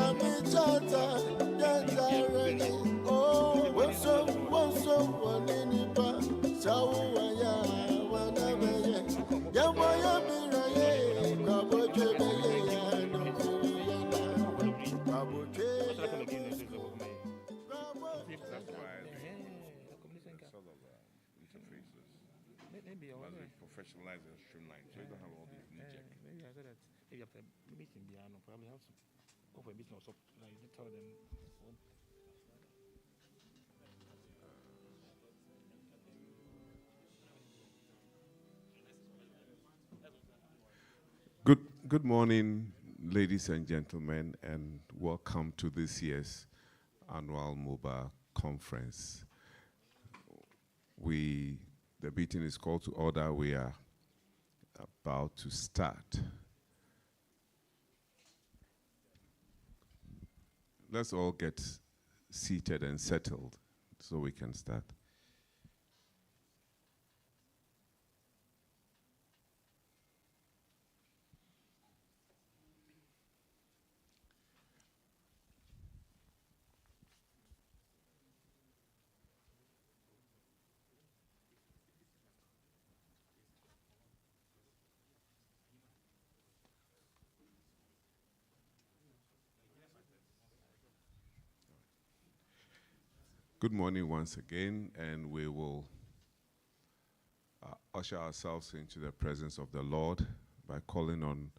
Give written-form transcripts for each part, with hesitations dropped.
Maybe professionalized and streamlined, so you don't have all these knee-jerk. Maybe I said that if you have a meeting, probably have to go for a meeting or something. Like you tell them. Good morning, ladies and gentlemen, and welcome to this year's annual MOBA conference. The meeting is called to order. We are about to start. Let's all get seated and settled so we can start. Good morning once again, and we will usher ourselves into the presence of the Lord by calling on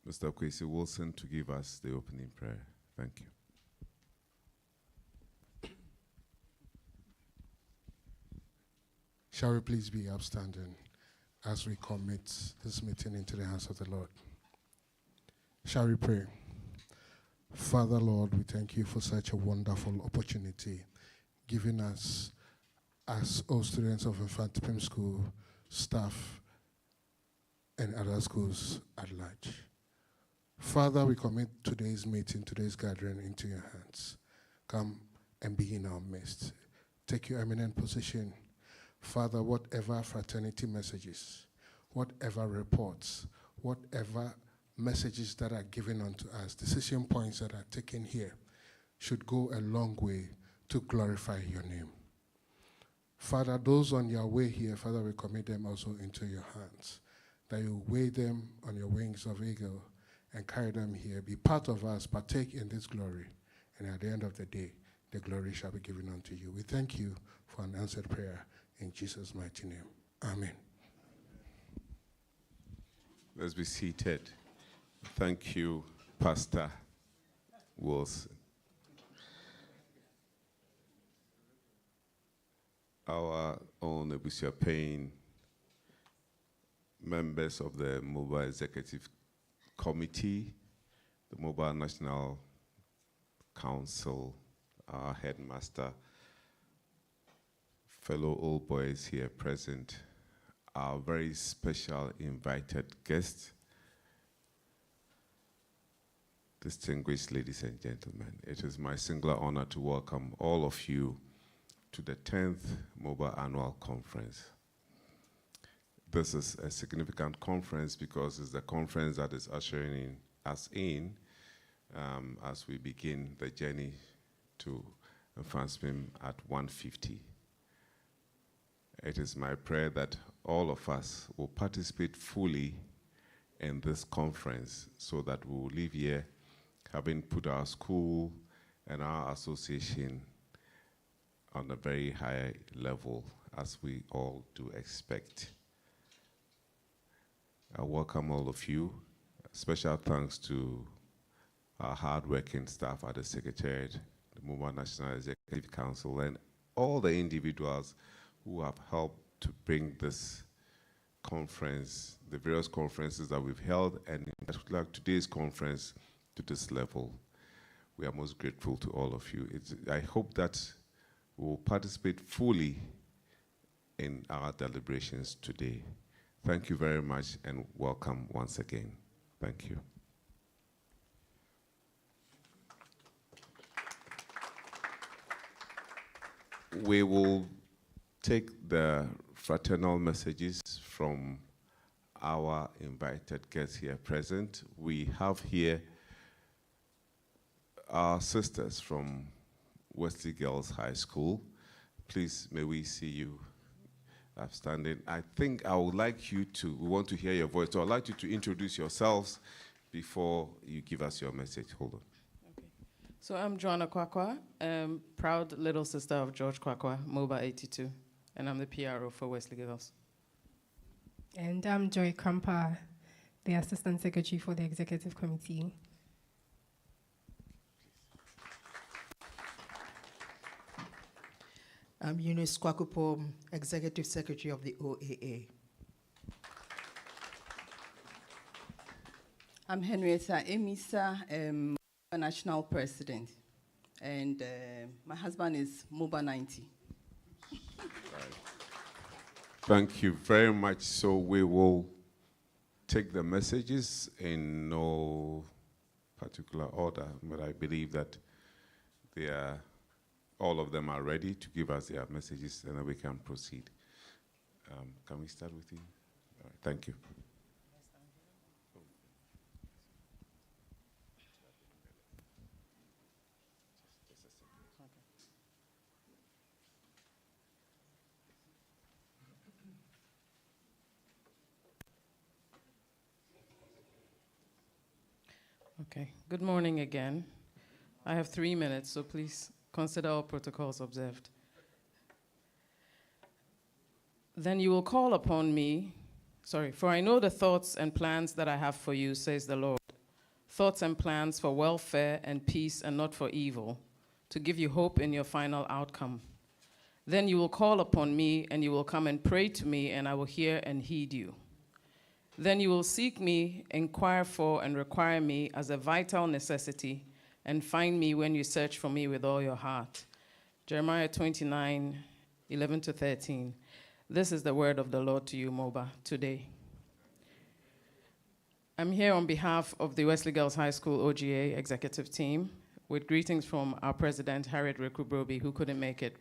Mr. 𝗟𝗓𝗩𝗘 to give us the opening prayer. Thank you. Shall we please be upstanding as we commit this meeting into the hands of the Lord? Shall we pray? Father, Lord, we thank you for such a wonderful opportunity given us as all students of Mfantsipim School, staff, and other schools at large. Father, we commit today's meeting, today's gathering into your hands. Come and be in our midst. Take your eminent position. Father, whatever fraternity messages, whatever reports, whatever messages that are given unto us, decision points that are taken here, should go a long way to glorify your name. Father, those on your way here, Father, we commit them also into your hands, that you weigh them on your wings of eagle and carry them here. Be part of us, partake in this glory, and at the end of the day, the glory shall be given unto you. We thank you for an answered prayer in Jesus' mighty name. Amen. Let's be seated. Thank you, Pastor Wilson. Our own 𝗟𝗓𝗩𝗘, members of the MOBA Executive Committee, the MOBA National Council, our headmaster, fellow old boys here present, our very special invited guests, distinguished ladies and gentlemen, it is my singular honor to welcome all of you to the 10th MOBA Annual Conference. This is a significant conference because it's the conference that is ushering us in as we begin the journey to Mfantsipim at 150. It is my prayer that all of us will participate fully in this conference so that we will leave here having put our school and our association on a very high level, as we all do expect. I welcome all of you. Special thanks to our hard-working staff at the Secretariat, the MOBA National Executive Council, and all the individuals who have helped to bring this conference, the various conferences that we've held, and in particular today's conference, to this level. We are most grateful to all of you. I hope that we will participate fully in our deliberations today. Thank you very much and welcome once again. Thank you. We will take the fraternal messages from our invited guests here present. We have here our sisters from Wesley Girls High School. Please, may we see you upstanding. I think I would like you to, we want to hear your voice, so I'd like you to introduce yourselves before you give us your message. Hold on. Okay. So I'm Joanna Kwakwa, proud little sister of George Kwakwa, MOBA 82, and I'm the PRO for Wesley Girls. And I'm Joy Krampa, the Assistant Secretary for the Executive Committee. I'm Eunice Kwakupom, Executive Secretary of the OAA. I'm Henrietta Emisa, National President, and my husband is MOBA 90. Thank you very much. So we will take the messages in no particular order, but I believe that they are, all of them are ready to give us their messages, and then we can proceed. Can we start with you? All right, thank you. Okay, good morning again. I have 3 minutes, so please consider all protocols observed. Then you will call upon me, for I know the thoughts and plans that I have for you, says the Lord. Thoughts and plans for welfare and peace and not for evil, to give you hope in your final outcome. Then you will call upon me and you will come and pray to me, and I will hear and heed you. Then you will seek me, inquire for, and require me as a vital necessity, and find me when you search for me with all your heart. Jeremiah 29, 11 to 13. This is the word of the Lord to you, MOBA, today. I'm here on behalf of the Wesley Girls High School OGA executive team with greetings from our president, 𝗟𝗜𝗓𝗡, who couldn't make it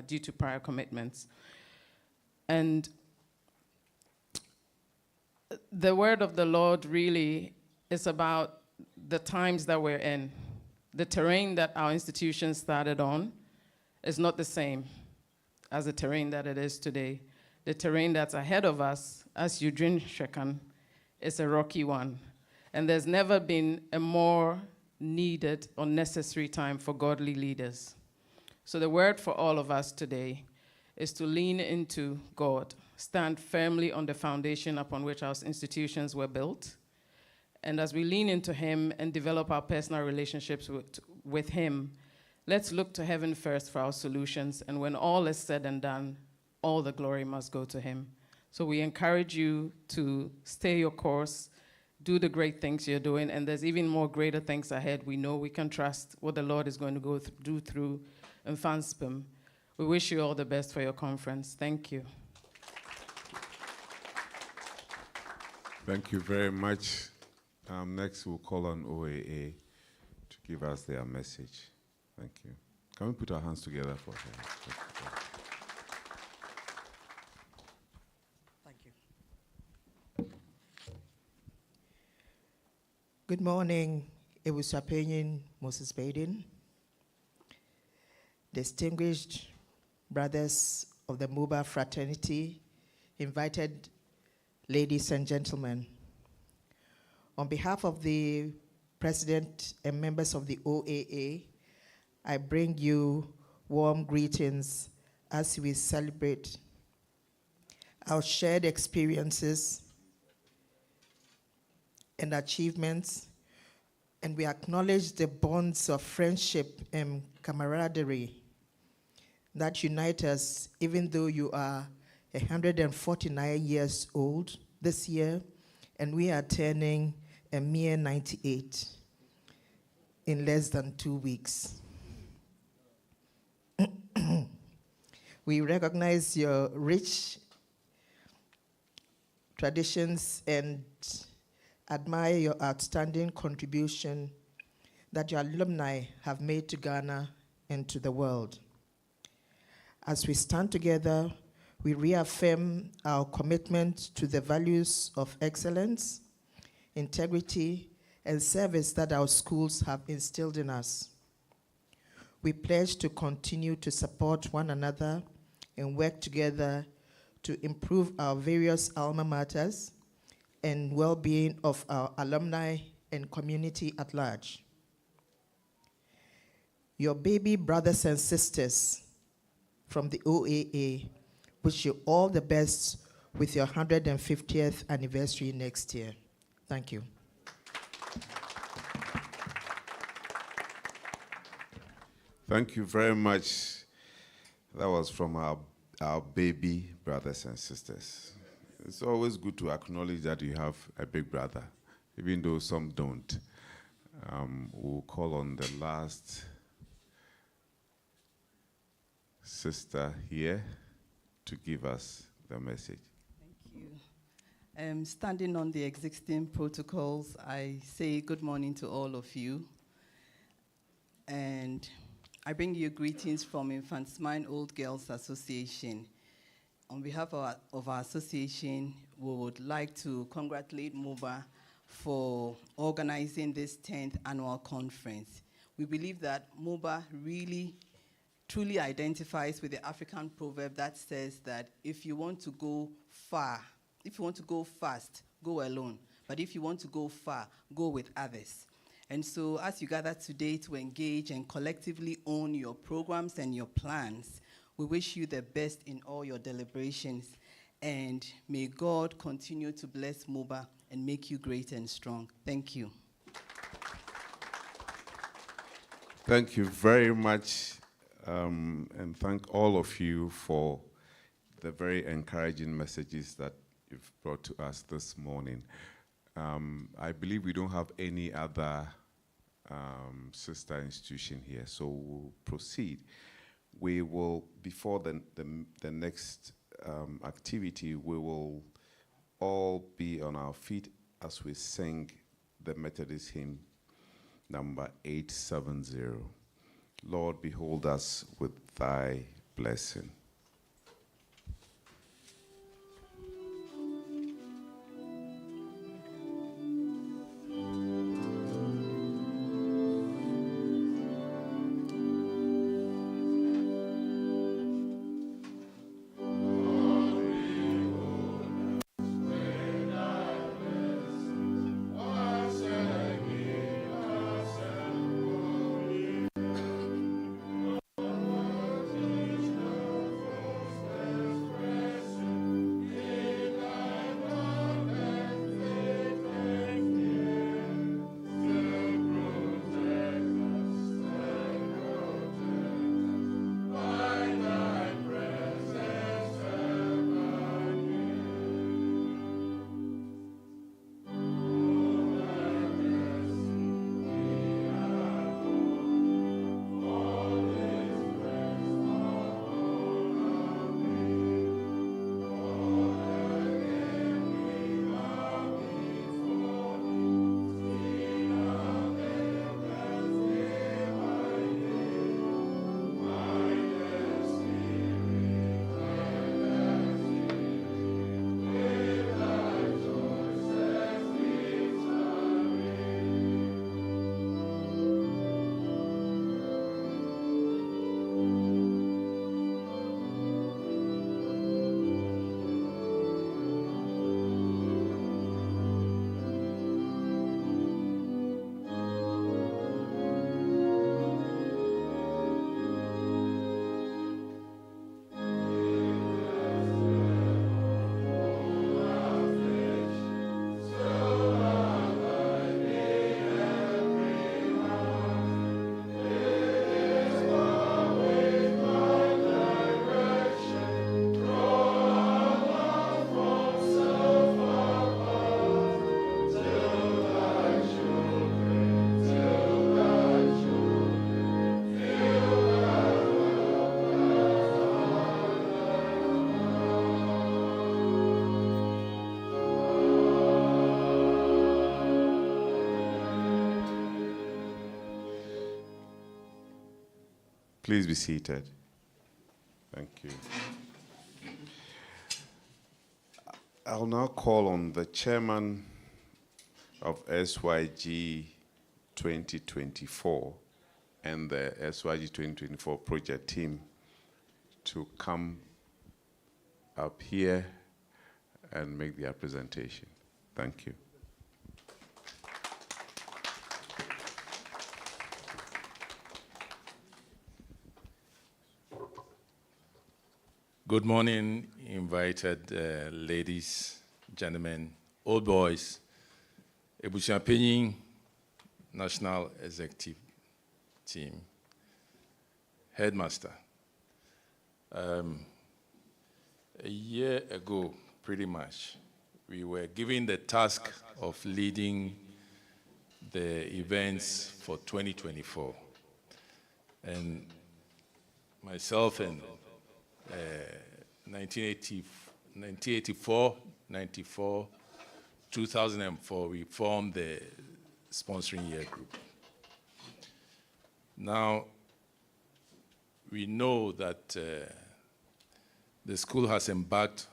due to prior commitments. And the word of the Lord really is about the times that we're in. The terrain that our institution started on is not the same as the terrain that it is today. The terrain that's ahead of us, as Eugene Shekan, is a rocky one. And there's never been a more needed or necessary time for godly leaders. So the word for all of us today is to lean into God, stand firmly on the foundation upon which our institutions were built. And as we lean into him and develop our personal relationships with him, let's look to heaven first for our solutions. And when all is said and done, all the glory must go to him. So we encourage you to stay your course, do the great things you're doing, and there's even more greater things ahead. We know we can trust what the Lord is going to do through Mfantsipim. We wish you all the best for your conference. Thank you. Thank you very much. Next, we'll call on OAA to give us their message. Thank you. Can we put our hands together for them? Thank you. Good morning, 𝗟𝗜𝗓𝗡, distinguished brothers of the MOBA fraternity, invited ladies and gentlemen. On behalf of the President and members of the OAA, I bring you warm greetings as we celebrate our shared experiences and achievements, and we acknowledge the bonds of friendship and camaraderie that unite us, even though you are 149 years old this year, and we are turning a mere 98 in less than 2 weeks. We recognize your rich traditions and admire your outstanding contribution that your alumni have made to Ghana and to the world. As we stand together, we reaffirm our commitment to the values of excellence, integrity, and service that our schools have instilled in us. We pledge to continue to support one another and work together to improve our various alma maters and well-being of our alumni and community at large. Your baby brothers and sisters from the OAA wish you all the best with your 150th anniversary next year. Thank you. Thank you very much. That was from our baby brothers and sisters. It's always good to acknowledge that you have a big brother, even though some don't. We'll call on the last sister here to give us the message. Thank you. Standing on the existing protocols, I say good morning to all of you. And I bring you greetings from Mfantsipim Old Girls Association. On behalf of our association, we would like to congratulate MOBA for organizing this 10th annual conference. We believe that MOBA really truly identifies with the African proverb that says that if you want to go far, if you want to go fast, go alone. But if you want to go far, go with others. And so as you gather today to engage and collectively own your programs and your plans, we wish you the best in all your deliberations. And may God continue to bless MOBA and make you great and strong. Thank you. Thank you very much, and thank all of you for the very encouraging messages that you've brought to us this morning. I believe we don't have any other sister institution here, so we'll proceed. We will, before the next activity, we will all be on our feet as we sing the Methodist hymn number 870. Lord, behold us with thy blessing. Please be seated. Thank you. I'll now call on the chairman of SYG 2024 and the SYG 2024 project team to come up here and make their presentation. Thank you. Good morning, invited ladies, gentlemen, old boys, 𝗟𝗡𝗩𝗘 National Executive Team, Headmaster. A year ago, pretty much, we were given the task of leading the events for 2024. And myself and 1984, 94, 2004, we formed the sponsoring year group. Now, we know that the school has embarked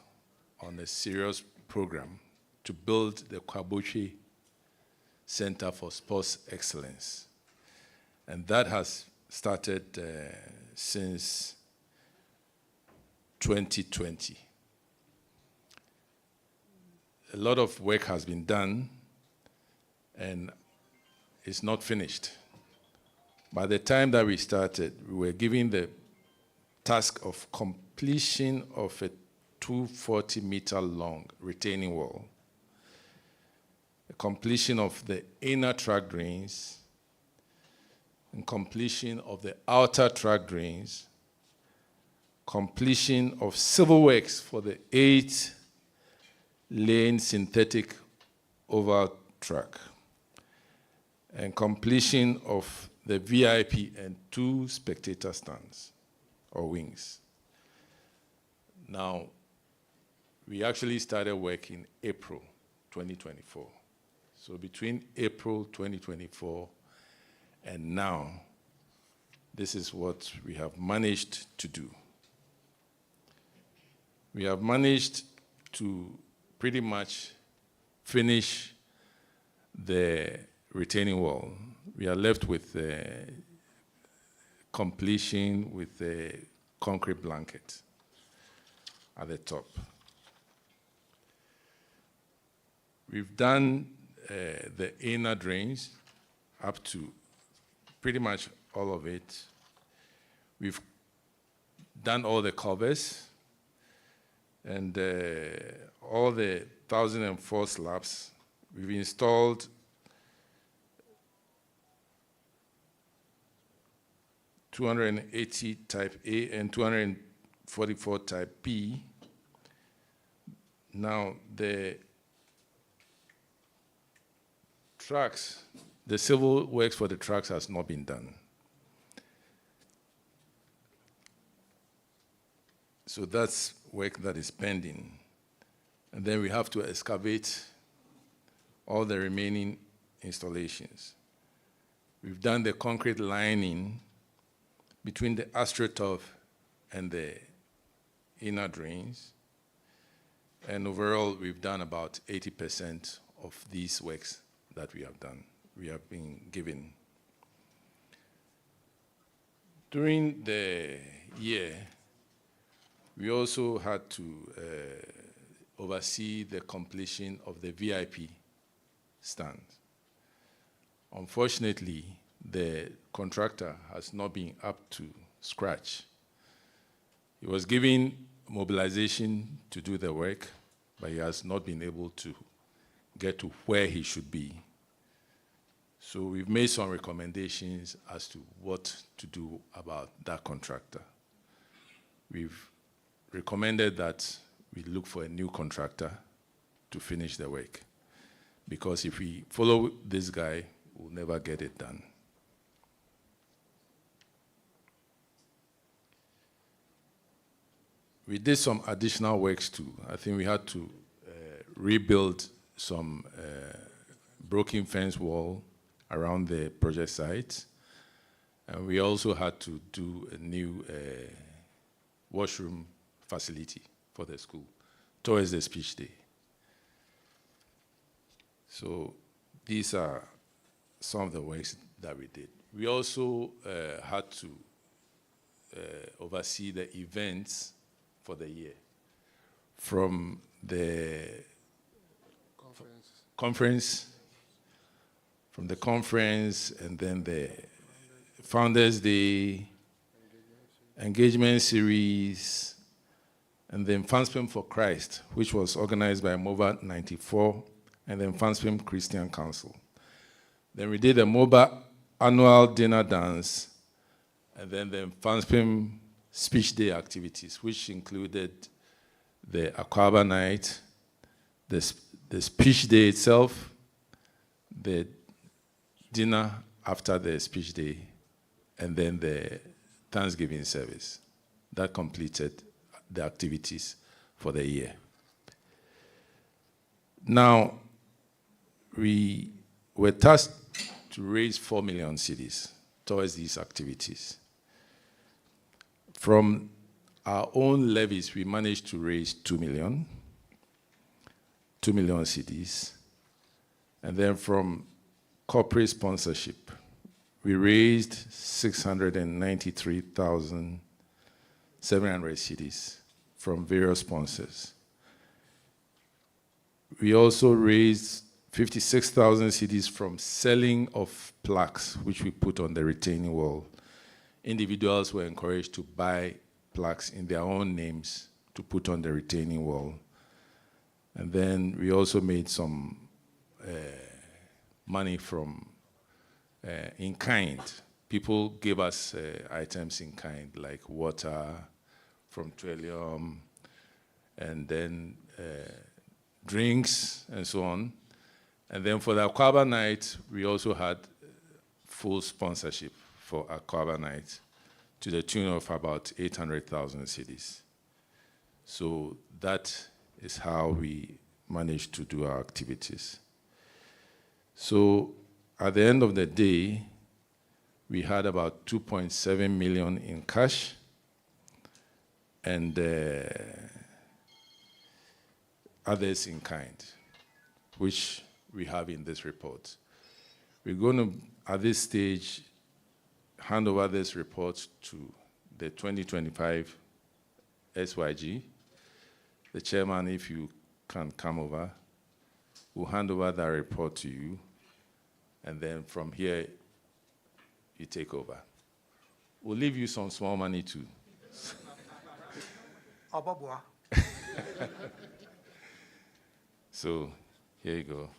on a serious program to build the 𝗟𝗡𝗩𝗘 Center for Sports Excellence. And that has started since 2020. A lot of work has been done and it's not finished. By the time that we started, we were given the task of completion of a 240-meter long retaining wall, the completion of the inner track drains, and completion of the outer track drains, completion of civil works for the 8-lane synthetic oval track, and completion of the VIP and 2 spectator stands or wings. Now, we actually started work in April 2024. So between April 2024 and now, this is what we have managed to do. We have managed to pretty much finish the retaining wall. We are left with the completion with the concrete blanket at the top. We've done the inner drains up to pretty much all of it. We've done all the covers and all the 1,004 slabs. We've installed 280 type A and 244 type B. Now, the tracks, the civil works for the tracks has not been done. So that's work that is pending. And then we have to excavate all the remaining installations. We've done the concrete lining between the astroturf and the inner drains. And overall, we've done about 80% of these works that we have done, we have been given. During the year, we also had to oversee the completion of the VIP stand. Unfortunately, the contractor has not been up to scratch. He was given mobilization to do the work, but he has not been able to get to where he should be. So we've made some recommendations as to what to do about that contractor. We've recommended that we look for a new contractor to finish the work, because if we follow this guy, we'll never get it done. We did some additional works too. I think we had to rebuild some broken fence wall around the project site. And we also had to do a new washroom facility for the school towards the speech day. So these are some of the works that we did. We also had to oversee the events for the year, from the conference, and then the Founders Day, engagement series, and then Mfantsipim for Christ, which was organized by MOBA 94, and then Mfantsipim Christian Council. Then we did a MOBA annual dinner dance, and then the Mfantsipim speech day activities, which included the 𝗟𝗑𝗩𝗘 night, the speech day itself, the dinner after the speech day, and then the Thanksgiving service. That completed the activities for the year. Now, we were tasked to raise 4 million cedis towards these activities. From our own levies, we managed to raise 2 million cedis. And then from corporate sponsorship, we raised 693,700 cedis from various sponsors. We also raised 56,000 cedis from selling of plaques, which we put on the retaining wall. Individuals were encouraged to buy plaques in their own names to put on the retaining wall. And then we also made some money from in kind. People gave us items in kind, like water from Trillium, and then drinks and so on. And then for the 𝗟𝗩𝗘 night, we also had full sponsorship for 𝗟𝗩𝗘 night to the tune of about 800,000 cedis. So that is how we managed to do our activities. So at the end of the day, we had about 2.7 million in cash, and others in kind, which we have in this report. We're going to, at this stage, hand over this report to the 2025 SYG. The chairman, if you can come over, will hand over that report to you, and then from here, you take over. We'll leave you some small money too. So, here you go.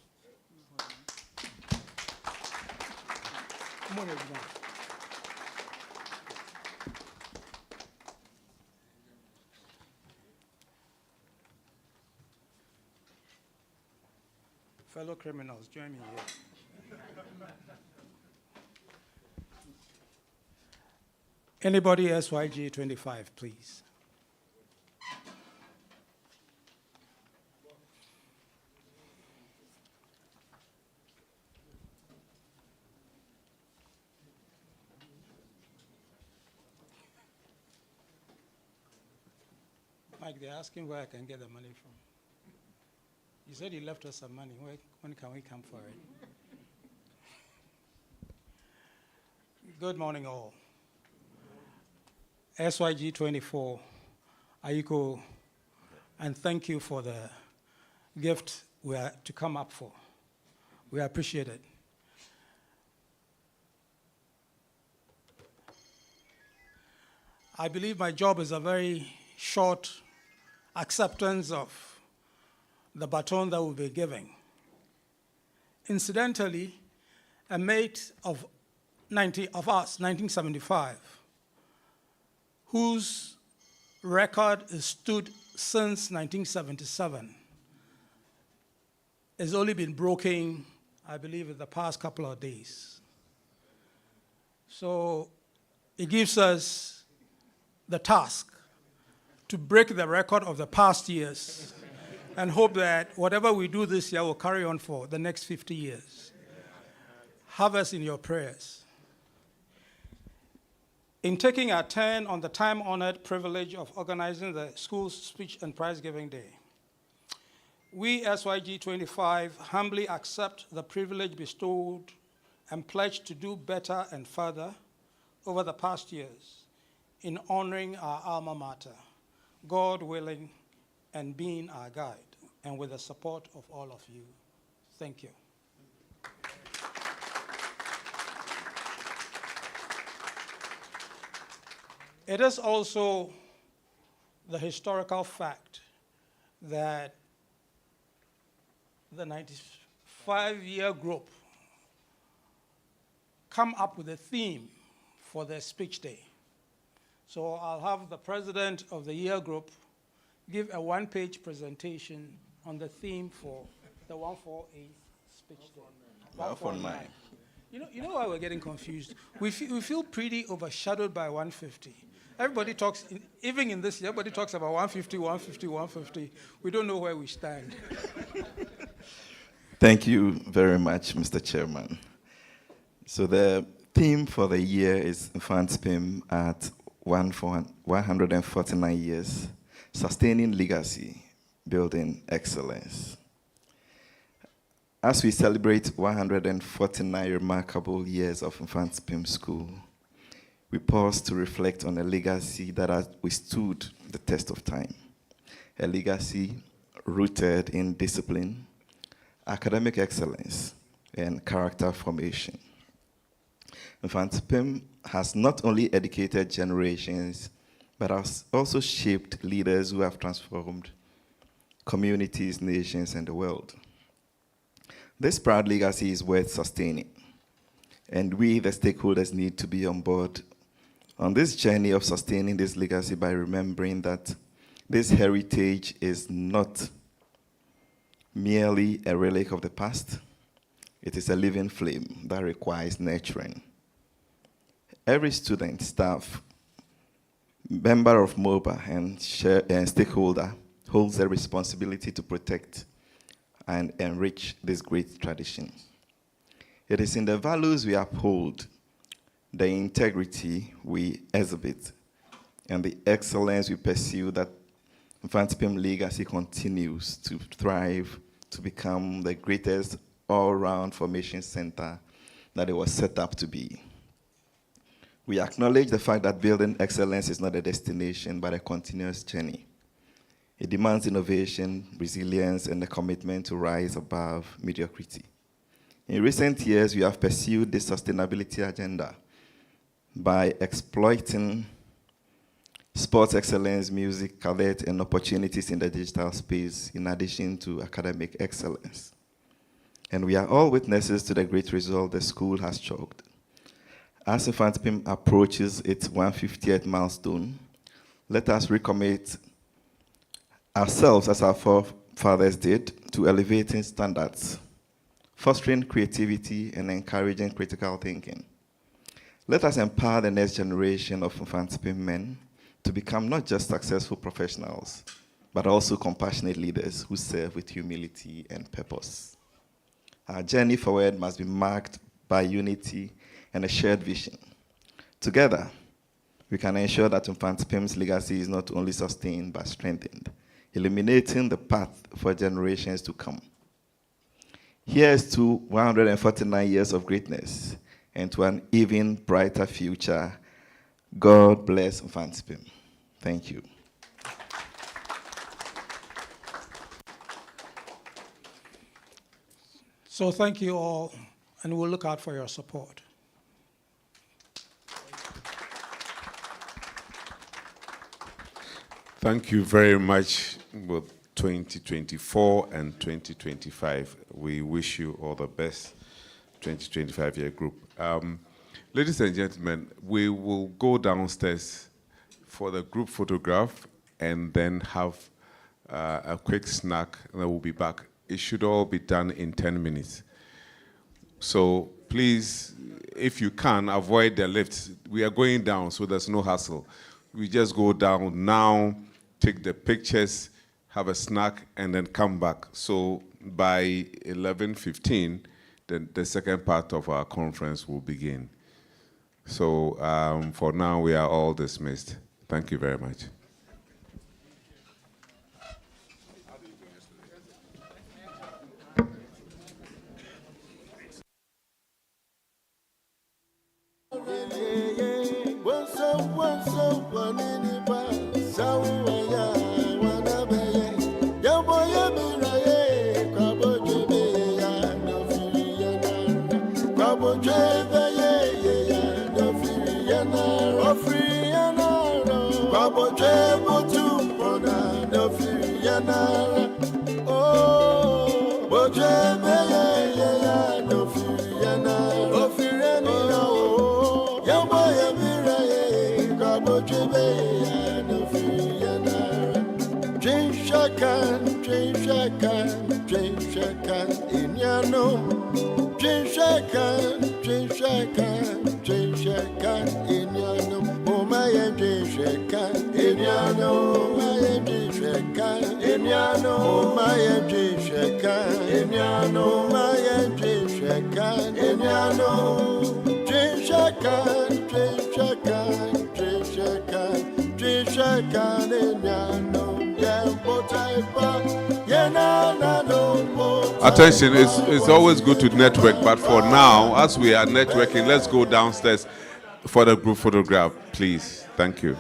Fellow criminals, join me here. Anybody SYG 25, please. Mike, they're asking where I can get the money from. You said you left us some money. When can we come for it? Good morning, all. SYG 24, Aiko, and thank you for the gift we are to come up for. We appreciate it. I believe my job is a very short acceptance of the baton that we'll be giving. Incidentally, a mate of us, 1975, whose record is stood since 1977, has only been broken, I believe, in the past couple of days. So it gives us the task to break the record of the past years and hope that whatever we do this year will carry on for the next 50 years. Have us in your prayers. In taking our turn on the time-honored privilege of organizing the school's speech and prize-giving day, We, SYG 25, humbly accept the privilege bestowed and pledge to do better and further over the past years in honoring our alma mater, God willing, and being our guide, and with the support of all of you. Thank you. It is also the historical fact that the 95-year group come up with a theme for their speech day. So I'll have the president of the year group give a one-page presentation on the theme for the 148th speech day. 149. You know why we're getting confused? We feel pretty overshadowed by 150. Everybody talks, even in this year, everybody talks about 150, 150, 150. We don't know where we stand. Thank you very much, Mr. Chairman. So the theme for the year is Mfantsipim at 149 years, sustaining legacy, building excellence. As we celebrate 149 remarkable years of Mfantsipim School, we pause to reflect on a legacy that has withstood the test of time, a legacy rooted in discipline, academic excellence, and character formation. Mfantsipim has not only educated generations, but has also shaped leaders who have transformed communities, nations, and the world. This proud legacy is worth sustaining, and we, the stakeholders, need to be on board on this journey of sustaining this legacy by remembering that this heritage is not merely a relic of the past. It is a living flame that requires nurturing. Every student, staff, member of MOBA, and stakeholder holds a responsibility to protect and enrich this great tradition. It is in the values we uphold, the integrity we exhibit, and the excellence we pursue that Mfantsipim legacy continues to thrive to become the greatest all-round formation center that it was set up to be. We acknowledge the fact that building excellence is not a destination, but a continuous journey. It demands innovation, resilience, and a commitment to rise above mediocrity. In recent years, we have pursued this sustainability agenda by exploiting sports excellence, music, cadet, and opportunities in the digital space, in addition to academic excellence. And we are all witnesses to the great result the school has chalked. As Mfantsipim approaches its 150th milestone, let us recommit ourselves, as our forefathers did, to elevating standards, fostering creativity, and encouraging critical thinking. Let us empower the next generation of Mfantsipim men to become not just successful professionals, but also compassionate leaders who serve with humility and purpose. Our journey forward must be marked by unity and a shared vision. Together, we can ensure that Mfantsipim's legacy is not only sustained, but strengthened, illuminating the path for generations to come. Here's to 149 years of greatness and to an even brighter future. God bless Mfantsipim. Thank you. So thank you all, and we'll look out for your support. Thank you very much, both 2024 and 2025. We wish you all the best, 2025-year group. Ladies and gentlemen, we will go downstairs for the group photograph and then have a quick snack, and then we'll be back. It should all be done in 10 minutes. So please, if you can, avoid the lifts. We are going down, so there's no hassle. We just go down now, take the pictures, have a snack, and then come back. So by 11:15, then the second part of our conference will begin. So for now, we are all dismissed. Thank you very much. Attention, it's always good to network, but for now, as we are networking, let's go downstairs for the group photograph, please. Thank you.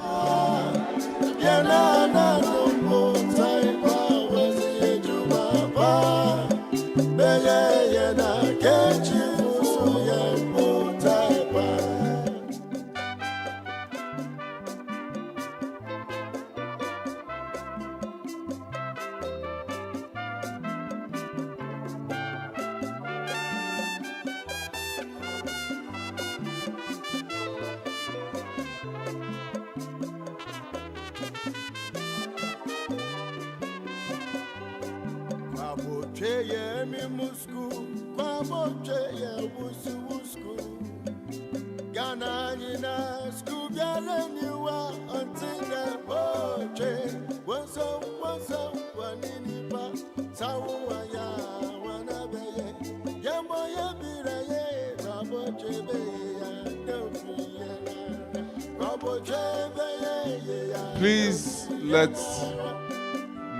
Please, let's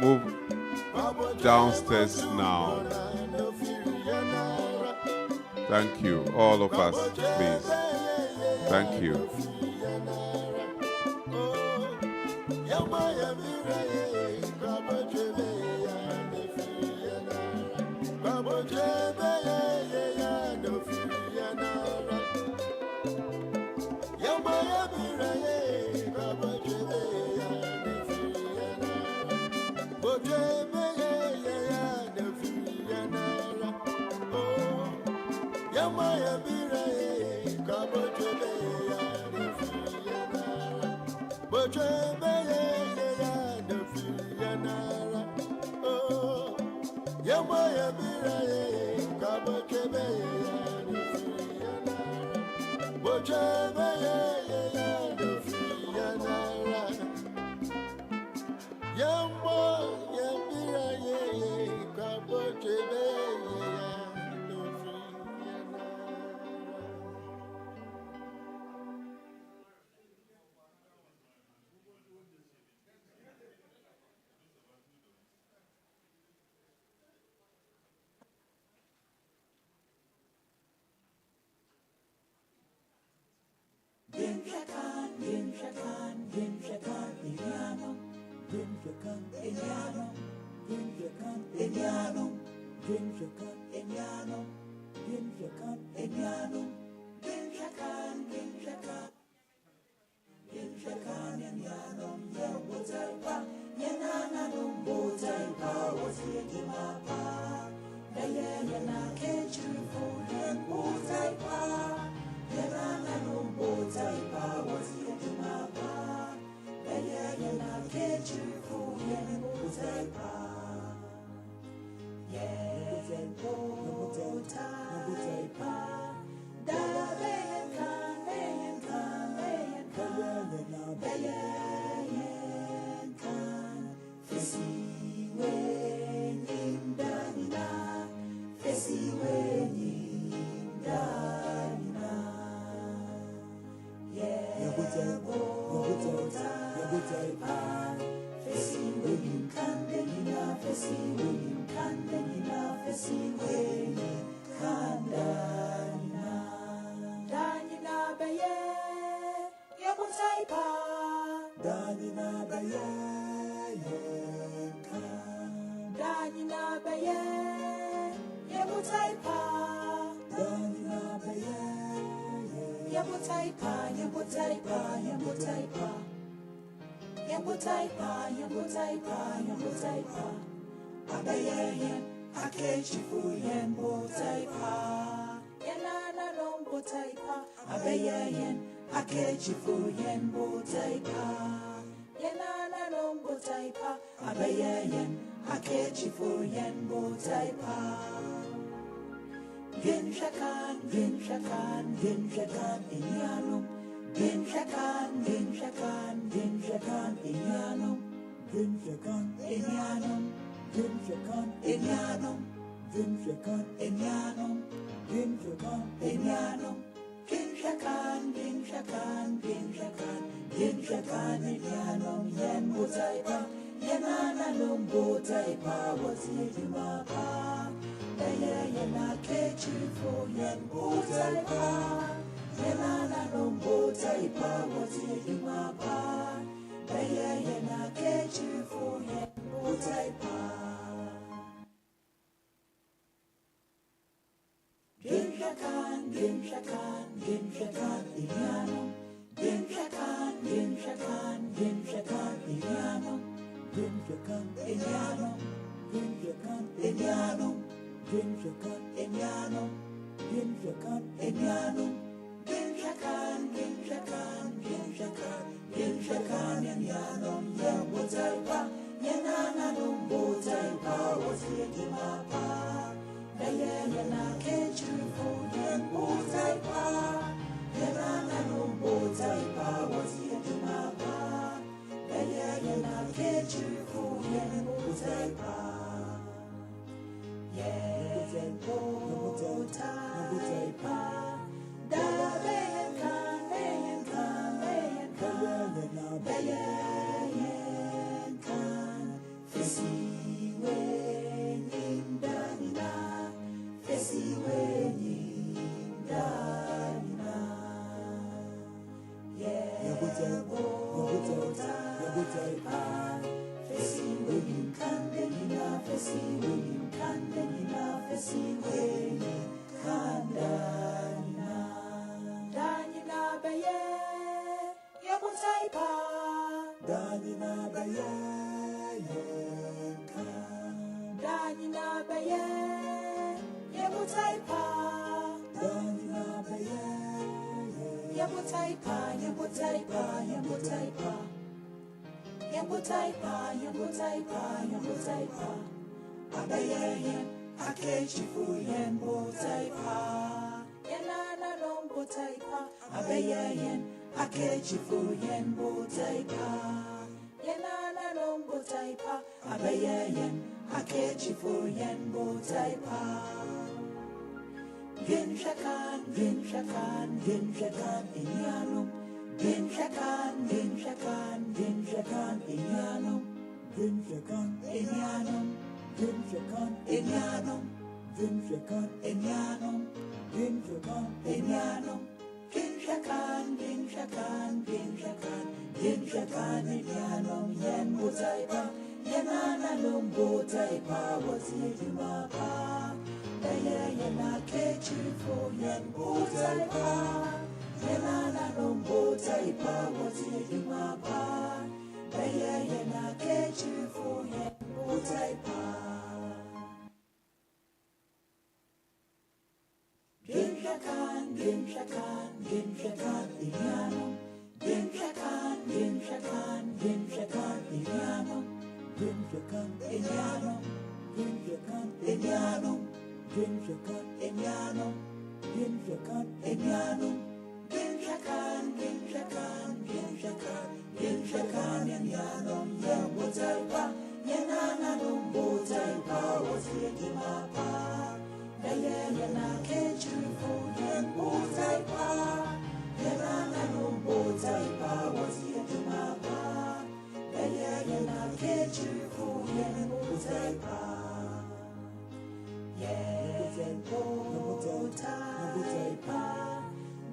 move downstairs now. Thank you, all of us, please. Thank you. Danyina beye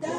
Da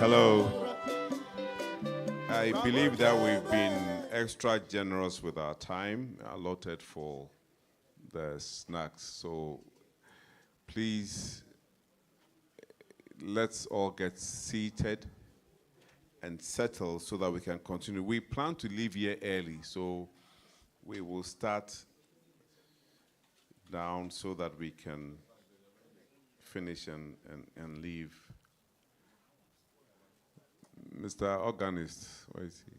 Hello. I believe that we've been extra generous with our time allotted for the snacks. So please, let's all get seated and settle so that we can continue. We plan to leave here early, so we will start down so that we can finish and leave. Mr. Organist, where is he?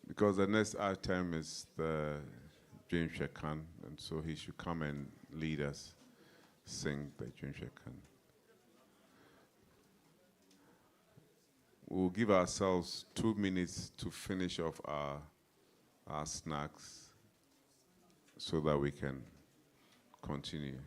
Because the next item is the James Shekan, and so he should come and lead us, sing the James Shekan. We'll give ourselves 2 minutes to finish off our snacks so that we can continue.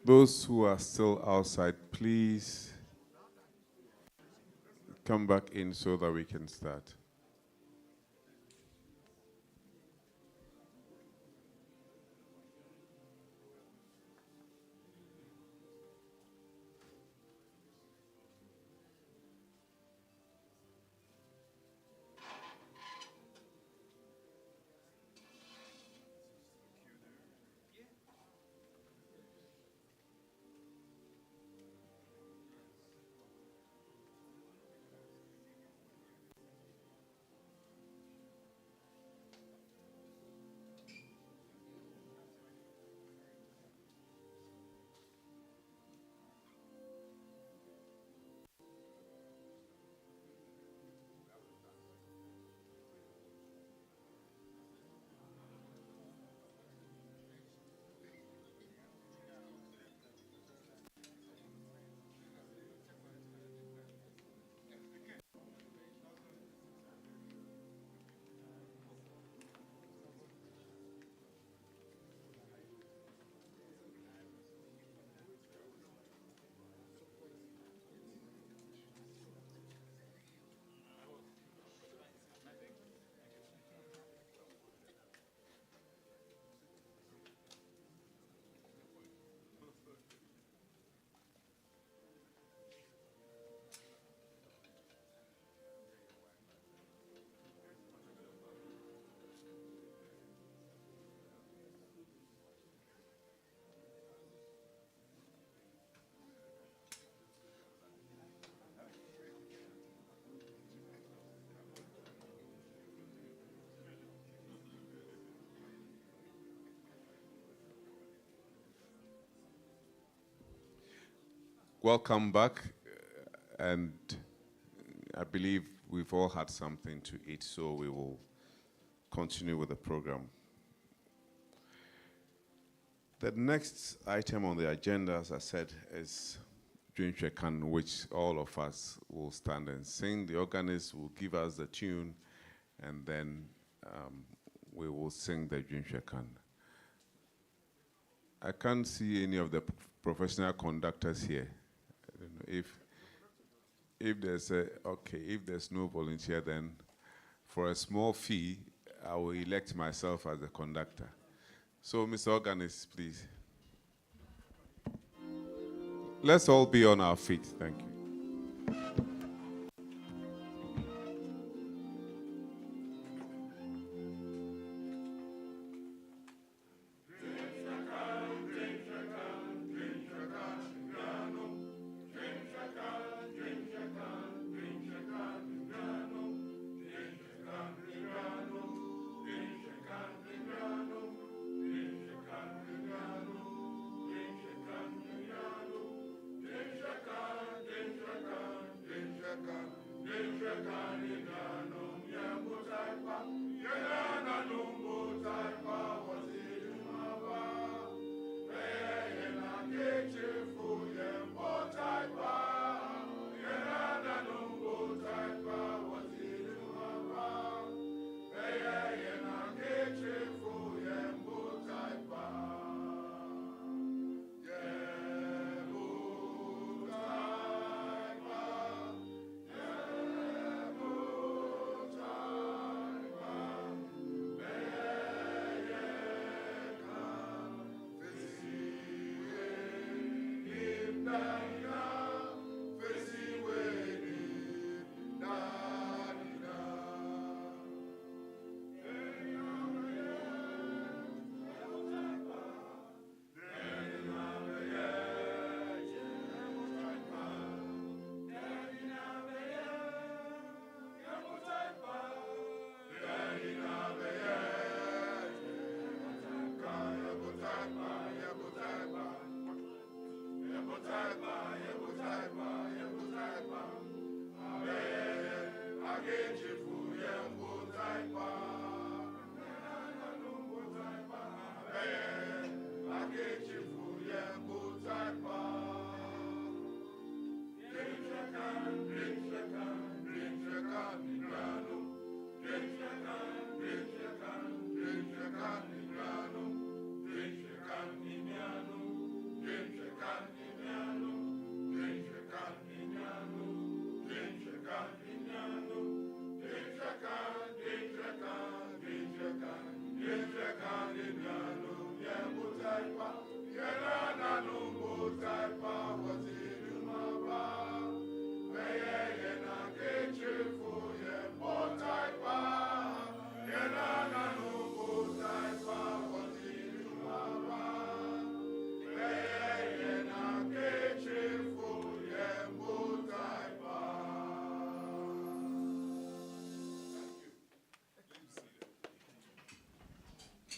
Those who are still outside, please come back in so that we can start. welcome back, and I believe we've all had something to eat, so we will continue with the program. The next item on the agenda, as I said, is 𝗟𝗜𝗙𝗘, which all of us will stand and sing. The organist will give us the tune, and then we will sing the 𝗟𝗜𝗙𝗘. I can't see any of the professional conductors here. I don't know if there's no volunteer, then for a small fee, I will elect myself as the conductor. So, Mr. Organist, please. Let's all be on our feet. Thank you.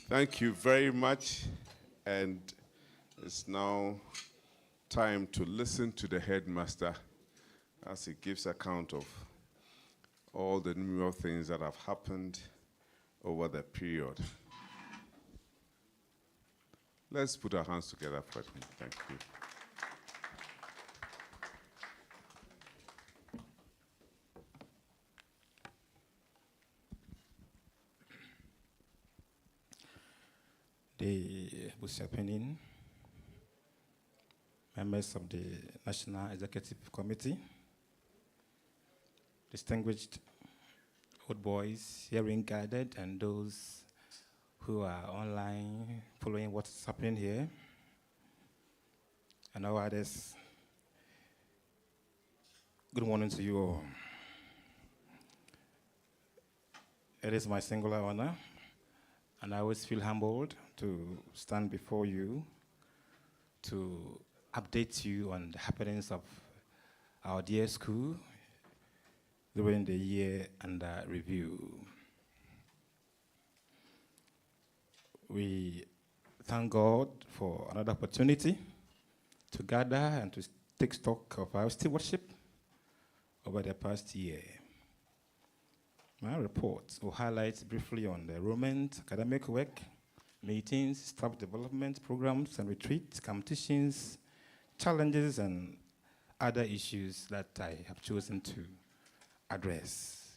Thank you very much, and it's now time to listen to the headmaster as he gives account of all the numerous things that have happened over the period. Let's put our hands together for him. Thank you. The 𝗟𝗜𝗙𝗘, members of the National Executive Committee, distinguished old boys, hearing guided, and those who are online following what's happening here, and all others, good morning to you all. It is my singular honor, and I always feel humbled to stand before you to update you on the happenings of our dear school during the year under review. We thank God for another opportunity to gather and to take stock of our stewardship over the past year. My report will highlight briefly on the enrollment, academic work, meetings, staff development programs and retreats, competitions, challenges, and other issues that I have chosen to address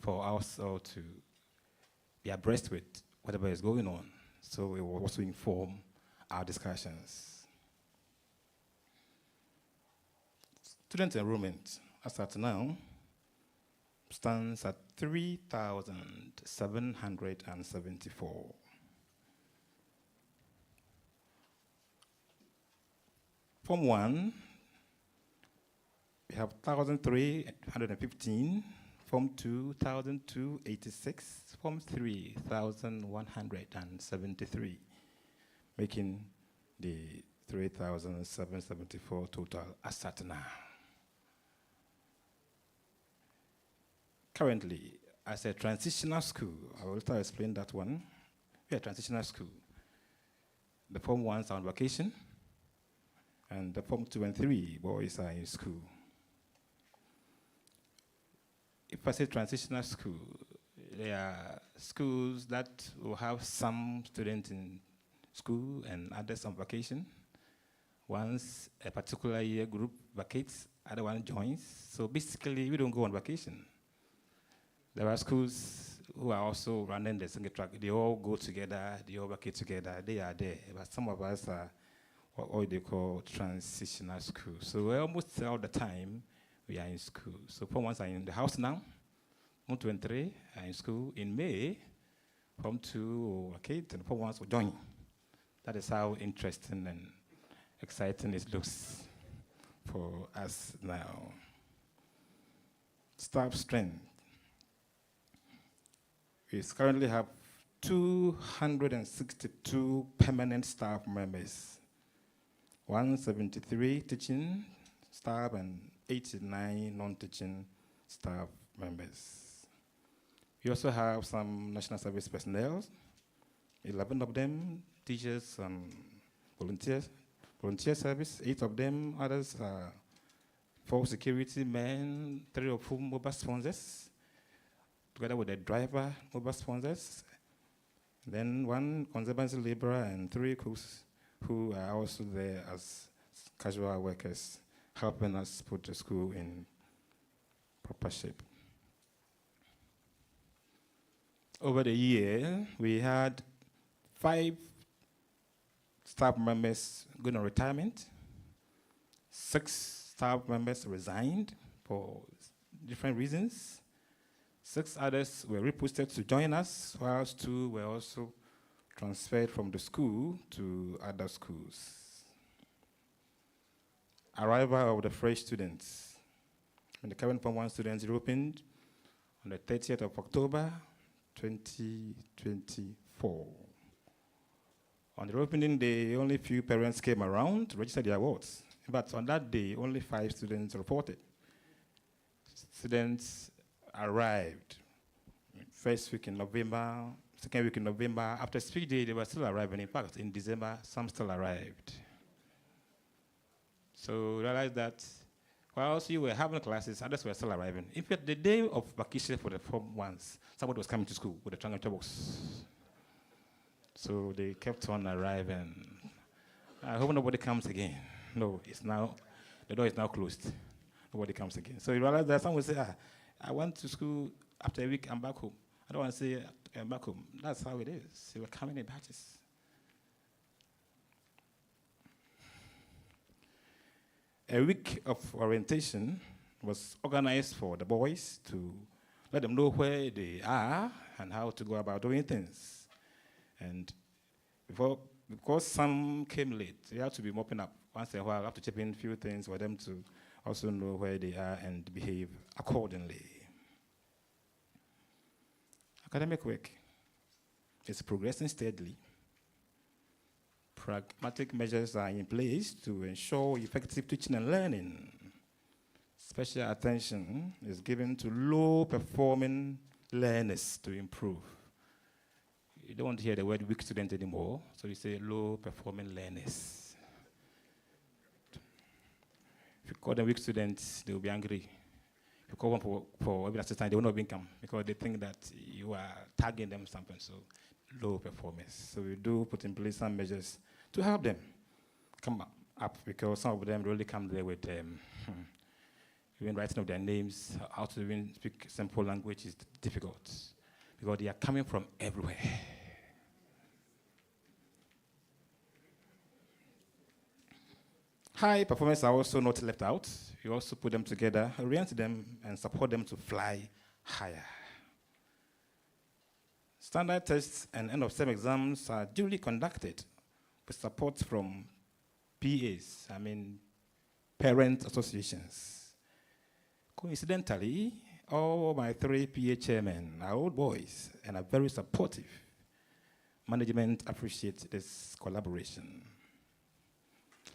for us all to be abreast with whatever is going on. So it will also inform our discussions. Student enrollment, as at now, stands at 3,774. Form 1, we have 1,315. Form 2, 1,286. Form 3, 1,173, making the 3,774 total as at now. Currently, as a transitional school, I will start explain that one. We are a transitional school. The Form 1s are on vacation, and the Form 2 and 3 boys are in school. If I say transitional school, there are schools that will have some students in school and others on vacation. Once a particular year group vacates, other one joins. So basically, we don't go on vacation. There are schools who are also running the single track. They all go together, they all vacate together, they are there. But some of us are what they call transitional schools. So almost all the time, we are in school. So Form 1s are in the house now. Form 2 and 3 are in school. In May, Form 2 will vacate and Form 1s will join. That is how interesting and exciting it looks for us now. Staff strength. We currently have 262 permanent staff members, 173 teaching staff and 89 non-teaching staff members. We also have some national service personnel, 11 of them teachers and volunteer service, 8 of them others are 4 security men, 3 of whom MOBA sponsors, together with the driver MOBA sponsors, then 1 conservancy laborer and 3 cooks who are also there as casual workers, helping us put the school in proper shape. Over the year, we had 5 staff members going on retirement, 6 staff members resigned for different reasons, 6 others were reposted to join us, whilst 2 were also transferred from the school to other schools. Arrival of the fresh students. When the current Form 1 students opened on the 30th of October, 2024. On the opening day, only few parents came around to register their votes. But on that day, only 5 students reported. Students arrived first week in November, second week in November. After speech day, they were still arriving. In fact, in December, some still arrived. So realize that whilst you were having classes, others were still arriving. In fact, the day of vacation for the Form 1s, somebody was coming to school with a trunk box. So they kept on arriving. I hope nobody comes again. No, it's now, the door is now closed. Nobody comes again. So you realize that some will say, I went to school after a week, I'm back home. I don't want to say I'm back home. That's how it is. They were coming in batches. A week of orientation was organized for the boys to let them know where they are and how to go about doing things. And because some came late, they had to be mopping up. Once in a while, I have to chip in a few things for them to also know where they are and behave accordingly. Academic work is progressing steadily. Pragmatic measures are in place to ensure effective teaching and learning. Special attention is given to low-performing learners to improve. You don't want to hear the word weak student anymore, so you say low-performing learners. If you call them weak students, they will be angry. If you call them for every assistant, they will not be income because they think that you are tagging them something, so low performance. So we do put in place some measures to help them come up because some of them really come there with even writing of their names, how to even speak simple language is difficult because they are coming from everywhere. High performers are also not left out. You also put them together, orient them, and support them to fly higher. Standard tests and end-of-term exams are duly conducted with support from PAs, parent associations. Coincidentally, all my 3 PA chairmen are old boys and are very supportive. Management appreciates this collaboration.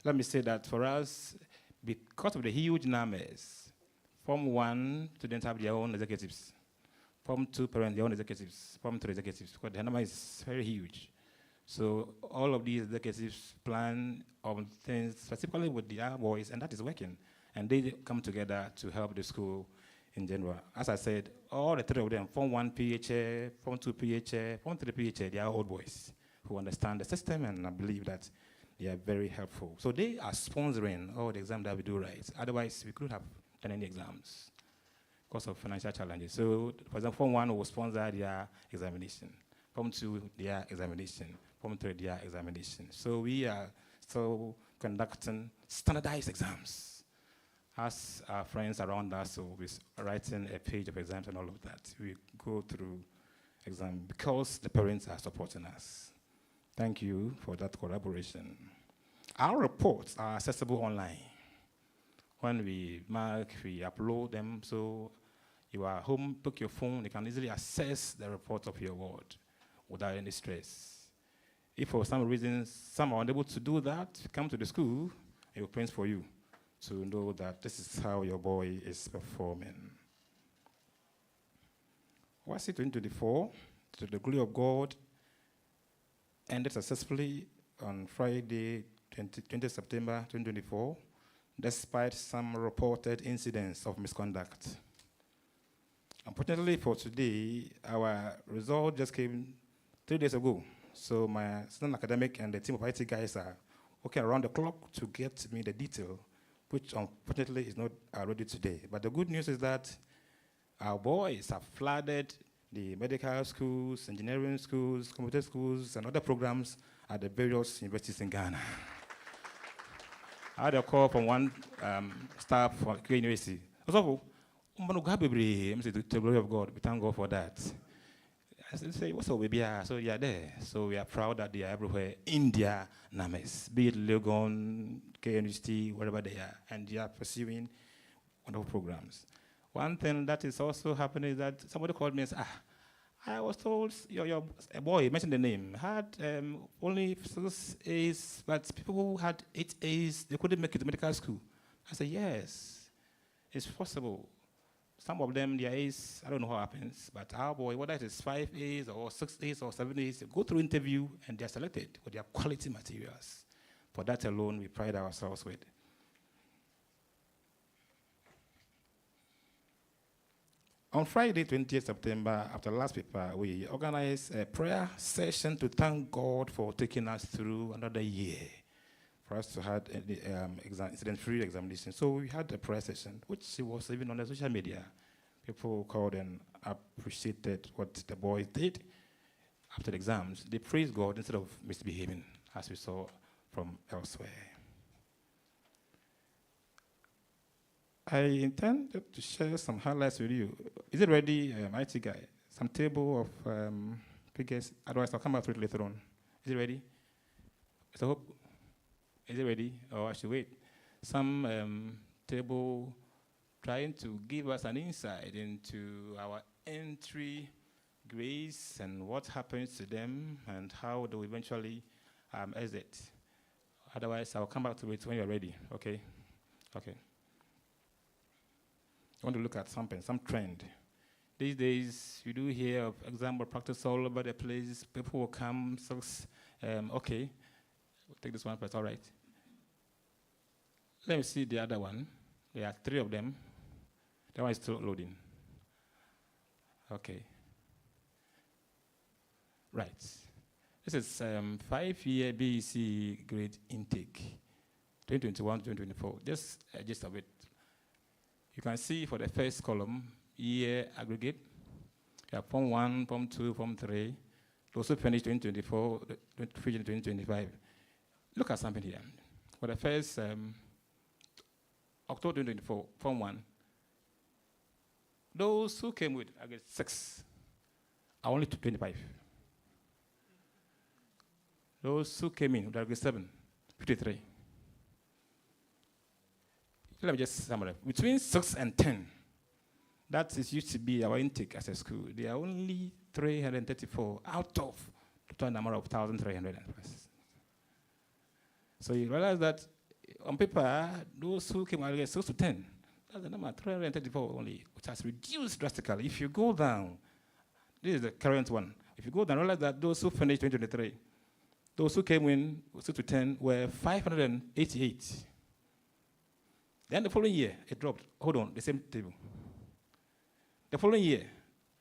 Let me say that for us, because of the huge numbers, Form 1 students have their own executives. Form 2 parents, their own executives. Form 3 executives, because the number is very huge. So all of these executives plan on things specifically with the young boys, and that is working. And they come together to help the school in general. As I said, all the 3 of them, Form 1 PHA, Form 2 PHA, Form 3 PHA, they are old boys who understand the system, and I believe that they are very helpful. So they are sponsoring all the exams that we do right. Otherwise, we couldn't have done any exams because of financial challenges. So, for example, Form 1 will sponsor their examination. Form 2, their examination. Form 3, their examination. So we are still conducting standardized exams. As our friends around us will be writing a page of exams and all of that, we go through exam because the parents are supporting us. Thank you for that collaboration. Our reports are accessible online. When we mark, we upload them, so you are home, pick your phone, you can easily access the report of your ward without any stress. If for some reason some are unable to do that, come to the school, it will print for you to know that this is how your boy is performing. WASSCE 2024, to the glory of God, ended successfully on Friday, 20 September 2024, despite some reported incidents of misconduct. Unfortunately for today, our result just came 3 days ago. So my student academic and the team of IT guys are working around the clock to get me the detail, which unfortunately is not ready today. But the good news is that our boys have flooded the medical schools, engineering schools, computer schools, and other programs at the various universities in Ghana. I had a call from one staff from K University. To the glory of God, we thank God for that. I said, what's up, baby? So you are there. So we are proud that they are everywhere in their names, be it Legon, K University, wherever they are, and they are pursuing wonderful programs. One thing that is also happening is that somebody called me and said, I was told your boy, mentioned the name, had only 6 A's, but people who had 8 A's, they couldn't make it to medical school. I said, yes, it's possible. Some of them, their A's, I don't know how it happens, but our boy, whether it is 5 A's or 6 A's or 7 A's, they go through interview and they're selected with their quality materials. For that alone, we pride ourselves with. On Friday, 20th September, after the last paper, we organized a prayer session to thank God for taking us through another year, for us to have incident-free examination. So we had a prayer session, which was even on the social media. People called and appreciated what the boys did after the exams. They praised God instead of misbehaving, as we saw from elsewhere. I intended to share some highlights with you. Is it ready, IT guy? Some table of figures. Otherwise, I'll come back to it later on. Is it ready? So hope. Is it ready? Or I should wait? Some table trying to give us an insight into our entry grades and what happens to them and how they will eventually exit. Otherwise, I'll come back to it when you're ready. Okay? Okay. I want to look at something, some trend. These days, you do hear of example practice all over the place. People will come, okay. We'll take this one first, all right. Let me see the other one. There are 3 of them. That one is still loading. Okay. Right. This is 5-year BEC grade intake, 2021 to 2024. Just a gist of it. You can see for the first column, year aggregate. You have Form 1, Form 2, Form 3. Those who finished 2024, 2025. Look at something here. For the first October 2024, Form 1, those who came with, I guess, 6 are only 25. Those who came in with, I guess, 7, 53. Let me just summarize. Between 6 and 10, that is used to be our intake as a school. There are only 334 out of the total number of 1,300. So you realize that on paper, those who came out 6 to 10, that's the number, 334 only, which has reduced drastically. If you go down, this is the current one. If you go down, realize that those who finished 2023, those who came in 6 to 10 were 588. Then the following year, it dropped. Hold on, the same table. The following year,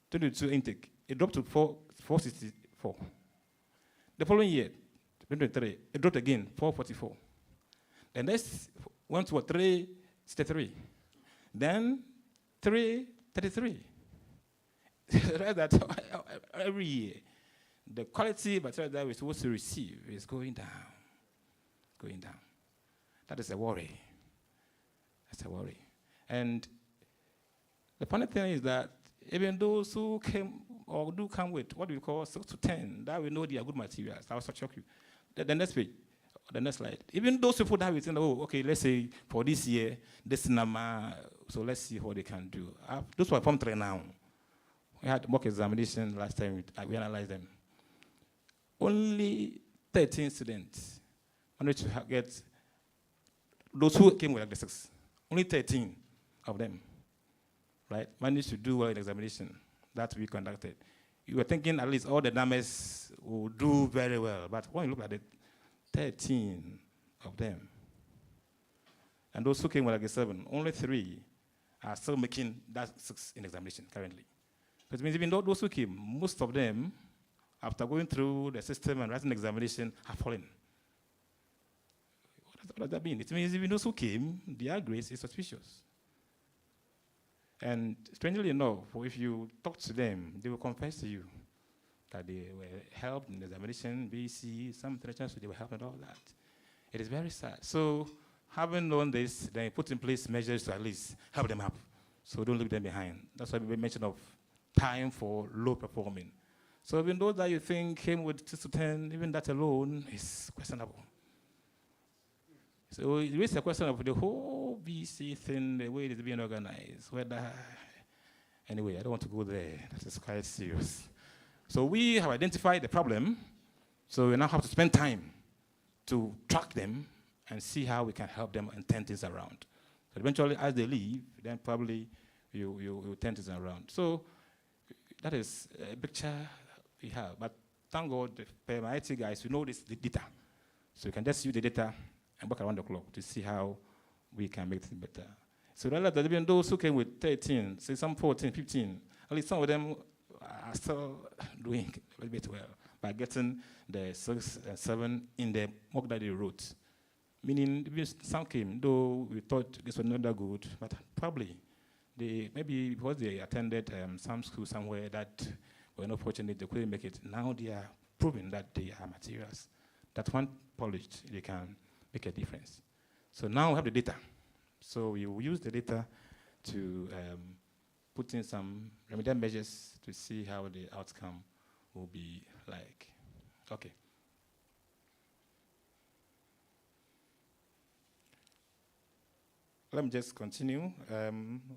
2022 intake, it dropped to 464. The following year, 2023, it dropped again, 444. The next went to 363. Then 333. Right, that every year, the quality material that we're supposed to receive is going down. Going down. That is a worry. That's a worry. And the funny thing is that even those who came or do come with what we call 6 to 10, that we know they are good materials. That will shock you. The next page, the next slide. Even those people that we think, oh, okay, let's say for this year, this number, so let's see what they can do. Those who are Form 3 now. We had mock examination last time, we analyzed them. Only 13 students managed to get those who came with like the 6. Only 13 of them, right, managed to do well in examination that we conducted. You were thinking at least all the numbers will do very well, but when you look at it, 13 of them. And those who came with like a 7, only 3 are still making that 6 in examination currently. But it means even though those who came, most of them, after going through the system and writing examination, have fallen. What does that mean? It means even those who came, their grace is suspicious. And strangely enough, if you talk to them, they will confess to you that they were helped in the examination, BC, some lectures, they were helped and all that. It is very sad. So having known this, then put in place measures to at least help them up. So don't leave them behind. That's why we mentioned of time for low performing. So even those that you think came with 6 to 10, even that alone is questionable. So it raises a question of the whole BC thing, the way it is being organized. Whether, anyway, I don't want to go there. That is quite serious. So we have identified the problem. So we now have to spend time to track them and see how we can help them and turn things around. So eventually, as they leave, then probably you turn things around. So that is a picture we have. But thank God, for my IT guys, we know this the data. So you can just use the data and work around the clock to see how we can make things better. So that even those who came with 13, say some 14, 15, at least some of them are still doing a little bit well by getting the 6 and 7 in the mock that they wrote. Meaning, some came, though we thought this was not that good, but probably maybe because they attended some school somewhere that were not fortunate, they couldn't make it. Now they are proving that they are materials. That when polished, they can make a difference. So now we have the data. So we will use the data to put in some remedial measures to see how the outcome will be like. Okay. Let me just continue.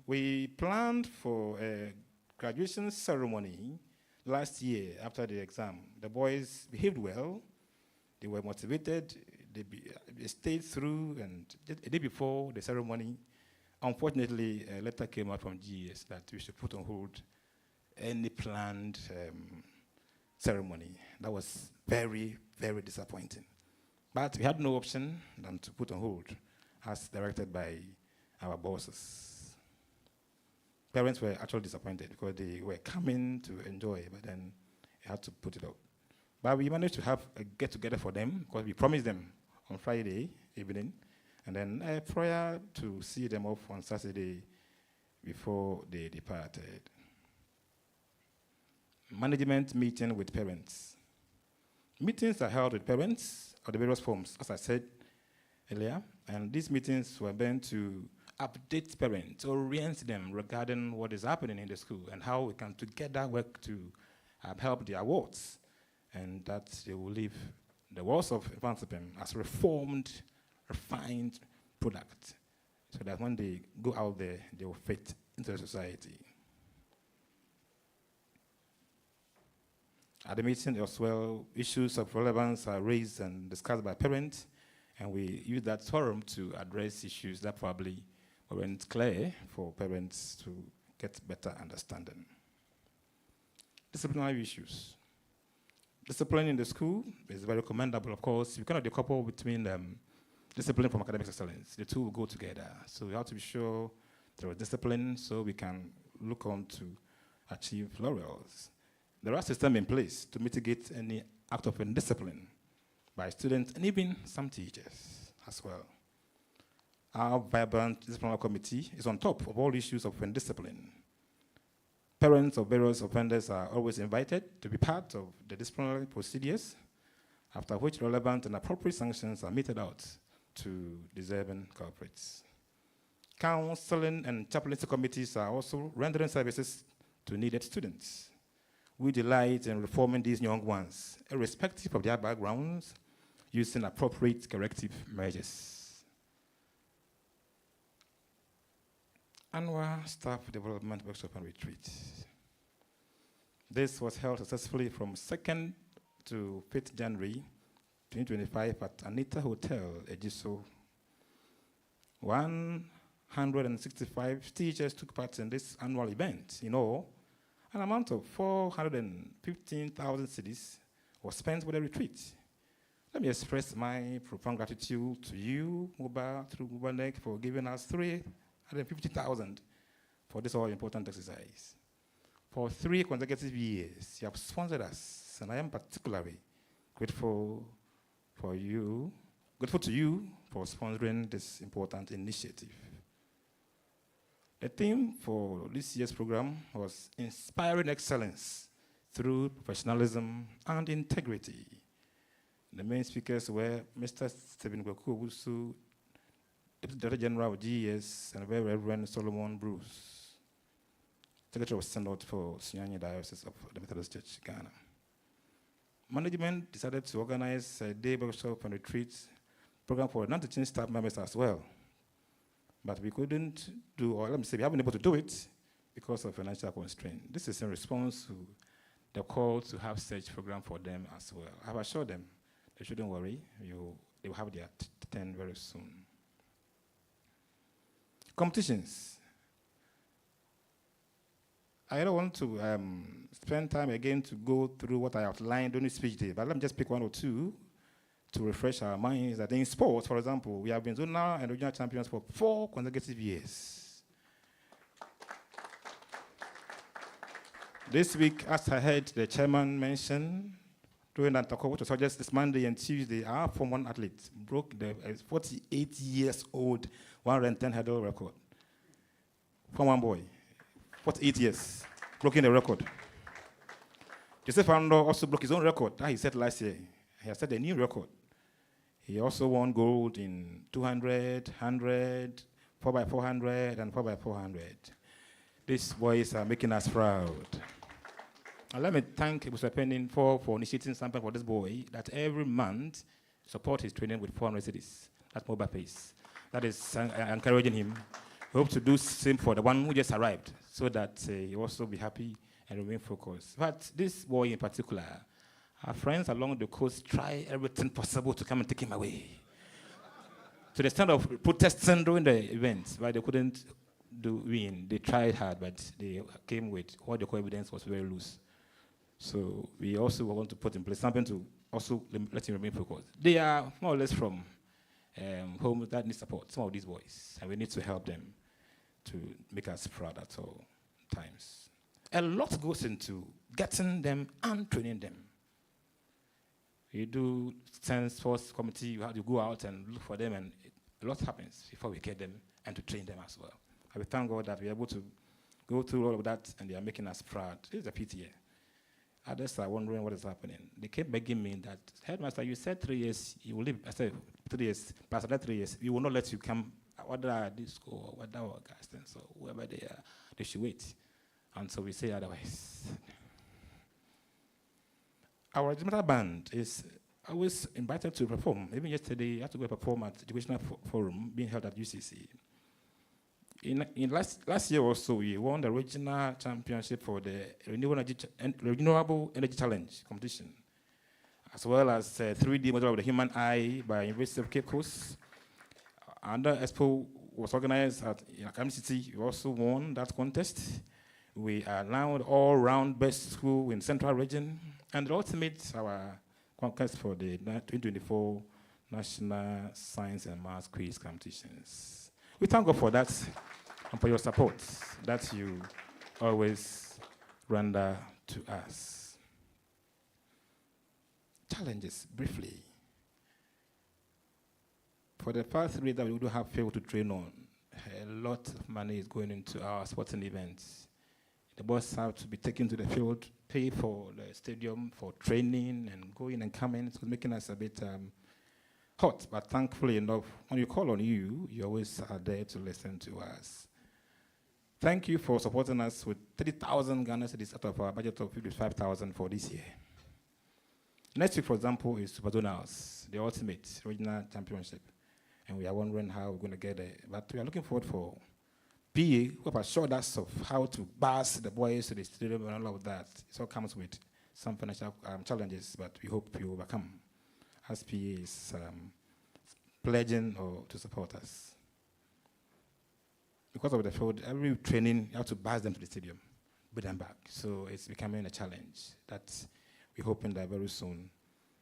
We planned for a graduation ceremony last year after the exam. The boys behaved well. They were motivated. They stayed through, and the day before the ceremony, unfortunately, a letter came out from GS that we should put on hold any planned ceremony. That was very, very disappointing. But we had no option than to put on hold, as directed by our bosses. Parents were actually disappointed because they were coming to enjoy, but then they had to put it up. But we managed to have a get-together for them because we promised them on Friday evening, and then a prayer to see them off on Saturday before they departed. Management meeting with parents. Meetings are held with parents of the various forms, as I said earlier, and these meetings were meant to update parents, orient them regarding what is happening in the school and how we can together work to help their wards, and that they will leave the wards of Mfantsipim as reformed, refined product, so that when they go out there, they will fit into the society. At the meeting as well, issues of relevance are raised and discussed by parents, and we use that forum to address issues that probably weren't clear for parents to get better understanding. Disciplinary issues. Discipline in the school is very commendable, of course. You cannot decouple between discipline from academic excellence. The two will go together. So we have to be sure there is discipline so we can look on to achieve laurels. There are systems in place to mitigate any act of indiscipline by students and even some teachers as well. Our vibrant disciplinary committee is on top of all issues of indiscipline. Parents of various offenders are always invited to be part of the disciplinary procedures, after which relevant and appropriate sanctions are meted out to deserving culprits. Counseling and chaplaincy committees are also rendering services to needed students. We delight in reforming these young ones, irrespective of their backgrounds, using appropriate corrective measures. Annual Staff Development Workshop and Retreat. This was held successfully from 2nd to 5th January 2025 at Anita Hotel, Ejiso. 165 teachers took part in this annual event. In all, an amount of 415,000 cedis was spent with the retreat. Let me express my profound gratitude to you, MOBA, through MOBA, for giving us 350,000 for this all-important exercise. For 3 consecutive years, you have sponsored us, and I am particularly grateful to you for sponsoring this important initiative. The theme for this year's program was Inspiring Excellence Through Professionalism and Integrity. The main speakers were Mr. 𝗟𝗓𝗓𝗓, Deputy Director General of GES, and Very Reverend Solomon Bruce, Secretary of Synod for Sunyani Diocese of the Methodist Church, Ghana. Management decided to organize a day workshop and retreat program for non-teaching staff members as well. But we couldn't do, or let me say, we haven't been able to do it because of financial constraint. This is in response to the call to have such program for them as well. I have assured them they shouldn't worry. They will have their turn very soon. Competitions. I don't want to spend time again to go through what I outlined during the speech day, but let me just pick 1 or 2 to refresh our minds. That in sports, for example, we have been zonal and regional champions for 4 consecutive years. This week, as I heard the chairman mention, during that talk, which was just this Monday and Tuesday, our Form 1 athlete broke the 48-years-old 110 hurdle record. Form 1 boy, 48 years, broken the record. Joseph Ando also broke his own record that he set last year. He has set a new record. He also won gold in 200, 100, 4x400, and 4x400. These boys are making us proud. And let me thank 𝗟𝗓𝗓𝗓 for initiating something for this boy that every month support his training with 400 cedis. That's MOBA pays. That is encouraging him. We hope to do the same for the one who just arrived so that he also be happy and remain focused. But this boy in particular, our friends along the coast try everything possible to come and take him away. To the extent of protesting during the event, but they couldn't win. They tried hard, but they came with what they call evidence was very loose. So we also want to put in place something to also let him remain focused. They are more or less from homes that need support, some of these boys, and we need to help them to make us proud at all times. A lot goes into getting them and training them. You do sports committee, you have to go out and look for them, and a lot happens before we get them and to train them as well. I will thank God that we're able to go through all of that, and they are making us proud. This is a PTA. Others are wondering what is happening. They kept begging me that, headmaster, you said 3 years you will leave. I said 3 years, plus another 3 years, we will not let you come, whether this school or whether Augustine, so whoever they are, they should wait. And so we say otherwise. Our regimental band is always invited to perform. Even yesterday, I had to go perform at the Educational Forum being held at UCC. In last year also, we won the regional championship for the Renewable Energy Challenge competition, as well as 3D model of the human eye by University of Cape Coast. Another expo was organized at Academy City. We also won that contest. We are now the all-round best school in Central Region, and the ultimate our conquest for the 2024 National Science and Maths Quiz Competitions. We thank God for that and for your support that you always render to us. Challenges, briefly. For the past 3 that we do have failed to train on, a lot of money is going into our sporting events. The boys have to be taken to the field, pay for the stadium, for training and going and coming. So it's making us a bit hot, but thankfully enough, when we call on you, you always are there to listen to us. Thank you for supporting us with 30,000 Ghana cedis out of our budget of 55,000 for this year. Next week, for example, is Super Zonals, the ultimate regional championship. And we are wondering how we're going to get there. But we are looking forward for PA, who have assured us of how to bus the boys to the stadium and all of that. It all comes with some financial challenges, but we hope you overcome, as PA is pledging to support us. Because of the field, every training, you have to bus them to the stadium, bring them back. So it's becoming a challenge that we're hoping that very soon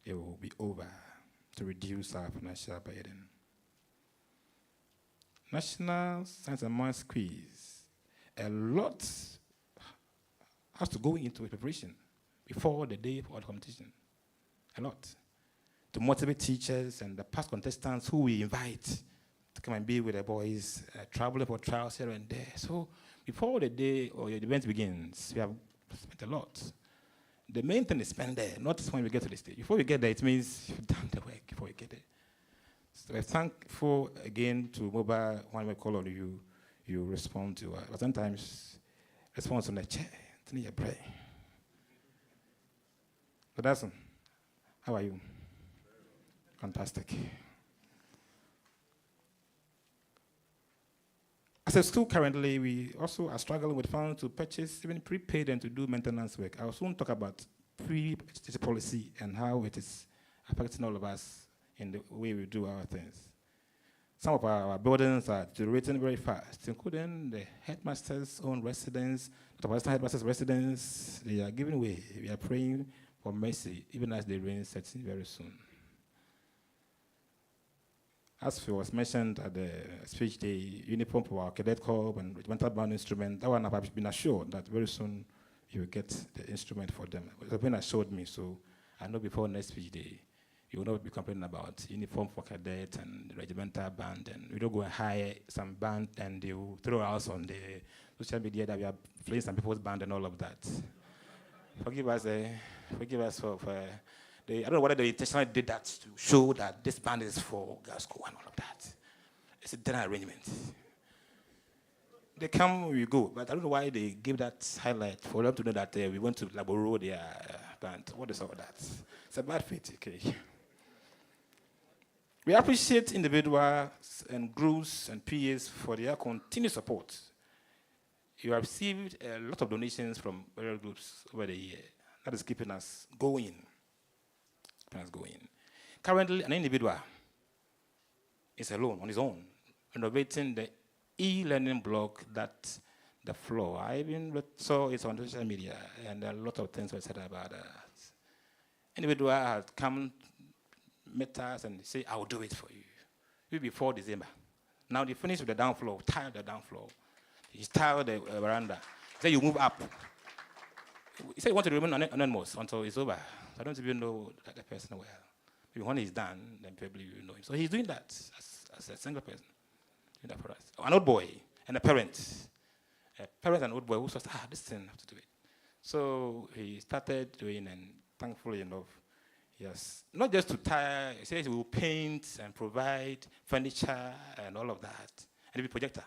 it will be over to reduce our financial burden. National Science and Maths Quiz. A lot has to go into preparation before the day for the competition. A lot. To motivate teachers and the past contestants who we invite to come and be with the boys, traveling for trials here and there. So before the day or the event begins, we have spent a lot. The main thing is spend there, not when we get to the stage. Before we get there, it means you've done the work before you get there. So we're thankful again to MOBA. When we call on you, you respond to us. But sometimes response on the chair, you pray. But that's how are you? Fantastic. As a school currently, we also are struggling with funds to purchase, even prepaid and to do maintenance work. I'll soon talk about pre-purchase policy and how it is affecting all of us in the way we do our things. Some of our buildings are deteriorating very fast, including the headmaster's own residence, the headmaster's residence. They are giving way. We are praying for mercy, even as the rain sets in very soon. As was mentioned at the speech day, uniform for our cadet corps and regimental band instrument, that one I've been assured that very soon you will get the instrument for them. It has been assured me, so I know before next speech day, you will not be complaining about uniform for cadet and regimental band, and we don't go and hire some band and they will throw us on the social media that we are playing some people's band and all of that. Forgive us for I don't know whether they intentionally did that to show that this band is for girls' school and all of that. It's a dinner arrangement. They come, we go, but I don't know why they give that highlight for them to know that we went to Laboro, their band. What is all that? It's a bad fit, okay? We appreciate individuals and groups and PAs for their continued support. You have received a lot of donations from various groups over the year. That is keeping us going. Currently, an individual is alone, on his own, renovating the e-learning block that the floor. I even saw it on social media, and a lot of things were said about that. Individual has come, met us, and say, "I will do it for you." maybe before December. Now they finished with the down floor, tiled the down floor. He tiled the veranda. He said, you move up. He said he wanted to remain anonymous until it's over. I don't even know that person well. Maybe when he's done, then probably you know him. So he's doing that as a single person. Doing that for us. An old boy and a parent. A parent and old boy who says, this thing, I have to do it. So he started doing, and thankfully enough, yes, not just to tire, he says he will paint and provide furniture and all of that, and maybe projector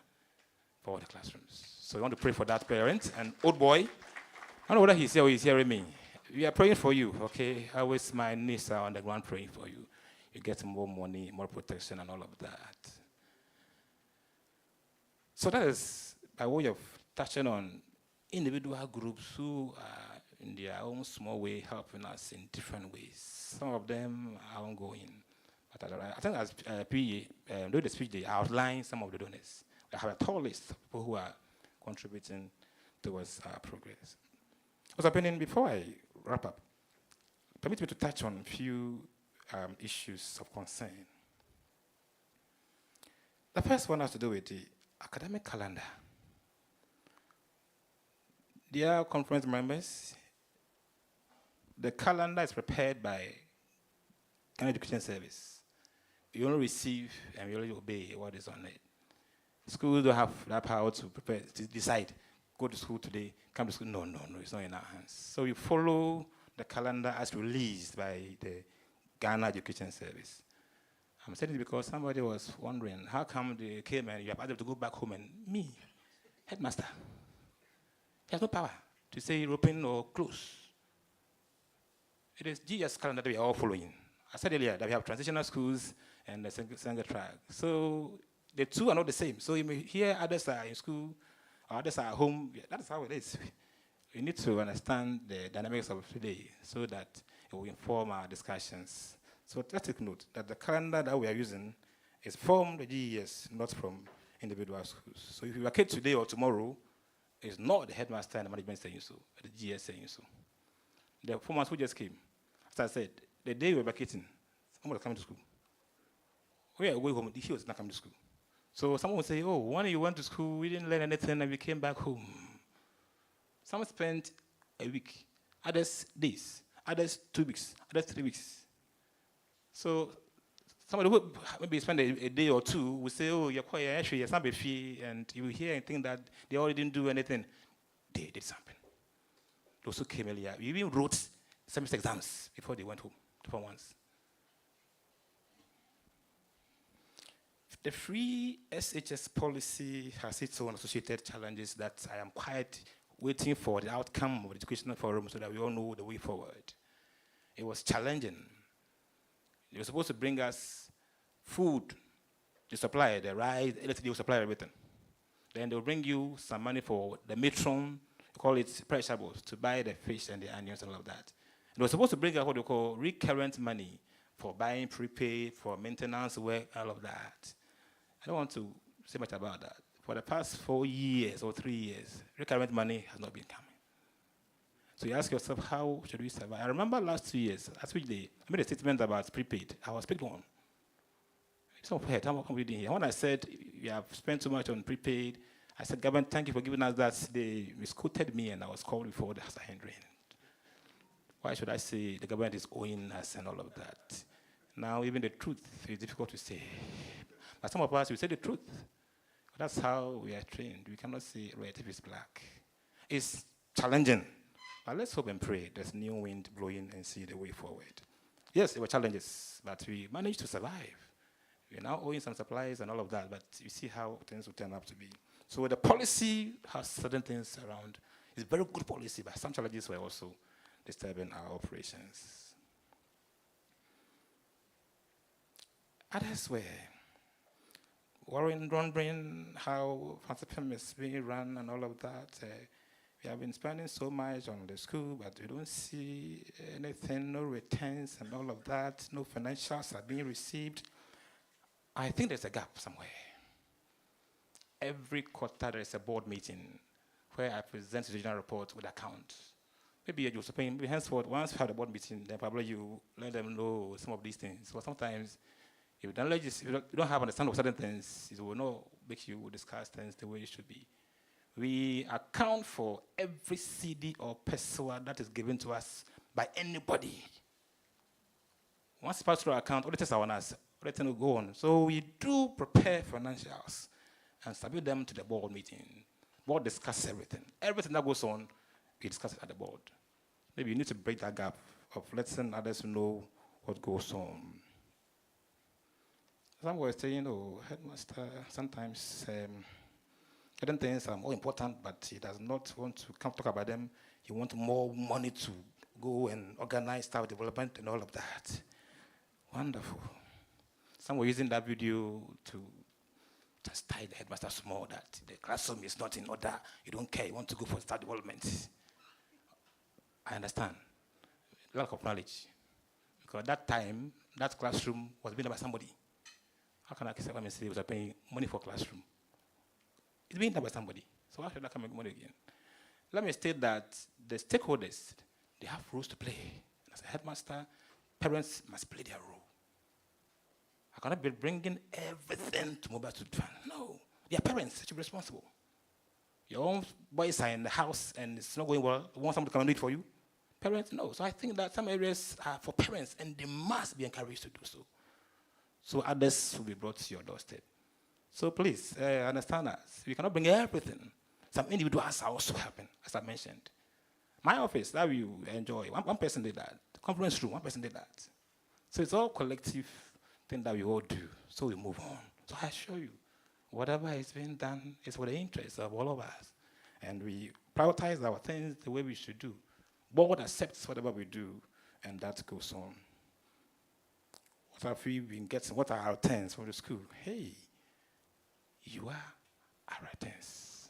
for all the classrooms. So we want to pray for that parent and old boy. I don't know whether he's here or he's hearing me. We are praying for you, okay? Always my knees are on the ground praying for you. You get more money, more protection, and all of that. So that is by way of touching on individual groups who are in their own small way helping us in different ways. Some of them are ongoing. But I think as PE, during the speech, they outlined some of the donors. We have a tall list of people who are contributing towards our progress. What's happening before I wrap up? Permit me to touch on a few issues of concern. The first one has to do with the academic calendar. Dear conference members, the calendar is prepared by Ghana Education Service. We only receive and we only obey what is on it. Schools don't have that power to prepare, to decide, go to school today, come to school. No, it's not in our hands. So we follow the calendar as released by the Ghana Education Service. I'm saying it because somebody was wondering, how come they came and you have asked them to go back home and me, headmaster, he has no power to say open or close. It is GS calendar that we are all following. I said earlier that we have transitional schools and the single track. So the two are not the same. So you may hear others are in school or others are at home. That is how it is. We need to understand the dynamics of today so that it will inform our discussions. So let's take note that the calendar that we are using is from the GES, not from individual schools. So if you vacate today or tomorrow, it's not the headmaster and the management saying so, but the GS saying so. The 4 months who just came, as I said, the day we were vacating, someone was coming to school. We are going home, he was not coming to school. So someone would say, when you went to school, we didn't learn anything and we came back home. Some spent a week, others days, others 2 weeks, others 3 weeks. So somebody who maybe spend a day or two will say, you're quite actually, it's not a fee, and you will hear and think that they already didn't do anything. They did something. Those who came earlier, we even wrote semester exams before they went home, the 4 months. The free SHS policy has its own associated challenges that I am quite waiting for the outcome of the educational forum so that we all know the way forward. It was challenging. They were supposed to bring us food, the supply, the rice, electricity, will supply everything. Then they'll bring you some money for the matron, call it perishables, to buy the fish and the onions and all of that. They were supposed to bring us what they call recurrent money for buying prepaid, for maintenance work, all of that. I don't want to say much about that. For the past 4 years or 3 years, recurrent money has not been coming. So you ask yourself, how should we survive? I remember last 2 years, last week I made a statement about prepaid. I was picked on. So how come we didn't hear? When I said you have spent too much on prepaid, I said, government, thank you for giving us that. They misquoted me and I was called before the Sanhedrin. Why should I say the government is owing us and all of that? Now, even the truth is difficult to say. But some of us, we say the truth. That's how we are trained. We cannot say red if it's black. It's challenging. But let's hope and pray there's new wind blowing and see the way forward. Yes, there were challenges, but we managed to survive. We're now owing some supplies and all of that, but you see how things will turn out to be. So the policy has certain things around. It's very good policy, but some challenges were also disturbing our operations. Others were wondering how Mfantsipim is being run and all of that. We have been spending so much on the school, but we don't see anything, no returns and all of that. No financials are being received. I think there's a gap somewhere. Every quarter there is a board meeting where I present the regional report with accounts. Maybe you're just paying, maybe henceforth, once you have the board meeting, then probably you let them know some of these things. So sometimes If the knowledge is, if you don't have understanding of certain things, it will not make you discuss things the way it should be. We account for every CD or peso that is given to us by anybody. Once it passes through our account, all the tests are on us, everything will go on. So we do prepare financials and submit them to the board meeting. Board discuss everything. Everything that goes on, we discuss it at the board. Maybe you need to break that gap of letting others know what goes on. Some were saying, oh, headmaster, sometimes certain things are more important, but he does not want to come talk about them. He wants more money to go and organize staff development and all of that. Wonderful. Some were using that video to just tie the headmaster small, that the classroom is not in order. You don't care. You want to go for staff development. I understand. Lack of knowledge. Because at that time, that classroom was being done by somebody. How can I say he was paying money for classroom? It's being done by somebody. So how should I come make money again? Let me state that the stakeholders, they have roles to play. And as a headmaster, parents must play their role. I cannot be bringing everything to MOBA to fund. No, they are parents that should be responsible. Your own boys are in the house and it's not going well. You want someone to come and do it for you? Parents, no. So I think that some areas are for parents and they must be encouraged to do so. So others will be brought to your doorstep. So please, understand us. We cannot bring everything. Some individuals are also helping, as I mentioned. My office, that you enjoy, one person did that. The conference room, one person did that. So it's all collective thing that we all do. So we move on. So I assure you, whatever is being done is for the interest of all of us. And we prioritize our things the way we should do. Board accepts whatever we do, and that goes on. What have we been getting? What are our returns for the school? Hey, you are our returns.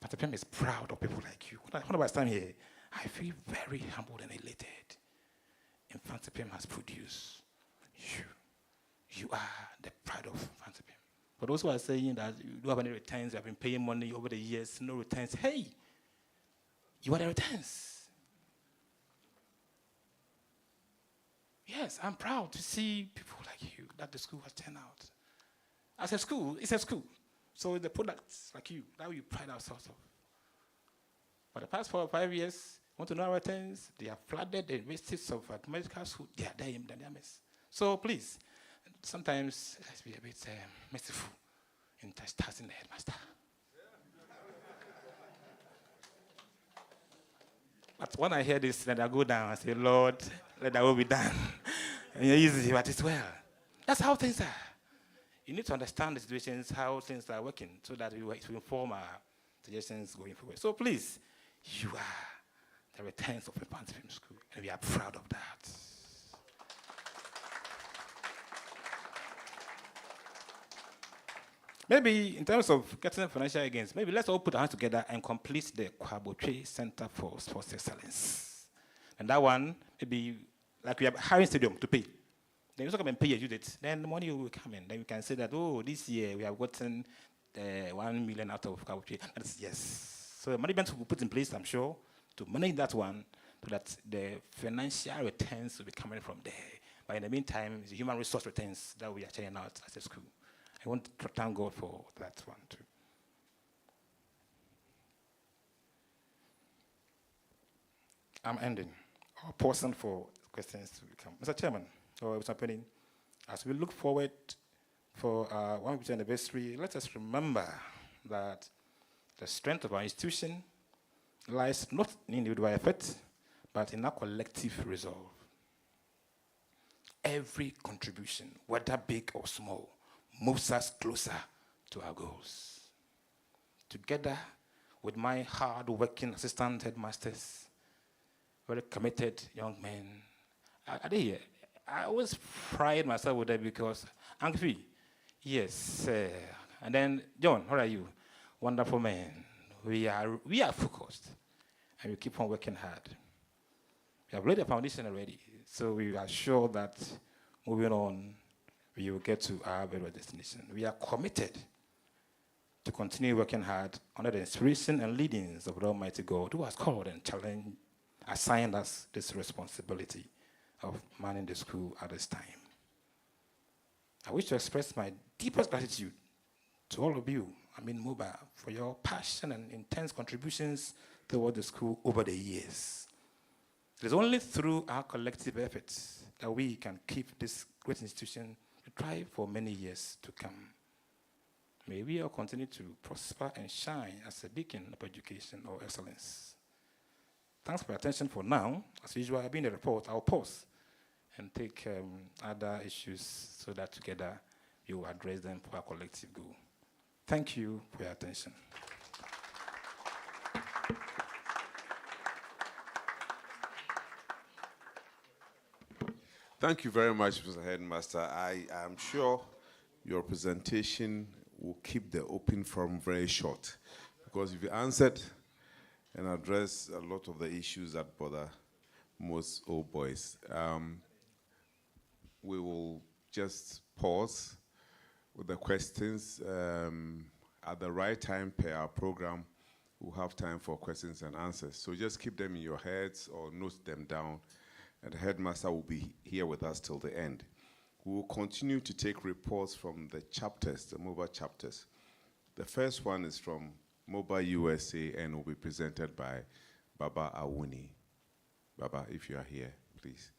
Mfantsipim is proud of people like you. When I stand here, I feel very humbled and elated. Mfantsipim has produced you. You are the pride of Mfantsipim. For those who are saying that you don't have any returns, you have been paying money over the years, no returns, hey, you are the returns. Yes, I'm proud to see people like you that the school has turned out. As a school, it's a school. So the products like you, that we pride ourselves of. For the past 4 or 5 years, want to know our returns? They have flooded the universities of medical school. They are there in the mess. So please, sometimes let's be a bit merciful in tasking the headmaster. But when I hear this, then I go down and say, Lord, let that will be done. And it's easy, but it's well. That's how things are. You need to understand the situations, how things are working, so that we will inform our suggestions going forward. So please, you are the returns of Mfantsipim School, and we are proud of that. Maybe in terms of getting financial gains, maybe let's all put our hands together and complete the 𝗟𝗡 Center for Sports Excellence. And that one, maybe like we have hiring stadium to pay. Then you also come and pay your it. Then the money will come in. Then we can say that, oh, this year we have gotten 1 million out of 𝗟𝗡. That's yes. So the management will put in place, I'm sure, to manage that one so that the financial returns will be coming from there. But in the meantime, it's the human resource returns that we are churning out as a school. I want to thank God for that one too. I'm ending. I'll pause for questions to come. Mr. Chairman, or Mr. Penny, as we look forward for our 150th anniversary, let us remember that the strength of our institution lies not in individual effort, but in our collective resolve. Every contribution, whether big or small, moves us closer to our goals. Together with my hard-working assistant headmasters, very committed young men, I always pride myself with them because, Angfi, yes, and then John, how are you? Wonderful man. We are focused, and we keep on working hard. We have laid the foundation already, so we are sure that moving on, we will get to our very destination. We are committed to continue working hard under the inspiration and leadings of the Almighty God, who has called and challenged, assigned us this responsibility of manning the school at this time. I wish to express my deepest gratitude to all of you, MOBA, for your passion and intense contributions toward the school over the years. It is only through our collective efforts that we can keep this great institution to thrive for many years to come. May we all continue to prosper and shine as a beacon of education or excellence. Thanks for your attention for now. As usual, I've been the report. I'll pause and take other issues so that together we will address them for our collective goal. Thank you for your attention. Thank you very much, Mr. Headmaster. I am sure your presentation will keep the open forum very short, because if you answered and addressed a lot of the issues that bother most old boys, we will just pause with the questions. At the right time per our program, we'll have time for questions and answers. So just keep them in your heads or note them down, and the headmaster will be here with us till the end. We will continue to take reports from the chapters, the MOBA chapters. The first one is from MOBA USA and will be presented by Baba Awuni. Baba, if you are here, please.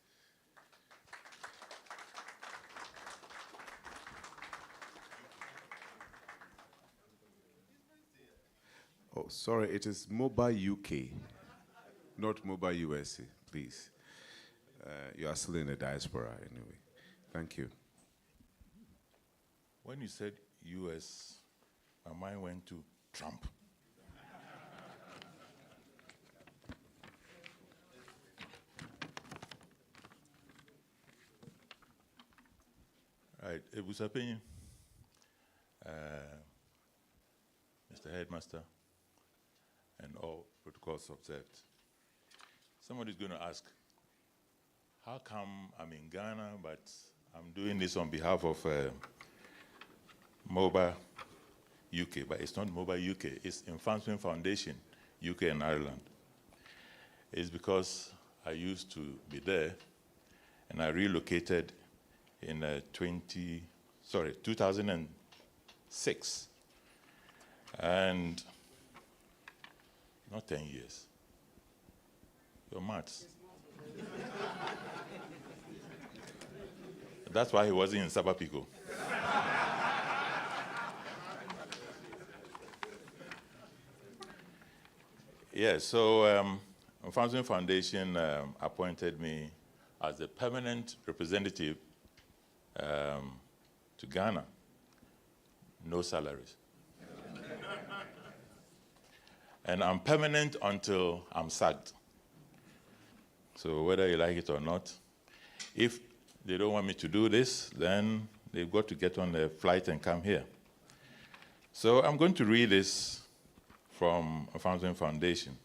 Oh, sorry, it is MOBA UK, not MOBA USA, please. You are still in the diaspora anyway. Thank you. When you said US, my mind went to Trump. Right, 𝗟𝗜𝗙𝗘, Mr. Headmaster, and all protocols observed. Somebody's going to ask, how come I'm in Ghana, but I'm doing this on behalf of MOBA UK, but it's not MOBA UK, it's Mfantsipim Foundation, UK and Ireland. It's because I used to be there, and I relocated in 2006, and not 10 years. Your maths. That's why he wasn't in Sabapiko. Yeah, so Mfantsipim Foundation appointed me as the permanent representative to Ghana. No salaries. And I'm permanent until I'm sacked. So whether you like it or not, if they don't want me to do this, then they've got to get on a flight and come here. So I'm going to read this from Mfantsipim Foundation.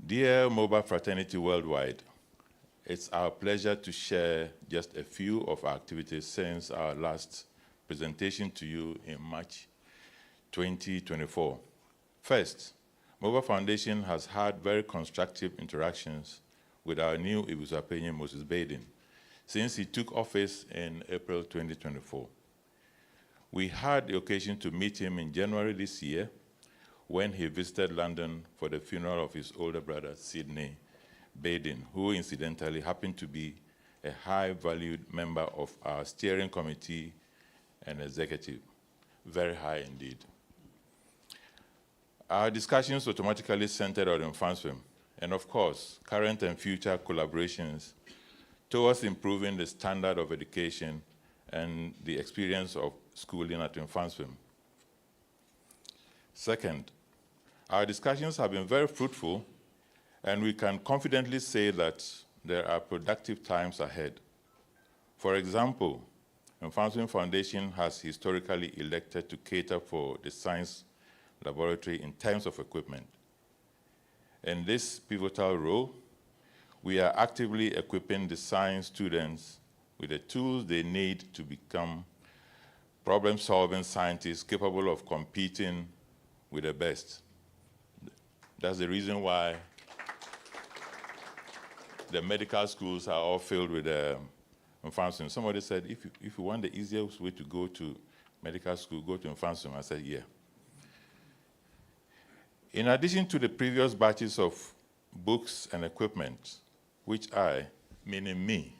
Dear MOBA fraternity worldwide, it's our pleasure to share just a few of our activities since our last presentation to you in March 2024. First, MOBA Foundation has had very constructive interactions with our new 𝗟𝗟𝗘𝗙 Moses Baden since he took office in April 2024. We had the occasion to meet him in January this year when he visited London for the funeral of his older brother, Sidney Baden, who incidentally happened to be a high-valued member of our steering committee and executive. Very high indeed. Our discussions automatically centered on Mfantsipim, and of course, current and future collaborations towards improving the standard of education and the experience of schooling at Mfantsipim. Second, our discussions have been very fruitful, and we can confidently say that there are productive times ahead. For example, Mfantsipim Foundation has historically elected to cater for the science laboratory in terms of equipment. In this pivotal role, we are actively equipping the science students with the tools they need to become problem-solving scientists capable of competing with the best. That's the reason why the medical schools are all filled with Mfantsipim. Somebody said, if you want the easiest way to go to medical school, go to Mfantsipim. I said, yeah. In addition to the previous batches of books and equipment, which I, meaning me,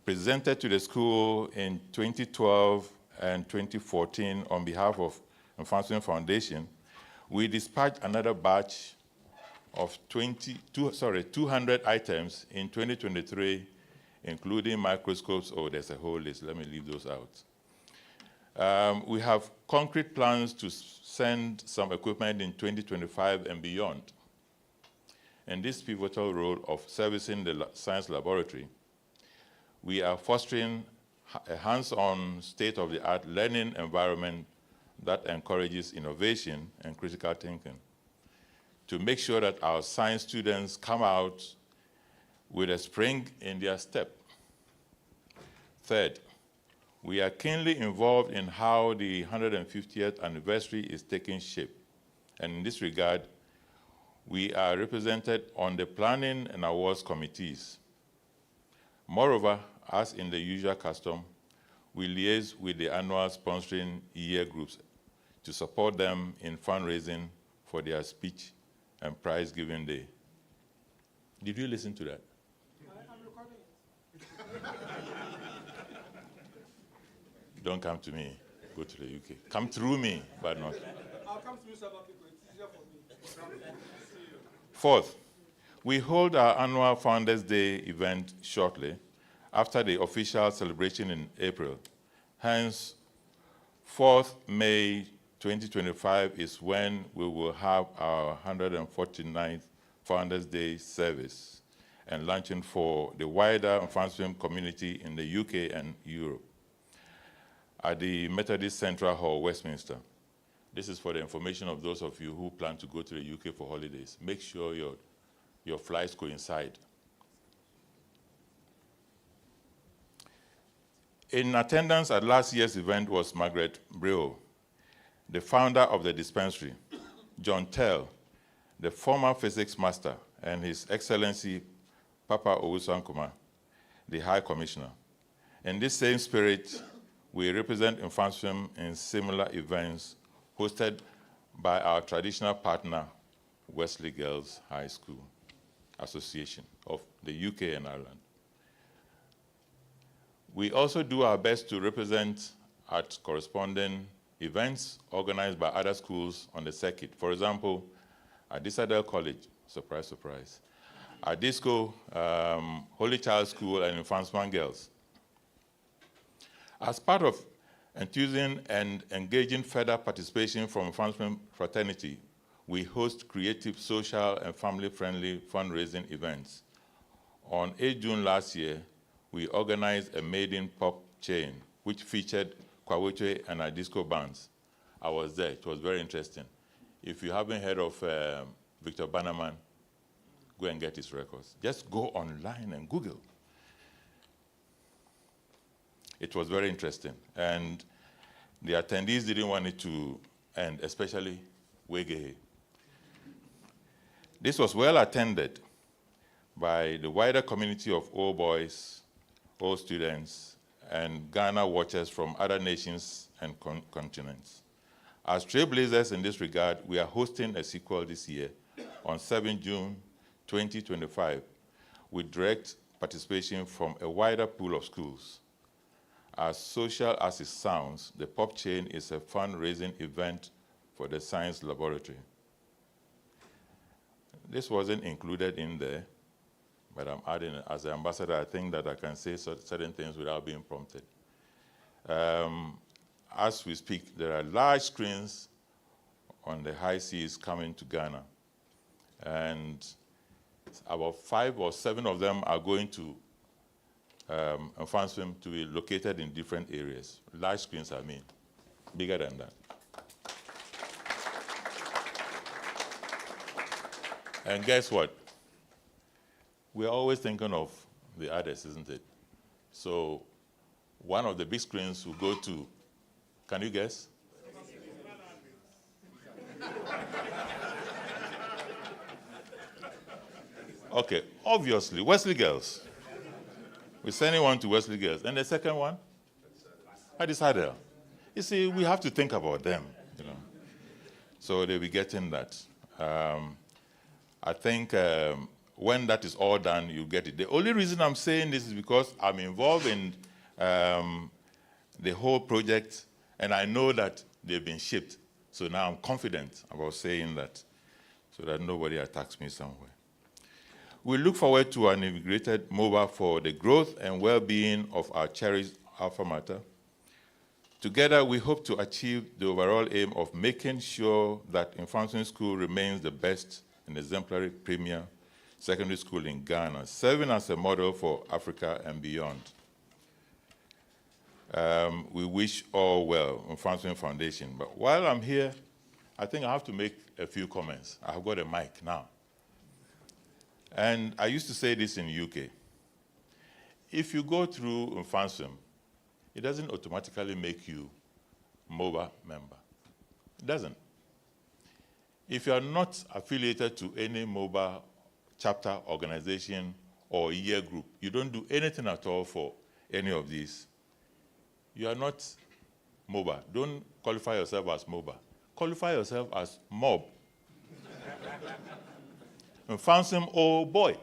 presented to the school in 2012 and 2014 on behalf of Mfantsipim Foundation, we dispatched another batch of 200 items in 2023, including microscopes. Oh, there's a whole list. Let me leave those out. We have concrete plans to send some equipment in 2025 and beyond. In this pivotal role of servicing the science laboratory, we are fostering a hands-on, state-of-the-art learning environment that encourages innovation and critical thinking to make sure that our science students come out with a spring in their step. Third, we are keenly involved in how the 150th anniversary is taking shape. And in this regard, we are represented on the planning and awards committees. Moreover, as in the usual custom, we liaise with the annual sponsoring year groups to support them in fundraising for their speech and prize-giving day. Did you listen to that? I'm recording it. Don't come to me. Go to the UK. Come through me, but not. I'll come to you, South Africa. It's easier for me. Fourth, we hold our annual Founders Day event shortly after the official celebration in April. Hence, 4th May 2025 is when we will have our 149th Founders Day service and launching for the wider Mfantsipim community in the UK and Europe at the Methodist Central Hall, Westminster. This is for the information of those of you who plan to go to the UK for holidays. Make sure your flights coincide. In attendance at last year's event was Margaret Brew, the founder of the dispensary, John Tell, the former physics master, and His Excellency Papa Owusu-Nkrumah, the High Commissioner. In this same spirit, we represent Mfantsipim in similar events hosted by our traditional partner, Wesley Girls High School Association of the UK and Ireland. We also do our best to represent at corresponding events organized by other schools on the circuit. For example, at Disadel College, surprise, surprise, at Disco, Holy Child School, and Mfantsipim Girls. As part of enthusing and engaging further participation from Mfantsipim fraternity, we host creative, social, and family-friendly fundraising events. On 8 June last year, we organized a maiden pop chain, which featured Kwaweche and our disco bands. I was there. It was very interesting. If you haven't heard of Victor Bannerman, go and get his records. Just go online and Google. It was very interesting. And the attendees didn't want it to end, especially Wegehe. This was well attended by the wider community of old boys, old students, and Ghana watchers from other nations and continents. As trailblazers in this regard, we are hosting a sequel this year on 7 June 2025 with direct participation from a wider pool of schools. As social as it sounds, the pop chain is a fundraising event for the science laboratory. This wasn't included in there, but I'm adding it. As an ambassador, I think that I can say certain things without being prompted. As we speak, there are large screens on the high seas coming to Ghana. And about 5 or 7 of them are going to Mfantsipim to be located in different areas. Large screens, I mean, bigger than that. And guess what? We're always thinking of the others, isn't it? So one of the big screens will go to, can you guess? Okay, obviously, Wesley Girls. We're sending one to Wesley Girls. And the second one? I decided. You see, we have to think about them, you know. So they'll be getting that. I think when that is all done, you get it. The only reason I'm saying this is because I'm involved in the whole project, and I know that they've been shipped. So now I'm confident about saying that, so that nobody attacks me somewhere. We look forward to an integrated MOBA for the growth and well-being of our cherished alpha mater. Together, we hope to achieve the overall aim of making sure that Mfantsipim School remains the best and exemplary premier secondary school in Ghana, serving as a model for Africa and beyond. We wish all well on Mfantsipim Foundation. But while I'm here, I think I have to make a few comments. I've got a mic now. And I used to say this in the UK. If you go through Mfantsipim, it doesn't automatically make you MOBA member. It doesn't. If you are not affiliated to any MOBA chapter, organization, or year group, you don't do anything at all for any of these, you are not MOBA. Don't qualify yourself as MOBA. Qualify yourself as MOB. Mfantsipim, oh boy.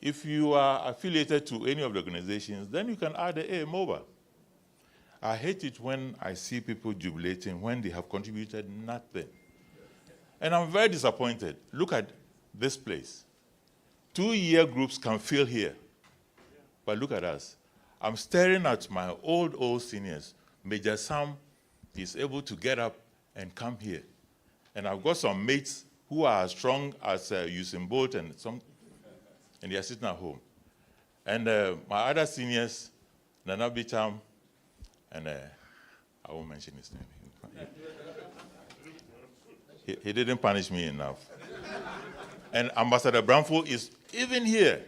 If you are affiliated to any of the organizations, then you can add a MOBA. I hate it when I see people jubilating when they have contributed nothing. And I'm very disappointed. Look at this place. 2-year groups can fill here. But look at us. I'm staring at my old seniors. Major Sam is able to get up and come here. And I've got some mates who are as strong as Usain Bolt and they are sitting at home. And my other seniors, Nana Bicham, and I won't mention his name. He didn't punish me enough. And Ambassador Bramford is even here.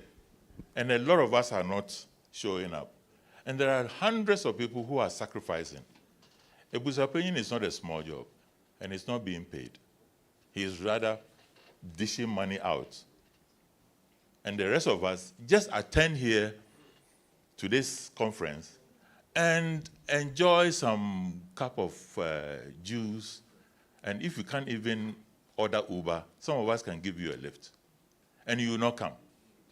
And a lot of us are not showing up. And there are hundreds of people who are sacrificing. 𝗟𝗑𝗩𝗘 is not a small job, and it's not being paid. He is rather dishing money out. And the rest of us just attend here to this conference and enjoy some cup of juice. And if you can't even order Uber, some of us can give you a lift. And you will not come.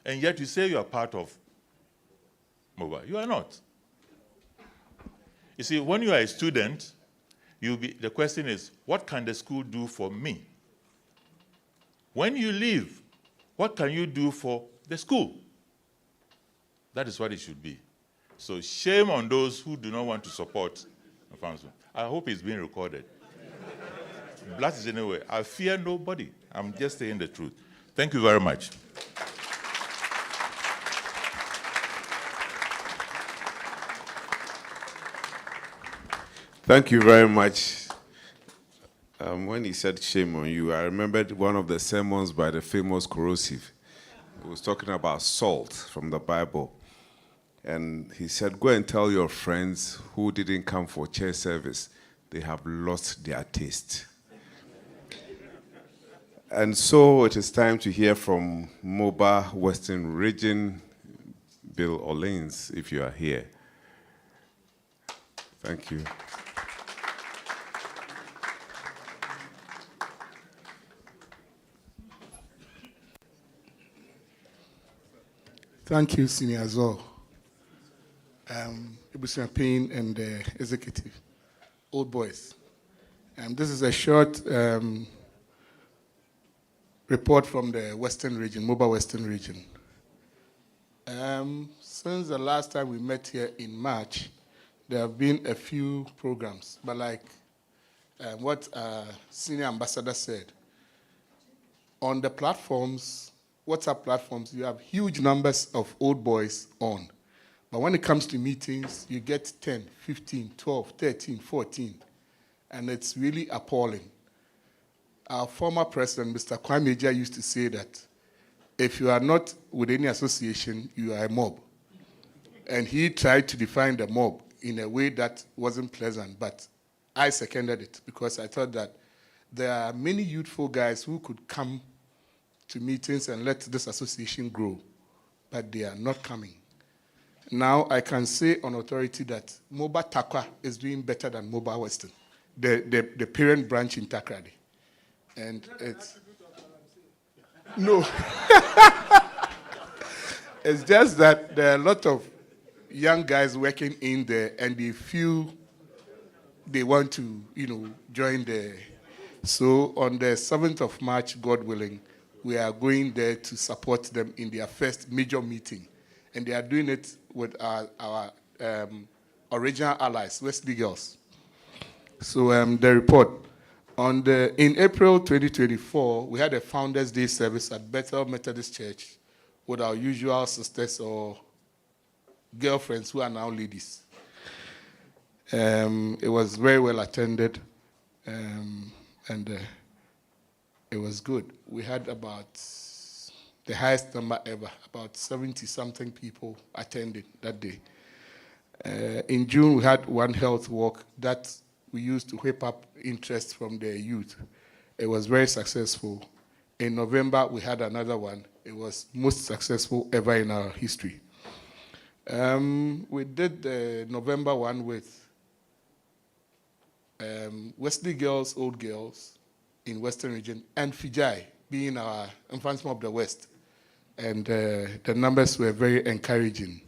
And yet you say you are part of MOBA. You are not. You see, when you are a student, the question is, what can the school do for me? When you leave, what can you do for the school? That is what it should be. So shame on those who do not want to support Mfantsipim. I hope it's being recorded. Blast it anyway. I fear nobody. I'm just saying the truth. Thank you very much. Thank you very much. When he said shame on you, I remembered one of the sermons by the famous Corrosive. He was talking about salt from the Bible. And he said, go and tell your friends who didn't come for church service, they have lost their taste. And so it is time to hear from MOBA Western Region, Bill Orleans, if you are here. Thank you. Thank you, Senior Zo, 𝗟𝗟𝗩𝗘 and the executive, old boys. This is a short report from the Western region, MOBA Western region. Since the last time we met here in March, there have been a few programs, but like what Senior Ambassador said, on the platforms, WhatsApp platforms, you have huge numbers of old boys on. But when it comes to meetings, you get 10, 15, 12, 13, 14. And it's really appalling. Our former president, Mr. 𝗟𝗓𝗓, used to say that if you are not with any association, you are a mob. And he tried to define the mob in a way that wasn't pleasant, but I seconded it because I thought that there are many youthful guys who could come to meetings and let this association grow, but they are not coming. now I can say on authority that MOBA Takwa is doing better than MOBA Western, the parent branch in Takrady. And it's... No. It's just that there are a lot of young guys working in there, and they feel they want to, join the... So on the 7th of March, God willing, we are going there to support them in their first major meeting. And they are doing it with our original allies, Wesley Girls. So the report. In April 2024, we had a Founders Day service at Bethel Methodist Church with our usual sisters or girlfriends who are now ladies. It was very well attended, and it was good. We had about the highest number ever, about 70-something people attended that day. In June, we had one health walk that we used to whip up interest from the youth. It was very successful. In November, we had another one. It was most successful ever in our history. We did the November one with Wesley Girls, Old Girls in Western Region, and Fijai being our Mfantsipim of the West. And the numbers were very encouraging.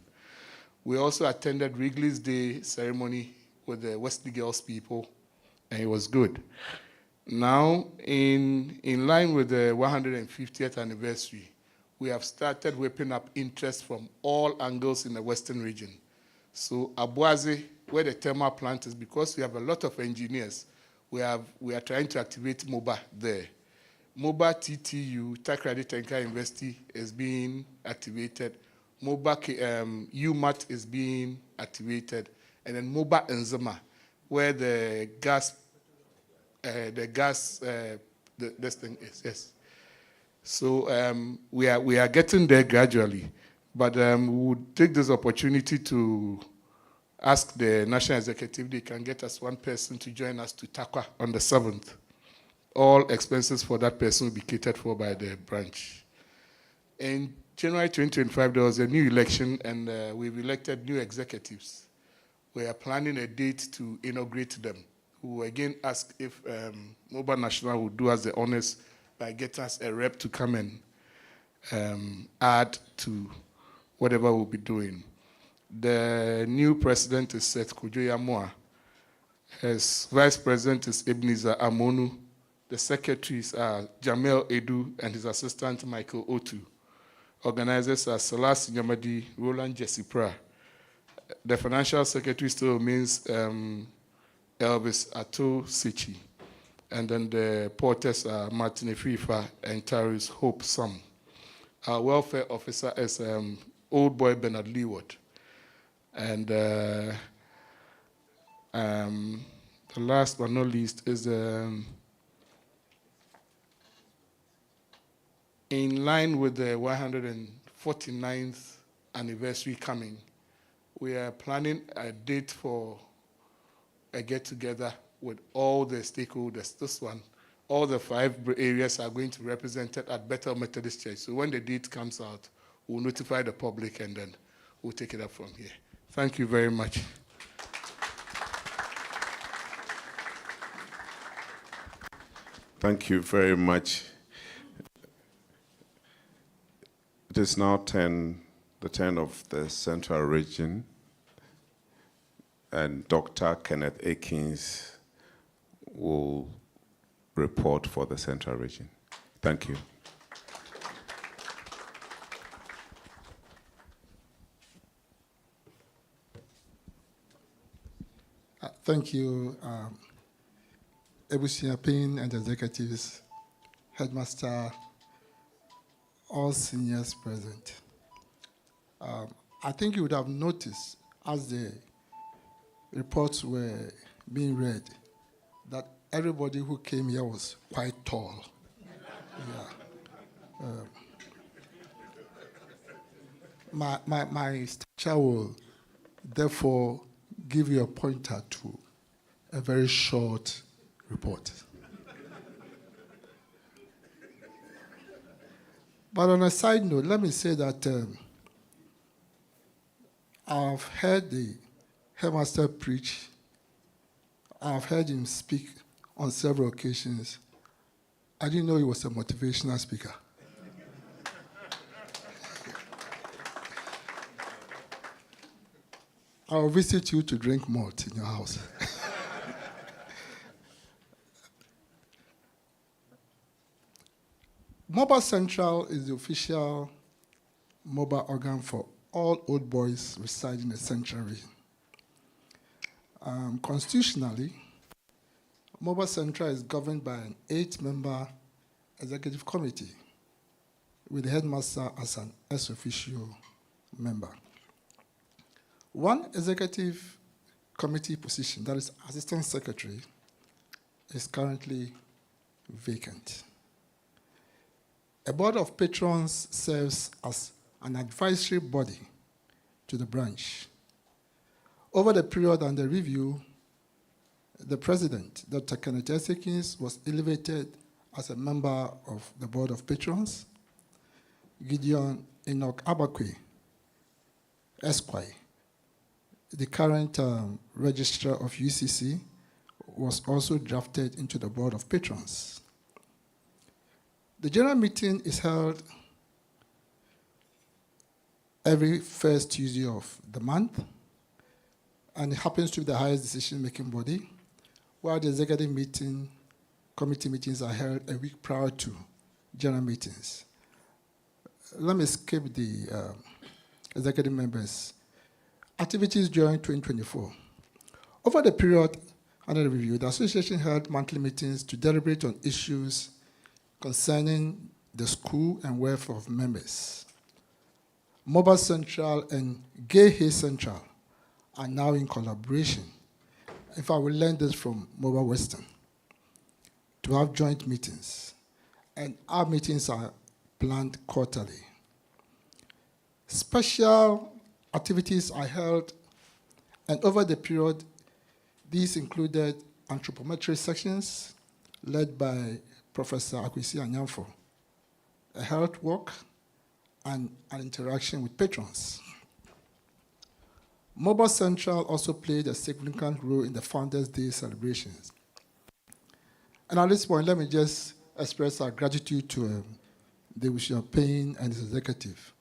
We also attended Wrigley's Day ceremony with the Wesley Girls people, and it was good. Now, in line with the 150th anniversary, we have started whipping up interest from all angles in the Western region. So Abuaze, where the thermal plant is, because we have a lot of engineers, we are trying to activate MOBA there. MOBA TTU, Takrady Tenka University, is being activated. MOBA UMAT is being activated. And then MOBA Nzema, where the gas, this thing is, yes. So we are getting there gradually. But we would take this opportunity to ask the National Executive, they can get us one person to join us to Takwa on the 7th. All expenses for that person will be catered for by the branch. In January 2025, there was a new election, and we've elected new executives. We are planning a date to inaugurate them. We will again ask if MOBA National would do us the honors by getting us a rep to come and add to whatever we'll be doing. The new president is Seth Kojo-Yamoa. His vice president is Ebenezer Amonu. The secretaries are Jamel Edu and his assistant Michael Otu. Organizers are Salas Nyamadi, Roland Jesipra. The financial secretary still remains Elvis Ato Sichi. And then the porters are Martin Efifa and Tyrus Hope Sam. Our welfare officer is old boy Bernard Leeward. And the last but not least is in line with the 149th anniversary coming, we are planning a date for a get-together with all the stakeholders. This one, all the 5 areas are going to be represented at Bethel Methodist Church. So when the date comes out, we'll notify the public and then we'll take it up from here. Thank you very much. Thank you very much. It is now the turn of the Central Region, and Dr. Kenneth Akins will report for the Central Region. Thank you. Thank you, MFNSIPim and executives, headmaster, all seniors present. I think you would have noticed as the reports were being read that everybody who came here was quite tall. Yeah. My stature will therefore give you a pointer to a very short report. But on a side note, let me say that I've heard the headmaster preach. I've heard him speak on several occasions. I didn't know he was a motivational speaker. I'll visit you to drink malt in your house. MOBA Central is the official MOBA organ for all old boys residing in the Central region. Constitutionally, MOBA Central is governed by an 8-member executive committee with the headmaster as an ex officio member. One executive committee position, that is assistant secretary, is currently vacant. A board of patrons serves as an advisory body to the branch. Over the period under review, the president, Dr. Kenneth 𝗟𝗜𝗍𝗘, was elevated as a member of the board of patrons. Gideon Enoch Abakwe, Esquire, the current registrar of UCC, was also drafted into the board of patrons. The general meeting is held every first Tuesday of the month, and it happens to be the highest decision-making body, while the executive meeting, committee meetings are held a week prior to general meetings. Let me skip the executive members. Activities during 2024. Over the period under the review, the association held monthly meetings to deliberate on issues concerning the school and welfare of members. MOBA Central and Gay Hay Central are now in collaboration. In fact, we learned this from MOBA Western, to have joint meetings. And our meetings are planned quarterly. Special activities are held, and over the period, these included anthropometry sections led by Professor Akwesi Anyamfo, a health walk, and an interaction with patrons. MOBA Central also played a significant role in the Founders' Day celebrations. And at this point, let me just express our gratitude to David Champagne and his executive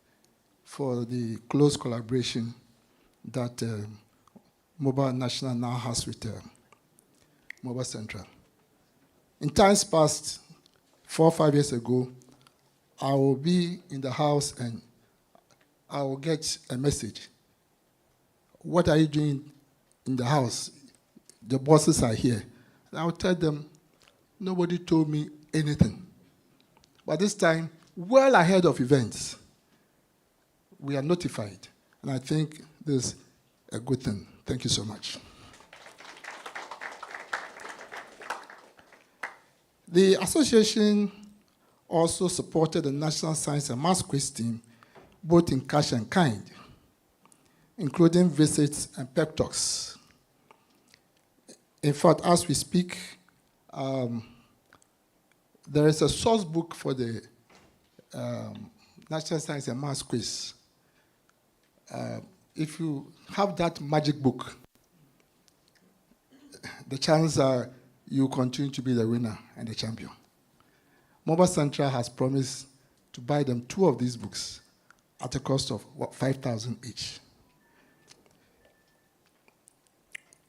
for the close collaboration that MOBA National now has with MOBA Central. In times past, 4 or 5 years ago, I will be in the house and I will get a message. What are you doing in the house? The bosses are here. And I will tell them, nobody told me anything. But this time, well ahead of events, we are notified. And I think this is a good thing. Thank you so much. The association also supported the National Science and Maths Quiz team, both in cash and kind, including visits and pep talks. In fact, as we speak, there is a source book for the National Science and Maths Quiz. If you have that magic book, the chances are you continue to be the winner and the champion. MOBA Central has promised to buy them 2 of these books at a cost of 5,000 each.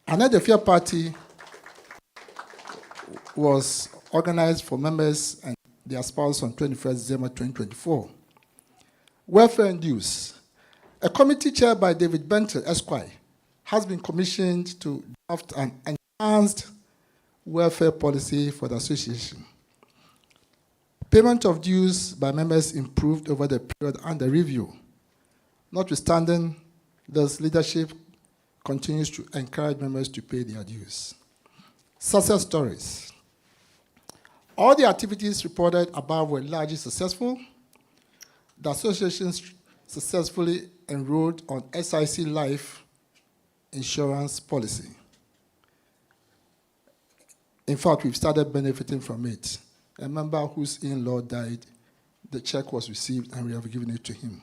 Another fair party was organized for members and their spouses on 21st December 2024. Welfare and dues. A committee chaired by David Bentel, Esquire, has been commissioned to draft an enhanced welfare policy for the association. Payment of dues by members improved over the period under review. Notwithstanding, this leadership continues to encourage members to pay their dues. Success stories. All the activities reported above were largely successful. The association successfully enrolled on SIC Life insurance policy. In fact, we've started benefiting from it. A member whose in-law died, the check was received and we have given it to him.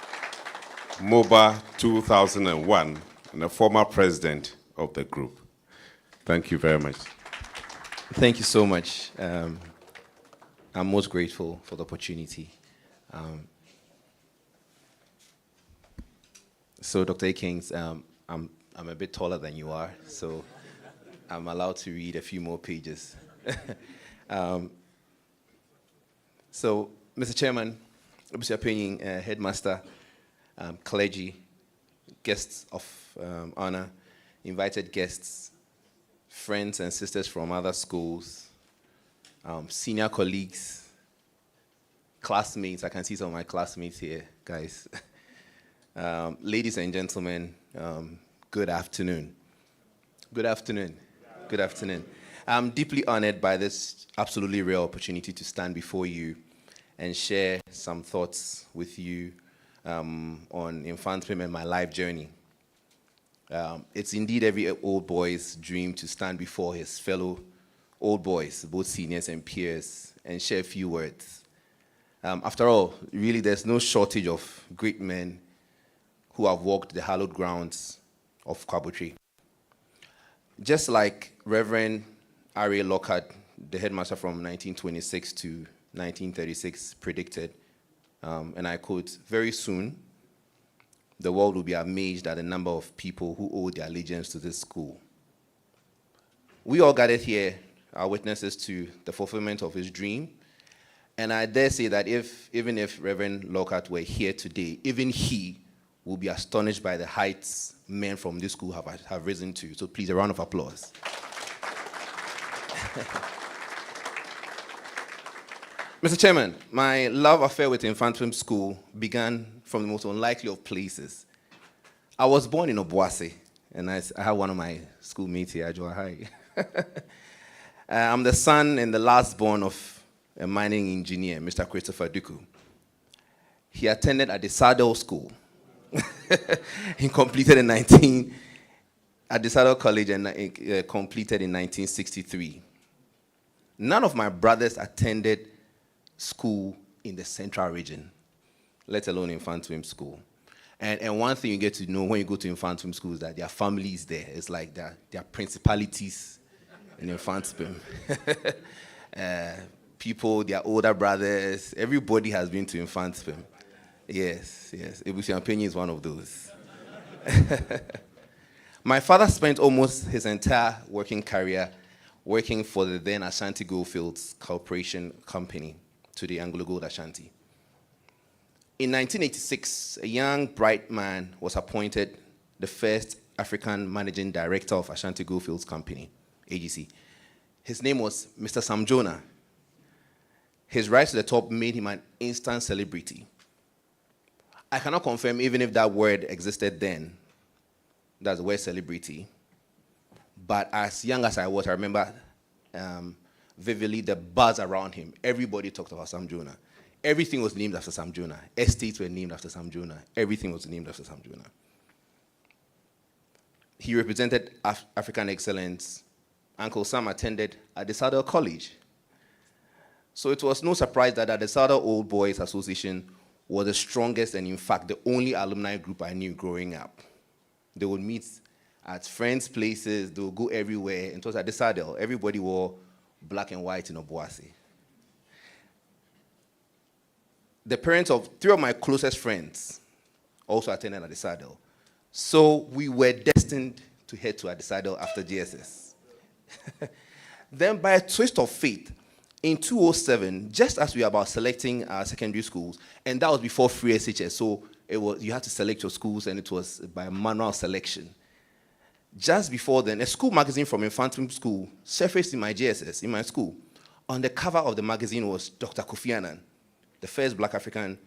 MOBA 2001, and a former president of the group. Thank you very much. Thank you so much. I'm most grateful for the opportunity. So, Dr. Akins, I'm a bit taller than you are, so I'm allowed to read a few more pages. So, Mr. Chairman, Mfantsipim, Headmaster, clergy, guests of honor, invited guests, friends and sisters from other schools, senior colleagues, classmates. I can see some of my classmates here, guys. Ladies and gentlemen, good afternoon. Good afternoon. Good afternoon. I'm deeply honored by this absolutely rare opportunity to stand before you and share some thoughts with you on Mfantsipim and my life journey. It's indeed every old boy's dream to stand before his fellow old boys, both seniors and peers, and share a few words. After all, really, there's no shortage of great men who have walked the hallowed grounds of Kwabotri. Just like Reverend 𝗟𝗓𝗓𝗘, the headmaster from 1926 to 1936 predicted, and I quote, "Very soon, the world will be amazed at the number of people who owe their allegiance to this school." We all gathered here are witnesses to the fulfillment of his dream, and I dare say that even if Reverend 𝗟𝗓𝗓𝗘 were here today, even he will be astonished by the heights men from this school have risen to. So please, a round of applause. Mr. Chairman, my love affair with Mfantsipim School began from the most unlikely of places. I was born in Obuasi, and I have one of my schoolmates here, Ajwa Hai. I'm the son and the last born of a mining engineer, Mr. Christopher Duku. He attended at the 𝗟𝗑𝗩𝗘 School. He completed at the 𝗟𝗑𝗩𝗘 College and completed in 1963. None of my brothers attended school in the central region, let alone Mfantsipim School. And one thing you get to know when you go to Mfantsipim School is that there are families there. It's like there are principalities in Mfantsipim. People, their older brothers, everybody has been to Mfantsipim. Yes. 𝗟𝗓𝗓𝗘 is one of those. My father spent almost his entire working career working for the then Ashanti Goldfields Corporation Company, to the Anglo Gold Ashanti. In 1986, a young, bright man was appointed the first African managing director of Ashanti Goldfields Company, AGC. His name was Mr. Sam Jonah. His rise to the top made him an instant celebrity. I cannot confirm even if that word existed then, that's the word celebrity. But as young as I was, I remember vividly the buzz around him. Everybody talked about Sam Jonah. Everything was named after Sam Jonah. Estates were named after Sam Jonah. Everything was named after Sam Jonah. He represented African excellence. Uncle Sam attended at the 𝗟𝗑𝗩𝗘 College. So it was no surprise that the 𝗟𝗑𝗩𝗘 Old Boys Association was the strongest and, in fact, the only alumni group I knew growing up. They would meet at friends' places. They would go everywhere. And it was at the 𝗟𝗑𝗩𝗘. Everybody wore black and white in Obuasi. The parents of 3 of my closest friends also attended at the 𝗟𝗑𝗩𝗘. So we were destined to head to at the 𝗟𝗑𝗩𝗘 after GSS. Then, by a twist of fate, in 2007, just as we were about selecting our secondary schools, and that was before free SHS, so you had to select your schools, and it was by manual selection. Just before then, a school magazine from Mfantsipim School surfaced in my GSS, in my school. On the cover of the magazine was Dr. Kofi Annan, the first Black African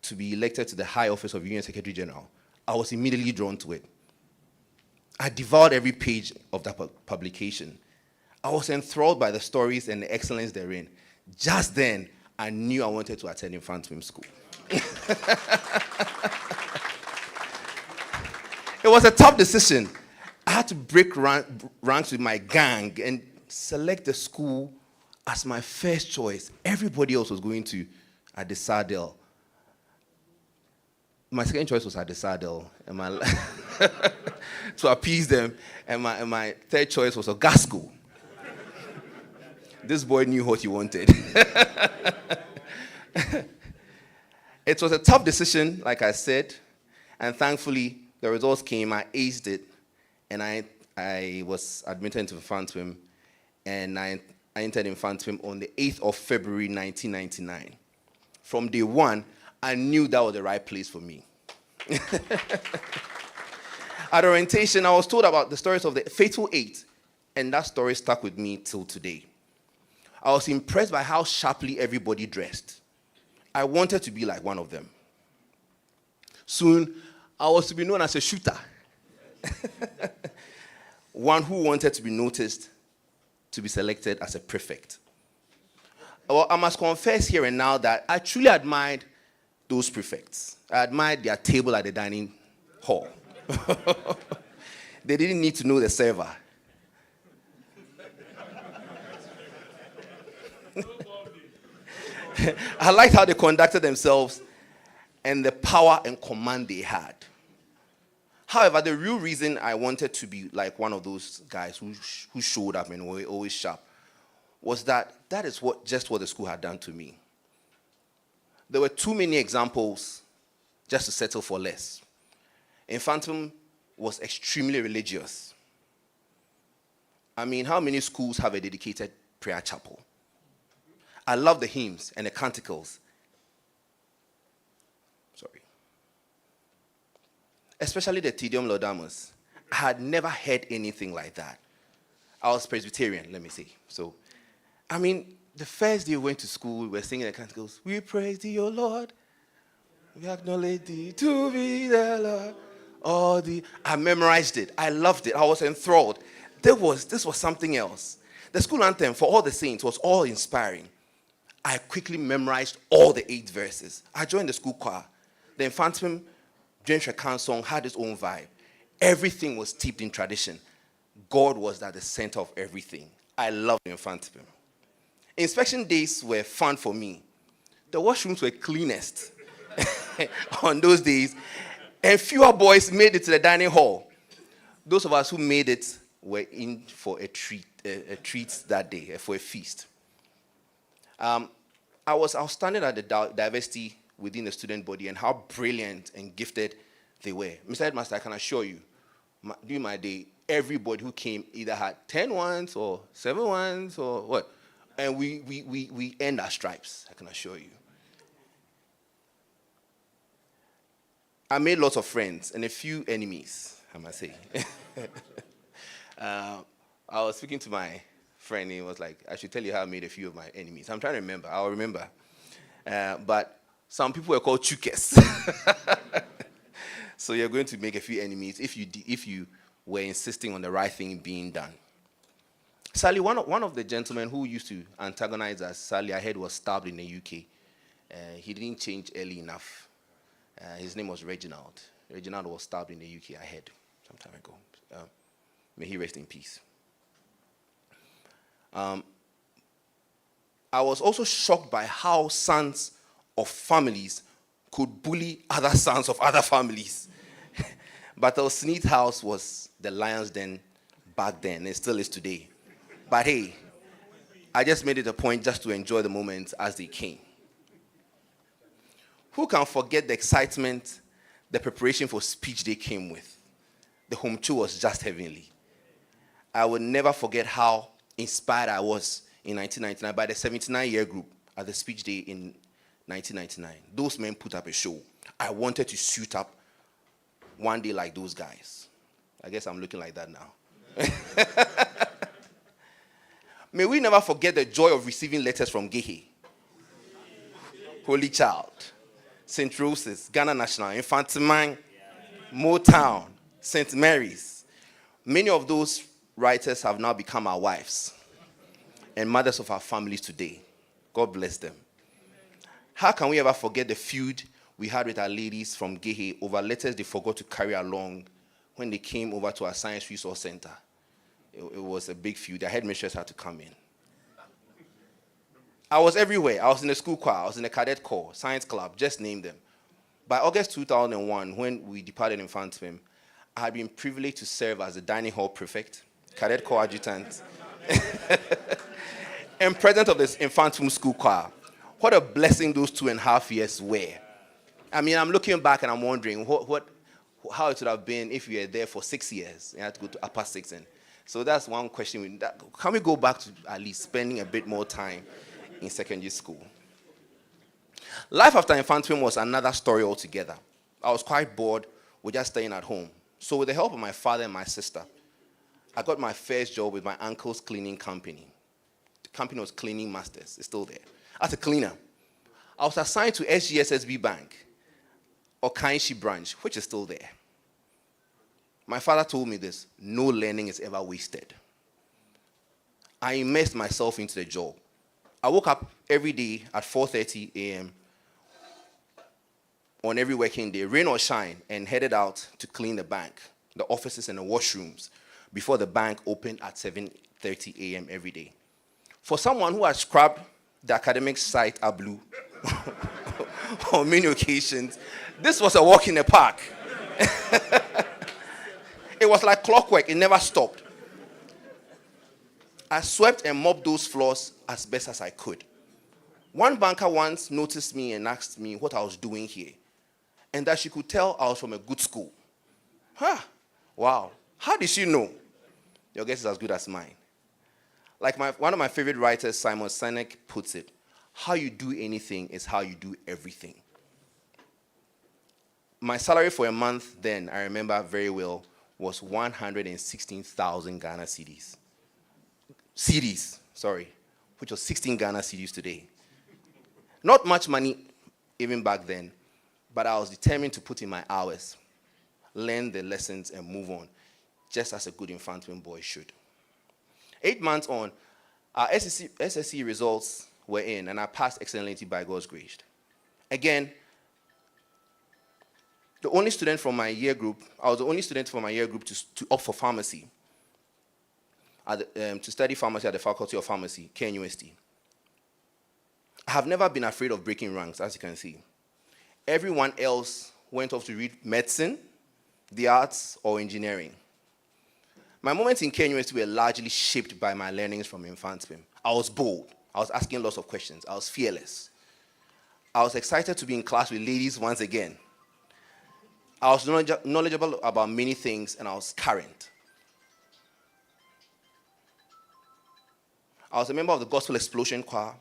to be elected to the high office of Union Secretary General. I was immediately drawn to it. I devoured every page of that publication. I was enthralled by the stories and the excellence therein. Just then, I knew I wanted to attend Mfantsipim School. It was a tough decision. I had to break ranks with my gang and select the school as my first choice. Everybody else was going to at the 𝗟𝗑𝗩𝗘. My second choice was at the 𝗟𝗑𝗩𝗘, to appease them, and my third choice was a gas school. This boy knew what he wanted. It was a tough decision, like I said, and thankfully the results came. I aced it, and I was admitted into Mfantsipim, and I entered Mfantsipim on the 8th of February 1999. From day one, I knew that was the right place for me. At orientation, I was told about the stories of the Faithful Eight, and that story stuck with me till today. I was impressed by how sharply everybody dressed. I wanted to be like one of them. Soon, I was to be known as a shooter. One who wanted to be noticed, to be selected as a prefect. Well, I must confess here and now that I truly admired those prefects. I admired their table at the dining hall. They didn't need to know the server. I liked how they conducted themselves and the power and command they had. However, the real reason I wanted to be like one of those guys who showed up and were always sharp was that is just what the school had done to me. There were too many examples just to settle for less. Mfantsipim was extremely religious. I mean, how many schools have a dedicated prayer chapel? I love the hymns and the canticles. Sorry. Especially the Te Deum Laudamus. I had never heard anything like that. I was Presbyterian, let me say. So, I mean, the first day we went to school, we were singing the canticles. We praise thee, O Lord. We acknowledge thee to be the Lord. I memorized it. I loved it. I was enthralled. This was something else. The school anthem for all the saints was all inspiring. I quickly memorized all the 8 verses. I joined the school choir. The Mfantsipim 𝗟𝗜𝗙𝗘 song had its own vibe. Everything was steeped in tradition. God was at the center of everything. I loved the Mfantsipim. Inspection days were fun for me. The washrooms were cleanest on those days, and fewer boys made it to the dining hall. Those of us who made it were in for a treat that day, for a feast. I was outstanding at the diversity within the student body and how brilliant and gifted they were. Mr. Headmaster, I can assure you, during my day, everybody who came either had 10 ones or 7 ones or what. And we earned our stripes, I can assure you. I made lots of friends and a few enemies, I must say. I was speaking to my friend, and he was like, I should tell you how I made a few of my enemies. I'm trying to remember. I'll remember. But some people were called chukes. So you're going to make a few enemies if you were insisting on the right thing being done. Sadly, one of the gentlemen who used to antagonize us, sadly, I heard was stabbed in the UK. He didn't change early enough. His name was Reginald. Reginald was stabbed in the UK, I heard, some time ago. May he rest in peace. I was also shocked by how sons of families could bully other sons of other families. But 𝗟𝗜𝗙𝗘's house was the lion's den back then, and still is today. But hey, I just made it a point just to enjoy the moments as they came. Who can forget the excitement the preparation for speech day came with? The home tour was just heavenly. I will never forget how inspired I was in 1999 by the 79-year group at the speech day in 1999. Those men put up a show. I wanted to suit up one day like those guys. I guess I'm looking like that now. May we never forget the joy of receiving letters from 𝗟𝗑𝗩𝗘, Holy Child, St. Rose's, Ghana National, Mfantsipim, Motown, St. Mary's. Many of those writers have now become our wives and mothers of our families today. God bless them. How can we ever forget the feud we had with our ladies from 𝗟𝗑𝗩𝗘 over letters they forgot to carry along when they came over to our Science Resource Center? It was a big feud. Their headmistress had to come in. I was everywhere. I was in the school choir. I was in the cadet corps, science club, just name them. By August 2001, when we departed in Mfantsipim, I had been privileged to serve as the dining hall prefect, cadet corps adjutant, and president of this Mfantsipim school choir. What a blessing those 2.5 years were. I mean, I'm looking back and I'm wondering how it would have been if we were there for 6 years and had to go to upper 6. So that's one question. Can we go back to at least spending a bit more time in secondary school? Life after Mfantsipim was another story altogether. I was quite bored with just staying at home. So with the help of my father and my sister, I got my first job with my uncle's cleaning company. The company was Cleaning Masters. It's still there. As a cleaner, I was assigned to SGSSB Bank, or Kainshi branch, which is still there. My father told me this: no learning is ever wasted. I immersed myself into the job. I woke up every day at 4:30 a.m. on every working day, rain or shine, and headed out to clean the bank, the offices and the washrooms, before the bank opened at 7:30 a.m. every day. For someone who had scrubbed the academic site are blue on many occasions. This was a walk in the park. It was like clockwork. It never stopped. I swept and mopped those floors as best as I could. One banker once noticed me and asked me what I was doing here, and that she could tell I was from a good school. Wow. How did she know? Your guess is as good as mine. Like one of my favorite writers, Simon Sinek, puts it, how you do anything is how you do everything. My salary for a month then, I remember very well, was 116,000 Ghana cedis. Which was 16 Ghana cedis today. Not much money even back then, but I was determined to put in my hours, learn the lessons, and move on, just as a good Mfantsipim boy should. 8 months on, our SSC results were in, and I passed excellently by God's grace. Again, I was the only student from my year group to opt for pharmacy, to study pharmacy at the Faculty of Pharmacy, KNUST. I have never been afraid of breaking ranks, as you can see. Everyone else went off to read medicine, the arts, or engineering. My moments in KNUST were largely shaped by my learnings from Mfantsipim. I was bold. I was asking lots of questions. I was fearless. I was excited to be in class with ladies once again. I was knowledgeable about many things, and I was current. I was a member of the Gospel Explosion Choir,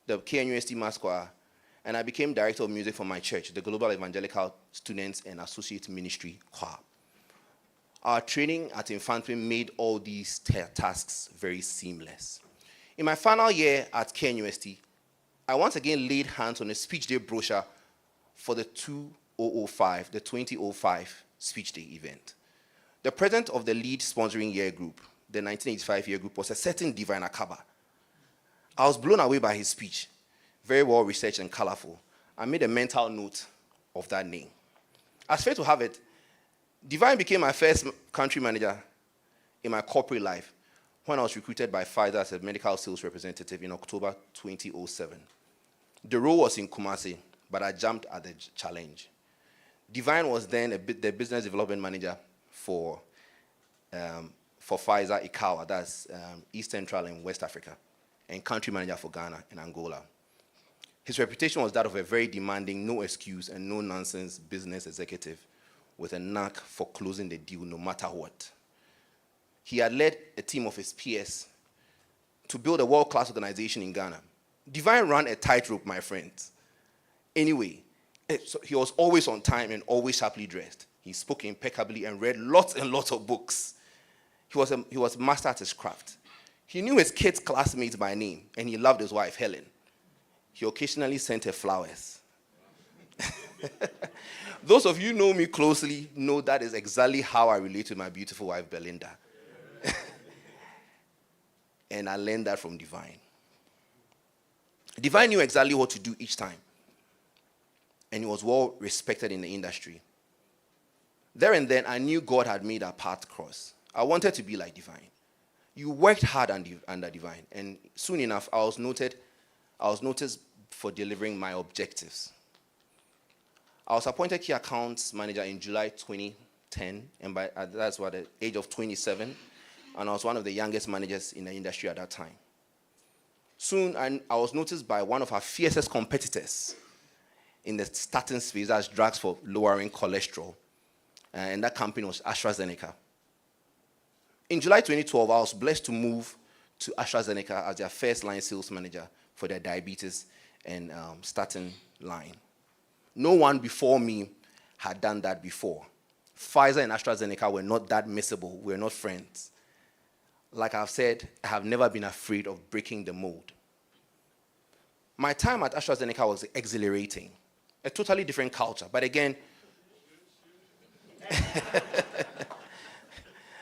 the KNUST Mass Choir, and I became director of music for my church, the Global Evangelical Students and Associate Ministry Choir. Our training at Mfantsipim made all these tasks very seamless. In my final year at KNUST, I once again laid hands on a speech day brochure for the 2005 speech day event. The president of the lead sponsoring year group, the 1985 year group, was a certain Divine Akaba. I was blown away by his speech, very well researched and colorful. I made a mental note of that name. As fate to have it, Divine became my first country manager in my corporate life when I was recruited by Pfizer as a medical sales representative in October 2007. The role was in Kumasi, but I jumped at the challenge. Divine was then the business development manager for Pfizer Ikawa, that's East Central and West Africa, and country manager for Ghana and Angola. His reputation was that of a very demanding, no excuse and no nonsense business executive with a knack for closing the deal no matter what. He had led a team of his peers to build a world-class organization in Ghana. Divine ran a tightrope, my friends. Anyway, so he was always on time and always sharply dressed. He spoke impeccably and read lots and lots of books. He was master at his craft. He knew his kids' classmates by name, and he loved his wife, Helen. He occasionally sent her flowers. Those of you who know me closely know that is exactly how I relate to my beautiful wife, Belinda. And I learned that from Divine. Divine knew exactly what to do each time, and he was well respected in the industry. There and then, I knew God had made our path cross. I wanted to be like Divine. You worked hard under Divine, and soon enough, I was noticed for delivering my objectives. I was appointed key accounts manager in July 2010, and that's at the age of 27, and I was one of the youngest managers in the industry at that time. Soon, I was noticed by one of our fiercest competitors in the statin space, that's drugs for lowering cholesterol, and that company was AstraZeneca. In July 2012, I was blessed to move to AstraZeneca as their first-line sales manager for their diabetes and statin line. No one before me had done that before. Pfizer and AstraZeneca were not that missable. We were not friends. Like I've said, I have never been afraid of breaking the mold. My time at AstraZeneca was exhilarating. A totally different culture. But again,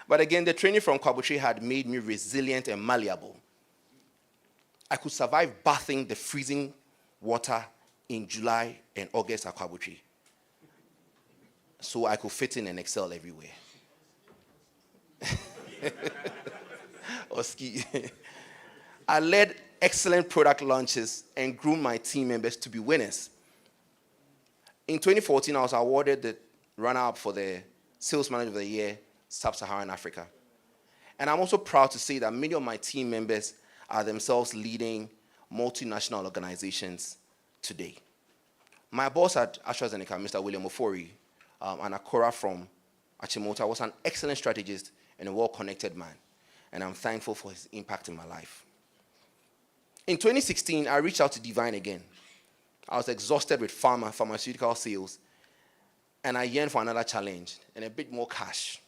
the training from Kwabutri had made me resilient and malleable. I could survive bathing the freezing water in July and August at Kwabutri. So I could fit in and excel everywhere. Or ski. I led excellent product launches, and groomed my team members to be winners. In 2014, I was awarded the runner-up for the Sales Manager of the Year, Sub-Saharan Africa. And I'm also proud to say that many of my team members are themselves leading multinational organizations today. My boss at AstraZeneca, Mr. William Ofori, and Akora from Achimota, was an excellent strategist and a well-connected man, and I'm thankful for his impact in my life. In 2016, I reached out to Divine again. I was exhausted with pharmaceutical sales, and I yearned for another challenge and a bit more cash.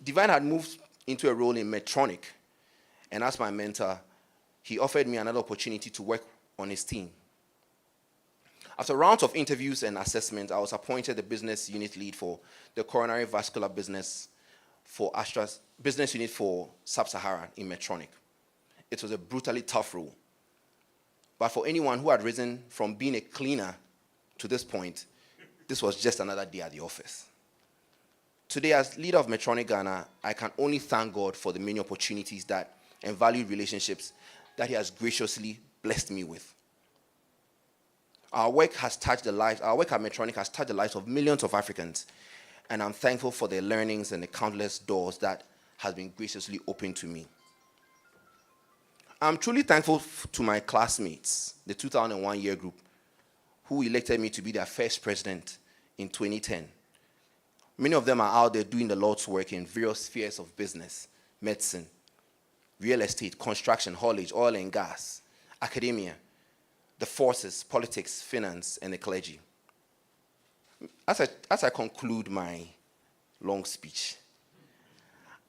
Divine had moved into a role in Medtronic, and as my mentor, he offered me another opportunity to work on his team. After rounds of interviews and assessments, I was appointed the business unit lead for the coronary vascular business for Astra's business unit for Sub-Saharan in Medtronic. It was a brutally tough role. But for anyone who had risen from being a cleaner to this point, this was just another day at the office. Today, as leader of Medtronic Ghana, I can only thank God for the many opportunities and valued relationships that he has graciously blessed me with. Our work at Medtronic has touched the lives of millions of Africans, and I'm thankful for the learnings and the countless doors that has been graciously opened to me. I'm truly thankful to my classmates, the 2001 year group, who elected me to be their first president in 2010. Many of them are out there doing the Lord's work in various spheres of business, medicine, real estate, construction, haulage, oil and gas, academia, the forces, politics, finance, and the clergy. As I conclude my long speech,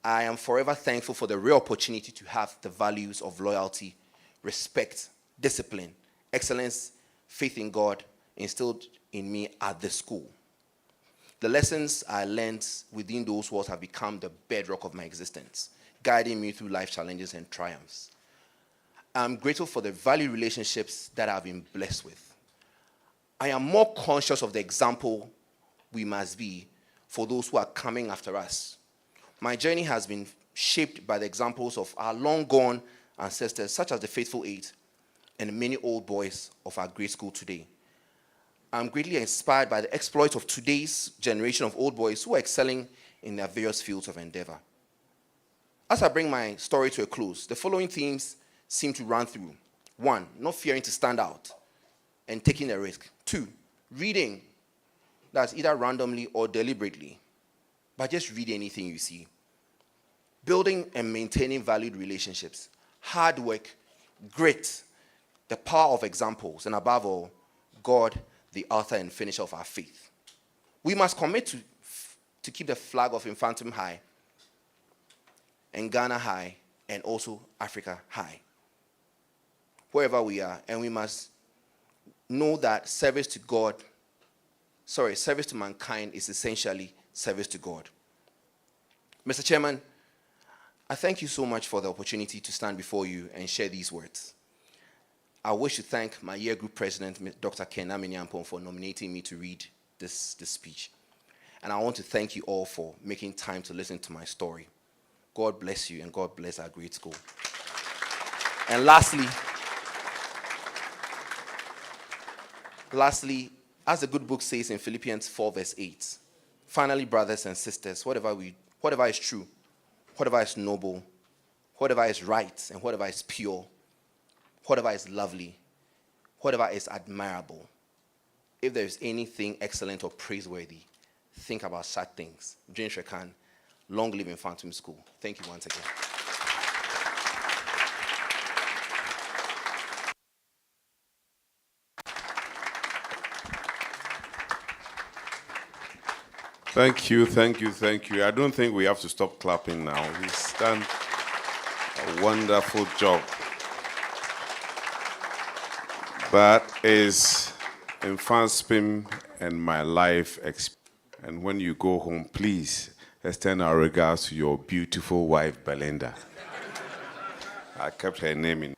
I am forever thankful for the rare opportunity to have the values of loyalty, respect, discipline, excellence, faith in God instilled in me at the school. The lessons I learned within those walls have become the bedrock of my existence, guiding me through life challenges and triumphs. I'm grateful for the valued relationships that I've been blessed with. I am more conscious of the example we must be for those who are coming after us. My journey has been shaped by the examples of our long-gone ancestors, such as the Faithful Eight and many old boys of our grade school today. I'm greatly inspired by the exploits of today's generation of old boys who are excelling in their various fields of endeavor. As I bring my story to a close, the following themes seem to run through. 1, not fearing to stand out and taking a risk. 2, reading, that's either randomly or deliberately, but just read anything you see. Building and maintaining valued relationships. Hard work, grit, the power of examples, and above all, God, the author and finisher of our faith. We must commit to keep the flag of Mfantsipim high, and Ghana high, and also Africa high, wherever we are. And we must know that service to mankind is essentially service to God. Mr. Chairman, I thank you so much for the opportunity to stand before you and share these words. I wish to thank my year group president, Dr. 𝗟𝗓𝗓𝗡, for nominating me to read this speech. And I want to thank you all for making time to listen to my story. God bless you, and God bless our great school. And lastly, as the good book says in Philippians 4 verse 8, finally, brothers and sisters, whatever is true, whatever is noble, whatever is right, and whatever is pure, whatever is lovely, whatever is admirable, if there is anything excellent or praiseworthy, think about such things. 𝗟𝗓𝗓𝗡, long live Mfantsipim School. Thank you once again. Thank you, thank you, thank you. I don't think we have to stop clapping now. He's done a wonderful job. That is Mfantsipim and my life experience. And when you go home, please extend our regards to your beautiful wife, Belinda. I kept her name in.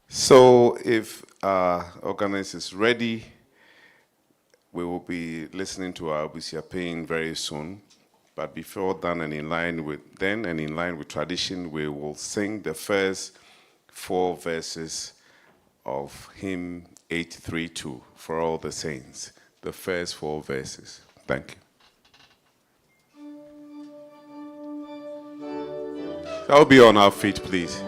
So if our organist is ready, we will be listening to our 𝗟𝗓𝗓𝗡 very soon. But before then, and in line with tradition, we will sing the first 4 verses of hymn 832 for all the saints. The first 4 verses. Thank you. Shall we be on our feet, please?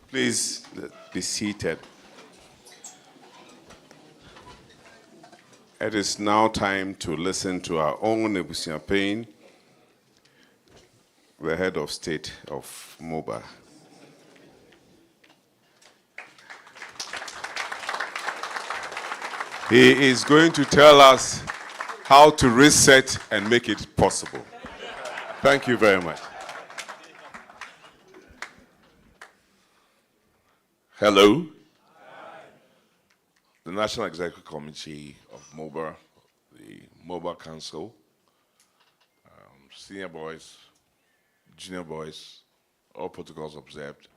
Please be seated. It is now time to listen to our own 𝗟𝗜𝗙𝗘, the head of state of MOBA. He is going to tell us how to reset and make it possible. Thank you very much. Hello. The National Executive Committee of MOBA, the MOBA Council, senior boys, junior boys, all protocols observed.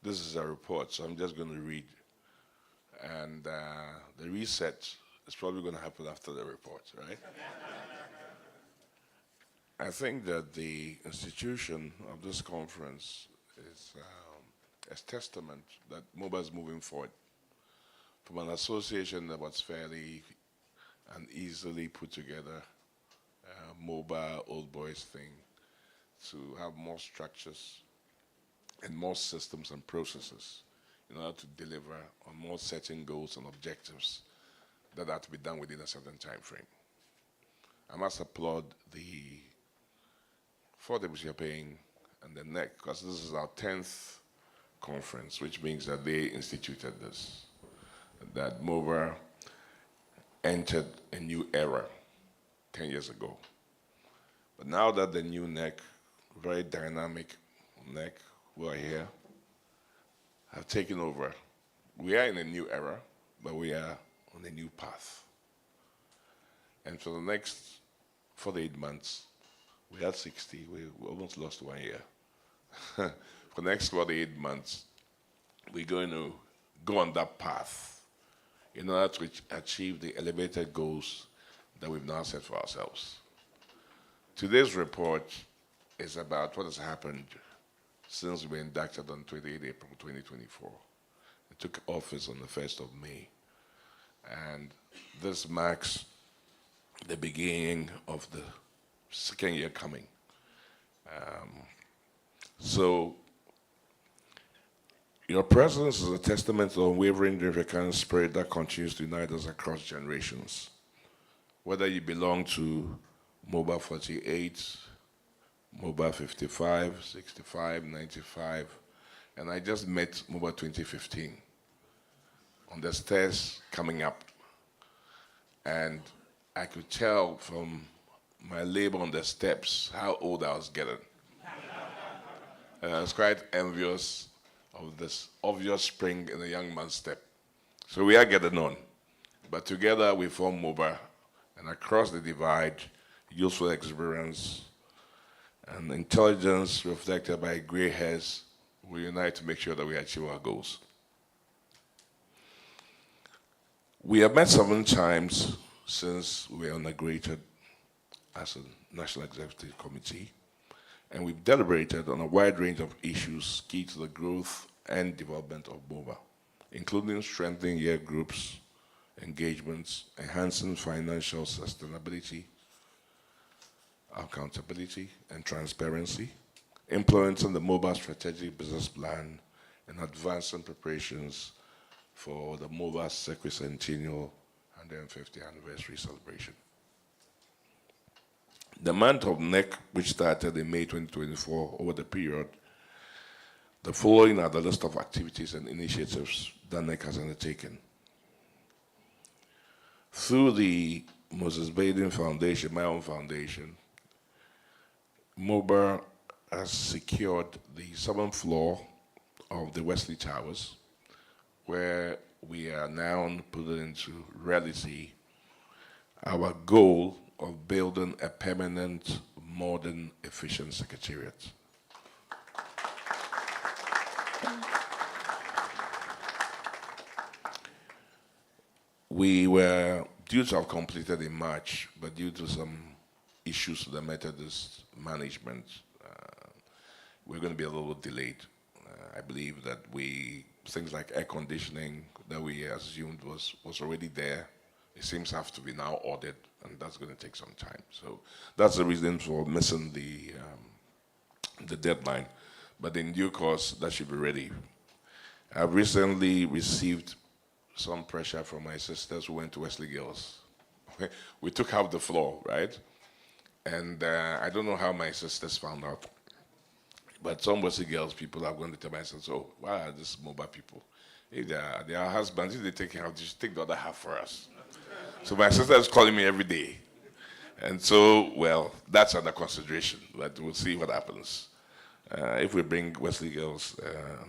This is a report, so I'm just going to read. And the reset is probably going to happen after the report, right? I think that the institution of this conference is a testament that MOBA is moving forward from an association that was fairly and easily put together, MOBA old boys thing, to have more structures and more systems and processes in order to deliver on more certain goals and objectives that are to be done within a certain time frame. I must applaud for the 𝗟𝗑𝗙𝗘 and the NEC, because this is our 10th conference, which means that they instituted this, that MOBA entered a new era 10 years ago. But now that the new NEC, very dynamic NEC, who are here, have taken over, we are in a new era, but we are on a new path. And for the next 48 months, we had 60, we almost lost 1 year. for the next 48 months, we're going to go on that path in order to achieve the elevated goals that we've now set for ourselves. Today's report is about what has happened since we were inducted on 28 April 2024. I took office on the 1st of May. And this marks the beginning of the second year coming. So your presence is a testament to the unwavering African spirit that continues to unite us across generations. Whether you belong to MOBA 48, MOBA 55, 65, 95, and I just met MOBA 2015 on the stairs coming up. And I could tell from my labor on the steps how old I was getting. And I was quite envious of this obvious spring in a young man's step. So we are getting on. But together we form MOBA, and across the divide, useful experience and intelligence reflected by gray hairs, we unite to make sure that we achieve our goals. We have met 7 times since we were inaugurated as a National Executive Committee, and we've deliberated on a wide range of issues key to the growth and development of MOBA, including strengthening year groups, engagements, enhancing financial sustainability, accountability, and transparency, implementing the MOBA strategic business plan, and advancing preparations for the MOBA sesquicentennial 150th anniversary celebration. The month of NEC, which started in May 2024, over the period, the following are the list of activities and initiatives that NEC has undertaken. Through the Moses Baden Foundation, my own foundation, MOBA has secured the 7th floor of the Wesley Towers, where we are now putting into reality our goal of building a permanent, modern, efficient secretariat. We were due to have completed in March, but due to some issues with the Methodist management, we're going to be a little delayed. I believe that things like air conditioning that we assumed was already there, it seems to have to be now ordered, and that's going to take some time. So that's the reason for missing the deadline. But in due course, that should be ready. I've recently received some pressure from my sisters who went to Wesley Girls. We took half the floor, right? And I don't know how my sisters found out, but some Wesley Girls people are going to tell my sisters, oh, why are these MOBA people? If they are husbands, if they take half, they should take the other half for us. So my sister is calling me every day. And so, well, that's under consideration, but we'll see what happens. If we bring Wesley Girls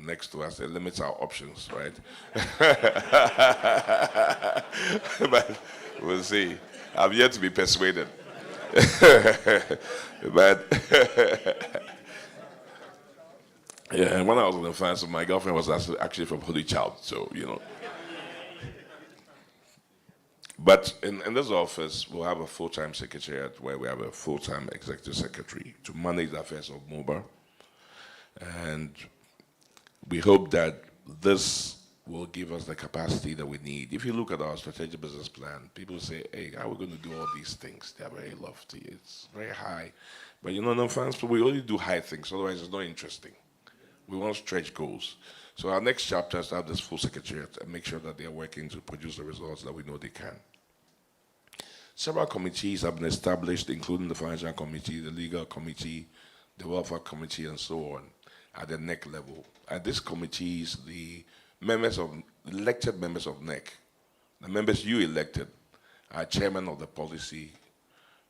next to us, it limits our options, right? But we'll see. I've yet to be persuaded. But yeah, when I was in the France, my girlfriend was actually from Holy Child, so, you know. But in this office, we'll have a full-time secretariat where we have a full-time executive secretary to manage the affairs of MOBA. And we hope that this will give us the capacity that we need. If you look at our strategic business plan, people say, hey, how are we going to do all these things? They're very lofty, it's very high. But you know, in France, we only do high things, otherwise it's not interesting. We want stretch goals. So our next chapter is to have this full secretariat and make sure that they are working to produce the results that we know they can. Several committees have been established, including the Financial Committee, the Legal Committee, the Welfare Committee, and so on, at the NEC level. At these committees, the elected members of NEC, the members you elected, are chairman of the policy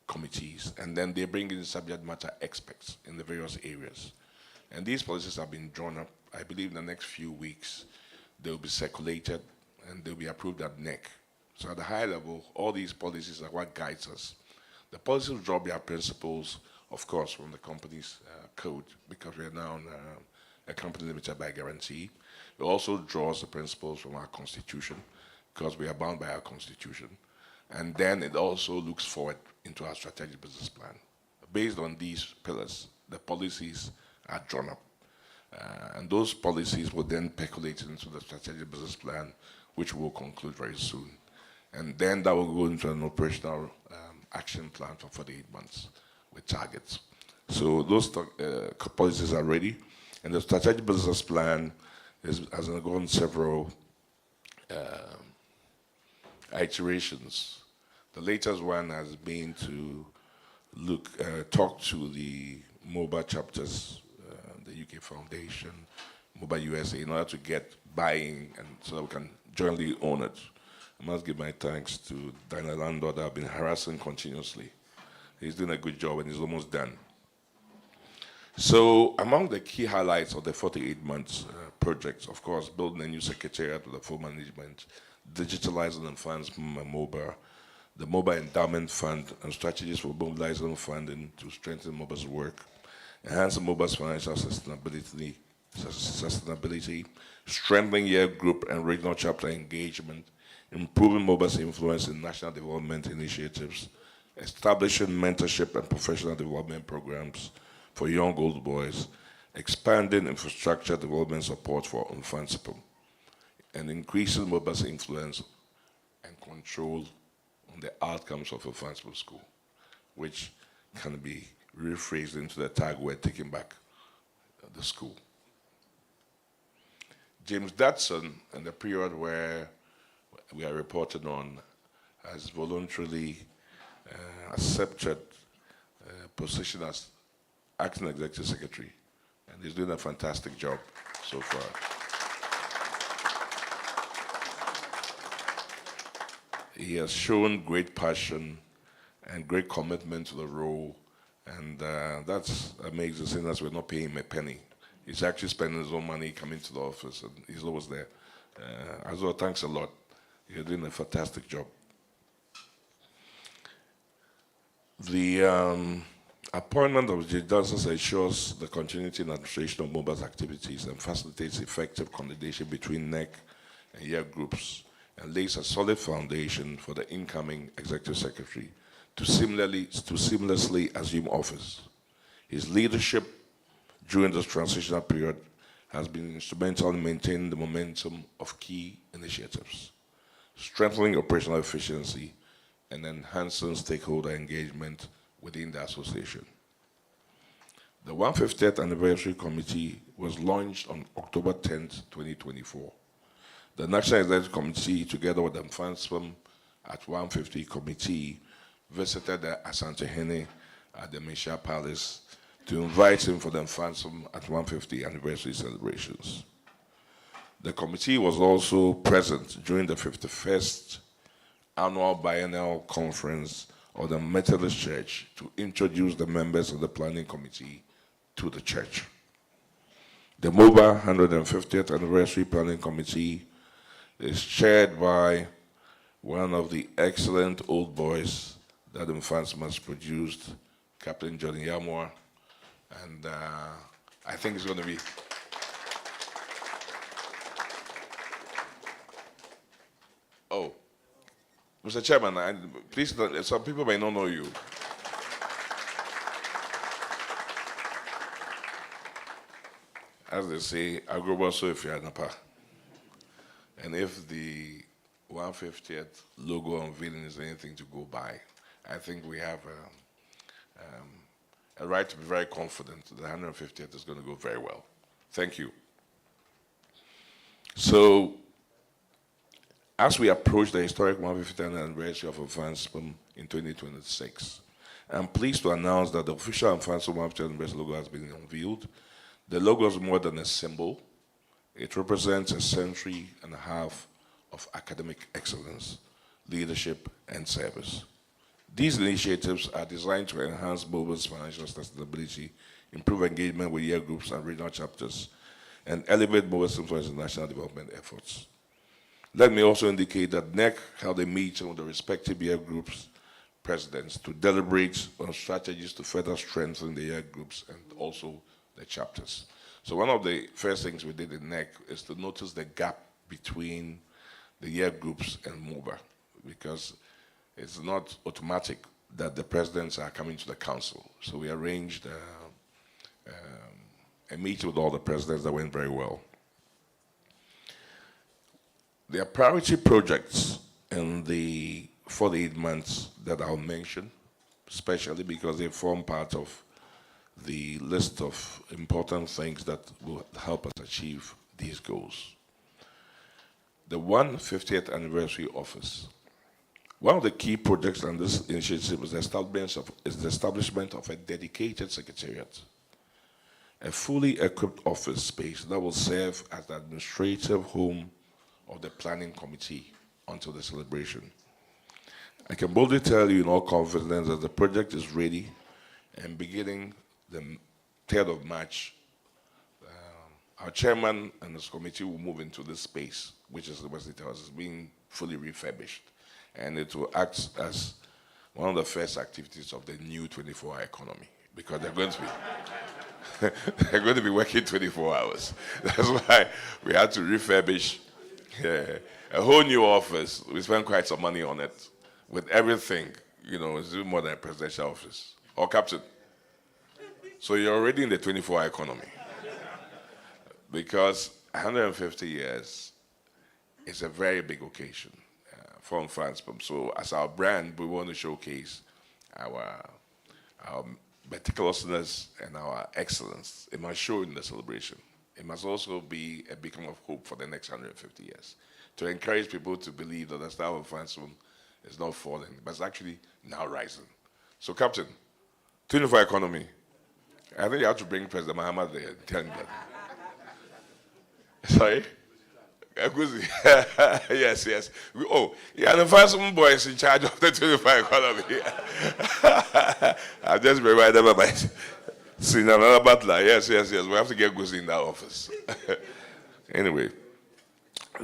committees, and then they bring in subject matter experts in the various areas. And these policies have been drawn up. I believe in the next few weeks, they will be circulated and they'll be approved at NEC. So at the high level, all these policies are what guides us. The policies draw their principles, of course, from the company's code, because we are now a company limited by guarantee. It also draws the principles from our Constitution, because we are bound by our Constitution. And then it also looks forward into our strategic business plan. Based on these pillars, the policies are drawn up. And those policies will then percolate into the strategic business plan, which will conclude very soon. And then that will go into an operational action plan for 48 months with targets. So those policies are ready. And the strategic business plan has undergone several iterations. The latest one has been to talk to the MOBA chapters, the UK Foundation, MOBA USA, in order to get buy-in and so that we can jointly own it. I must give my thanks to Daniel Lando that I've been harassing continuously. He's doing a good job and he's almost done. So among the key highlights of the 48 months projects, of course, building a new secretariat with a full management, digitalizing the funds from MOBA, the MOBA Endowment Fund, and strategies for mobilizing funding to strengthen MOBA's work, enhancing MOBA's financial sustainability, strengthening year group and regional chapter engagement, improving MOBA's influence in national development initiatives, establishing mentorship and professional development programs for young old boys, expanding infrastructure development support for Mfantsipim, and increasing MOBA's influence and control on the outcomes of Mfantsipim School, which can be rephrased into the tag we're taking back the school. James Dodson, in the period where we are reporting on, has voluntarily accepted a position as acting executive secretary, and he's doing a fantastic job so far. He has shown great passion and great commitment to the role, and that's amazing, seeing as we're not paying him a penny. He's actually spending his own money coming to the office, and he's always there. As well, thanks a lot. You're doing a fantastic job. The appointment of J. Johnson ensures the continuity and administration of MOBA's activities and facilitates effective coordination between NEC and year groups, and lays a solid foundation for the incoming executive secretary to seamlessly assume office. His leadership during this transitional period has been instrumental in maintaining the momentum of key initiatives, strengthening operational efficiency, and enhancing stakeholder engagement within the association. The 150th Anniversary Committee was launched on October 10th, 2024. The National Executive Committee, together with the Mfantsipim at 150 Committee, visited the 𝗟𝗜𝗍𝗓 at the Misha Palace to invite him for the Mfantsipim at 150 Anniversary celebrations. The committee was also present during the 51st Annual Biennial Conference of the Methodist Church to introduce the members of the Planning Committee to the church. The MOBA 150th Anniversary Planning Committee is chaired by one of the excellent old boys that Mfantsipim has produced, Captain John 𝗟𝗜𝗓𝗓, and I think it's going to be Mr. Chairman, please, some people may not know you. As they say, Agroboso Efianapa. And if the 150th logo unveiling is anything to go by, I think we have a right to be very confident that the 150th is going to go very well. Thank you. So, as we approach the historic 150th anniversary of Mfantsipim in 2026, I'm pleased to announce that the official Mfantsipim 150th anniversary logo has been unveiled. The logo is more than a symbol. It represents a century and a half of academic excellence, leadership, and service. These initiatives are designed to enhance MOBA's financial sustainability, improve engagement with year groups and regional chapters, and elevate MOBA's influence in national development efforts. Let me also indicate that NEC held a meeting with the respective year groups presidents to deliberate on strategies to further strengthen the year groups and also the chapters. So one of the first things we did in NEC is to notice the gap between the year groups and MOBA, because it's not automatic that the presidents are coming to the council. So we arranged a meeting with all the presidents that went very well. There are priority projects in the 48 months that I'll mention, especially because they form part of the list of important things that will help us achieve these goals. The 150th anniversary office. One of the key projects on this initiative is the establishment of a dedicated secretariat, a fully equipped office space that will serve as the administrative home of the planning committee until the celebration. I can boldly tell you in all confidence that the project is ready, and beginning the 3rd of March, our chairman and his committee will move into this space, which is the Wesley House. It's being fully refurbished, and it will act as one of the first activities of the new 24-hour economy, because they're going to be they're going to be working 24 hours. That's why we had to refurbish a whole new office. We spent quite some money on it, with everything. You know, it's even more than a presidential office. Or Captain. So you're already in the 24-hour economy. Because 150 years is a very big occasion for Mfantsipim. So as our brand, we want to showcase our meticulousness and our excellence. It must show in the celebration. It must also be a beacon of hope for the next 150 years, to encourage people to believe that the star of Mfantsipim is not falling, but it's actually now rising. So, Captain, 24 economy. I think you have to bring President Mahama there and tell him that. Sorry? Yes, yes. Yeah, the Mfantsipim boy is in charge of the 25 economy. I've just been right about my senior another butler. Yes, yes, yes. We have to get Guzi in that office. Anyway,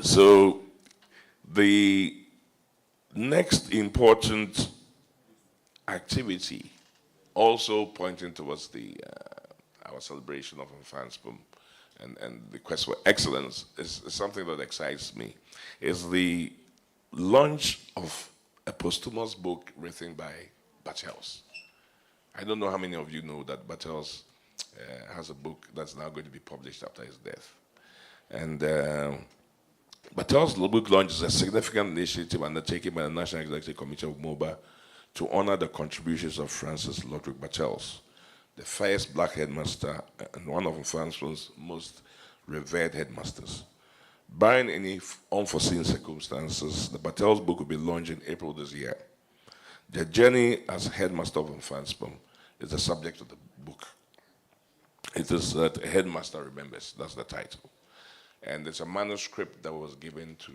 so the next important activity, also pointing towards our celebration of Mfantsipim and the quest for excellence, is something that excites me, is the launch of a posthumous book written by Bartels. I don't know how many of you know that Bartels has a book that's now going to be published after his death. And Bartels' book launch is a significant initiative undertaken by the National Executive Committee of MOBA to honor the contributions of Francis Lodwick Bartels, the first black headmaster and one of Mfantsipim's most revered headmasters. Barring any unforeseen circumstances, the Bartels book will be launched in April this year. The journey as headmaster of Mfantsipim is the subject of the book. It is that a headmaster remembers, that's the title. And it's a manuscript that was given to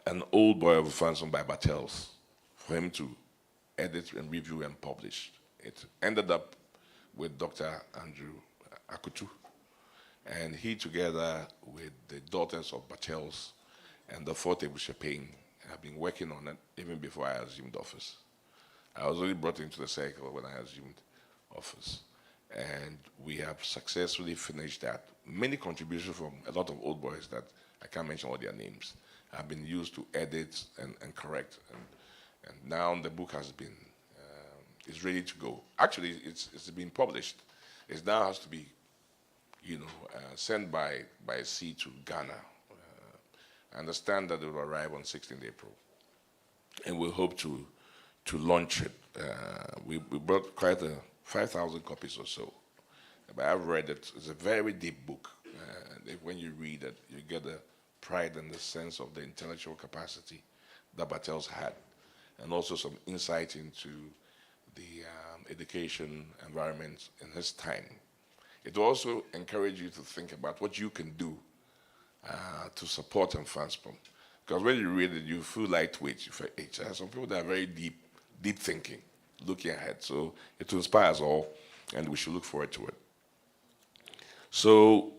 an old boy of Mfantsipim by Bartels for him to edit and review and publish. It ended up with Dr. Andrew Akutu, and he, together with the daughters of Bartels and the fourth 𝗟𝗡𝗩𝗡, have been working on it even before I assumed office. I was only brought into the circle when I assumed office, and we have successfully finished that. Many contributions from a lot of old boys that I can't mention all their names have been used to edit and correct, and now the book has been is ready to go. Actually, it's been published. It now has to be, sent by sea to Ghana. I understand that it will arrive on 16th April, and we hope to launch it. We brought quite 5,000 copies or so. But I've read it. It's a very deep book. When you read it, you get the pride and the sense of the intellectual capacity that Bartels had, and also some insight into the education environment in his time. It will also encourage you to think about what you can do to support Mfantsipim. Because when you read it, you feel lightweight. You feel, some people that are very deep thinking, looking ahead. So it will inspire us all, and we should look forward to it. So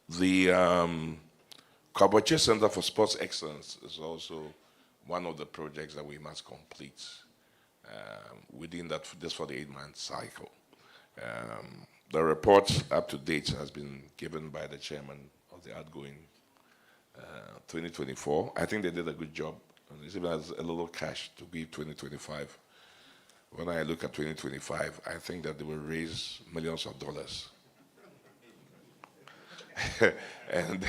the Kabache Center for Sports Excellence is also one of the projects that we must complete within this 48-month cycle. The report up to date has been given by the chairman of the outgoing 2024. I think they did a good job. And it even has a little cash to give 2025. When I look at 2025, I think that they will raise millions of dollars. And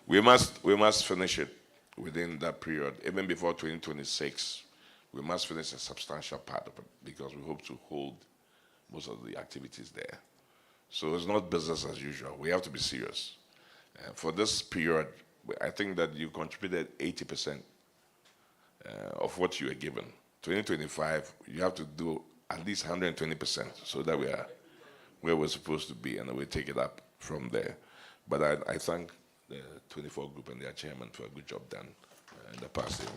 we must finish it within that period. Even before 2026, we must finish a substantial part of it because we hope to hold most of the activities there. So it's not business as usual. We have to be serious. For this period, I think that you contributed 80% of what you were given. 2025, you have to do at least 120% so that we are where we're supposed to be, and then we take it up from there. But I thank the 24 group and their chairman for a good job done in the past year.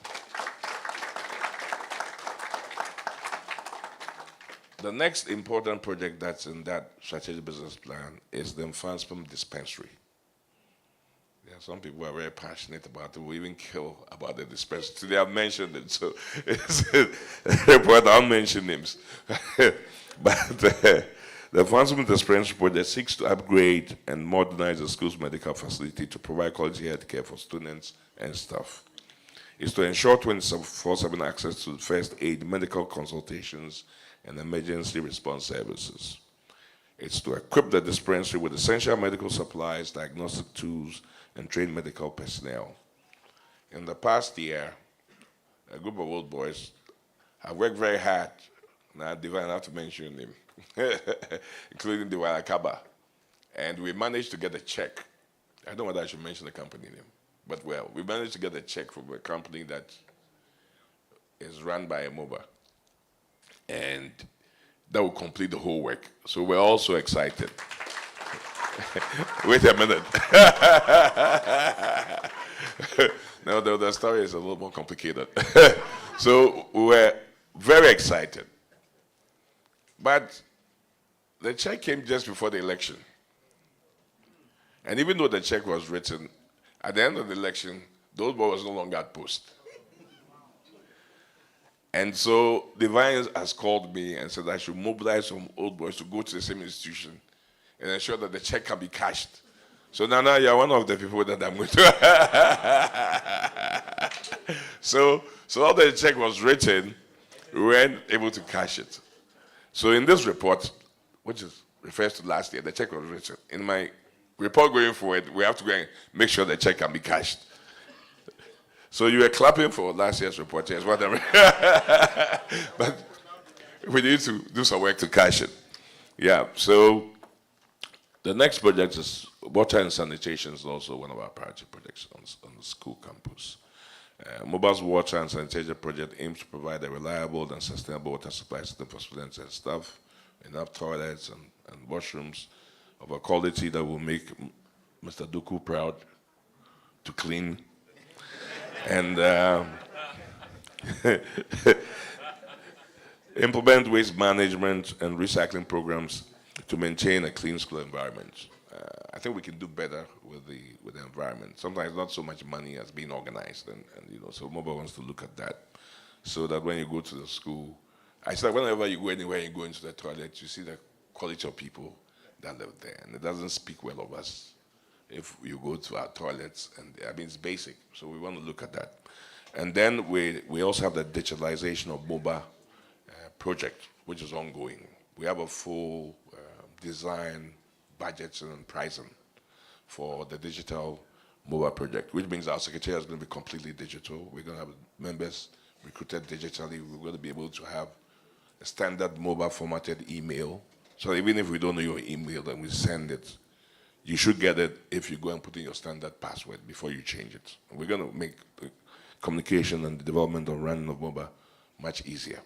The next important project that's in that strategic business plan is the Mfantsipim dispensary. Yeah, some people are very passionate about it. We even kill about the dispensary. Today I've mentioned it, so it's a report, I'll mention names. But the Mfantsipim dispensary project seeks to upgrade and modernize the school's medical facility to provide quality health care for students and staff. It's to ensure 24/7 access to first aid, medical consultations, and emergency response services. It's to equip the dispensary with essential medical supplies, diagnostic tools, and trained medical personnel. In the past year, a group of old boys have worked very hard. Now, Divine, I have to mention him, including the Akaba. And we managed to get a check. I don't know whether I should mention the company name, but well, we managed to get a check from a company that is run by a MOBA. And that will complete the whole work. So we're also excited. Wait a minute. No, the story is a little more complicated. So we were very excited. But the check came just before the election. And even though the check was written, at the end of the election, the old boy was no longer at post. And so Divine has called me and said I should mobilize some old boys to go to the same institution and ensure that the check can be cashed. So now you're one of the people that I'm going to. So although the check was written, we weren't able to cash it. So in this report, which refers to last year, the check was written. In my report going forward, we have to go and make sure the check can be cashed. So you were clapping for last year's report, yes, whatever. But we need to do some work to cash it. Yeah, so the next project is water and sanitation is also one of our priority projects on the school campus. MOBA's water and sanitation project aims to provide a reliable and sustainable water supply system for students and staff, enough toilets and washrooms of a quality that will make Mr. Duku proud to clean. And implement waste management and recycling programs to maintain a clean school environment. I think we can do better with the environment. Sometimes not so much money as being organized, and so MOBA wants to look at that, so that when you go to the school, I said whenever you go anywhere, you go into the toilet, you see the quality of people that live there, and it doesn't speak well of us if you go to our toilets, and I mean it's basic, so we want to look at that. And then we also have the digitalization of MOBA project, which is ongoing. We have a full design, budget, and pricing for the digital MOBA project, which means our secretariat is going to be completely digital. We're going to have members recruited digitally. We're going to be able to have a standard MOBA formatted email. So even if we don't know your email, then we send it. You should get it if you go and put in your standard password before you change it. And we're going to make the communication and the development of running of MOBA much easier.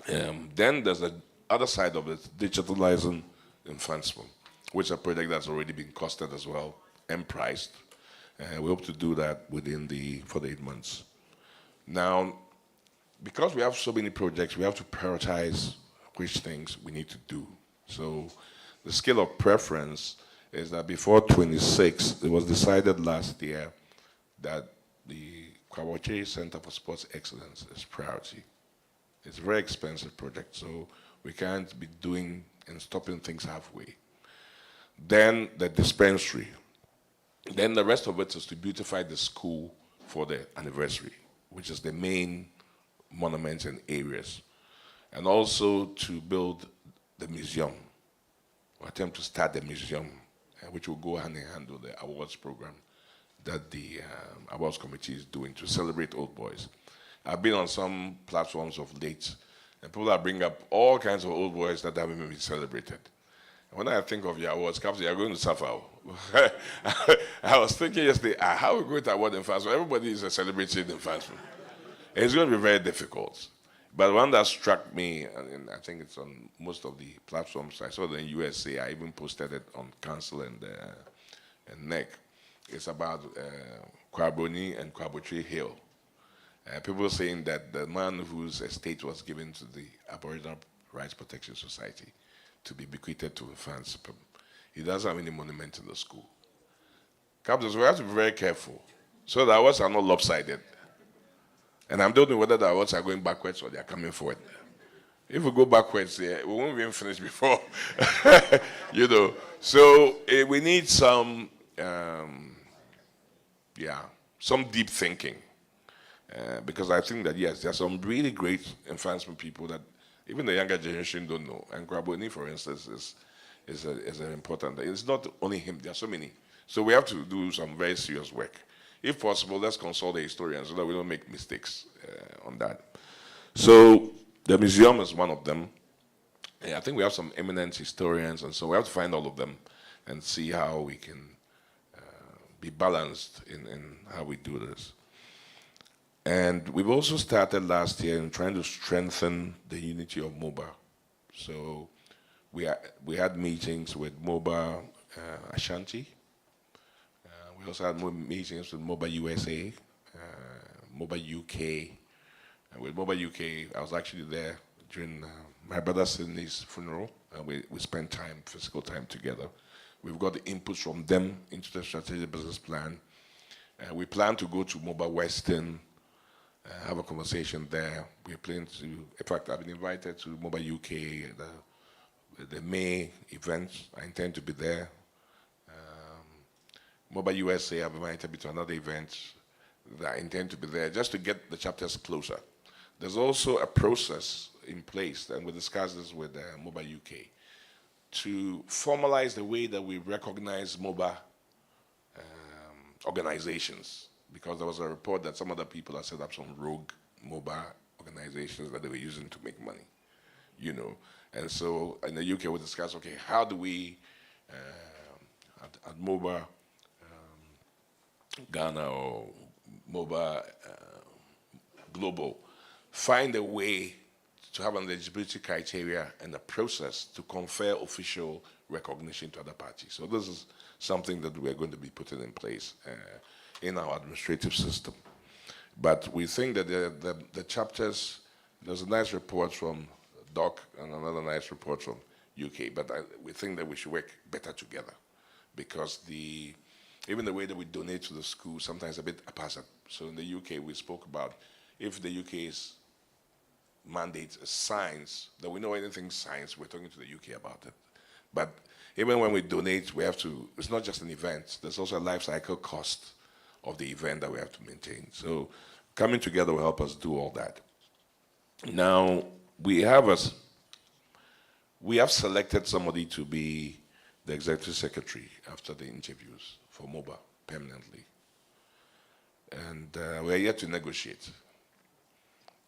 Then there's the other side of it, digitalizing Mfantsipim, which is a project that's already been costed as well and priced. We hope to do that for the 8 months. Now, because we have so many projects, we have to prioritize which things we need to do. So the scale of preference is that before 26, it was decided last year that the Kwaboche Center for Sports Excellence is priority. It's a very expensive project, so we can't be doing and stopping things halfway. Then the dispensary. Then the rest of it is to beautify the school for the anniversary, which is the main monuments and areas. And also to build the museum, or attempt to start the museum, which will go hand in hand with the awards program that the awards committee is doing to celebrate old boys. I've been on some platforms of late, and people are bringing up all kinds of old boys that haven't been celebrated. When I think of your awards, Captain, you're going to suffer. I was thinking yesterday, how are we going to award Mfantsipim? Everybody is celebrating Mfantsipim. It's going to be very difficult. But one that struck me, and I think it's on most of the platforms, I saw it in USA, I even posted it on Council and NEC. It's about Kwaboni and Kwabotri Hill. People saying that the man whose estate was given to the Aboriginal Rights Protection Society to be bequeathed to Mfantsipim, he doesn't have any monument in the school. Captains, we have to be very careful so the awards are not lopsided. And I'm don't know whether the awards are going backwards or they are coming forward. If we go backwards, we won't even finish before. You know. So we need some, some deep thinking. Because I think that, yes, there are some really great Mfantsipim people that even the younger generation don't know. And Kwaboni, for instance, is an important. It's not only him, there are so many. So we have to do some very serious work. If possible, let's consult the historians so that we don't make mistakes on that. So the museum is one of them. I think we have some eminent historians, and so we have to find all of them and see how we can be balanced in how we do this. And we've also started last year in trying to strengthen the unity of MOBA. So we had meetings with MOBA Ashanti. We also had meetings with MOBA USA, MOBA UK. And with MOBA UK, I was actually there during my brother Sydney's funeral. We spent time, physical time together. We've got the inputs from them into the strategic business plan. We plan to go to MOBA Western, have a conversation there. We plan to, in fact, I've been invited to MOBA UK, the May event. I intend to be there. MOBA USA, I've invited me to another event that I intend to be there just to get the chapters closer. There's also a process in place, and we discussed this with MOBA UK, to formalize the way that we recognize MOBA organizations, because there was a report that some other people had set up some rogue MOBA organizations that they were using to make money, you know. And so in the UK we discussed, okay, how do we, at MOBA Ghana or MOBA Global, find a way to have an eligibility criteria and a process to confer official recognition to other parties. So this is something that we're going to be putting in place in our administrative system. But we think that the chapters, there's a nice report from DOC and another nice report from UK, but we think that we should work better together, because even the way that we donate to the school sometimes a bit haphazard. So in the UK, we spoke about if the UK's mandate is science, that we know anything science, we're talking to the UK about it. But even when we donate, we have to, it's not just an event, there's also a life cycle cost of the event that we have to maintain. So coming together will help us do all that. Now, we have selected somebody to be the executive secretary after the interviews for MOBA permanently. And we're yet to negotiate.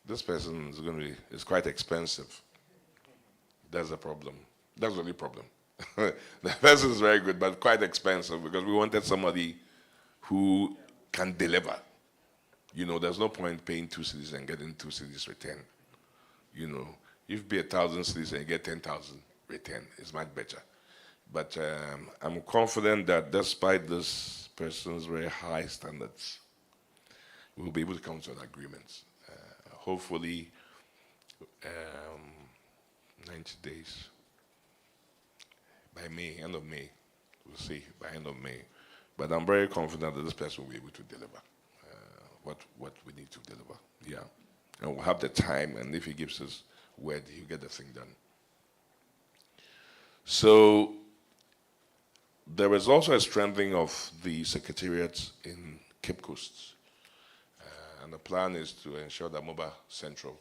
This person is quite expensive. That's the problem. That's the only problem. The person is very good, but quite expensive, because we wanted somebody who can deliver. You know, there's no point paying 2 cedis and getting 2 cedis return. You know, if you pay 1,000 cedis and you get 10,000 return, it's much better. But I'm confident that despite this person's very high standards, we'll be able to come to an agreement. Hopefully, 90 days. By May, end of May, we'll see, by end of May. But I'm very confident that this person will be able to deliver what we need to deliver, yeah. And we'll have the time, and if he gives us word, he'll get the thing done. So there is also a strengthening of the secretariat in Cape Coast. And the plan is to ensure that MOBA Central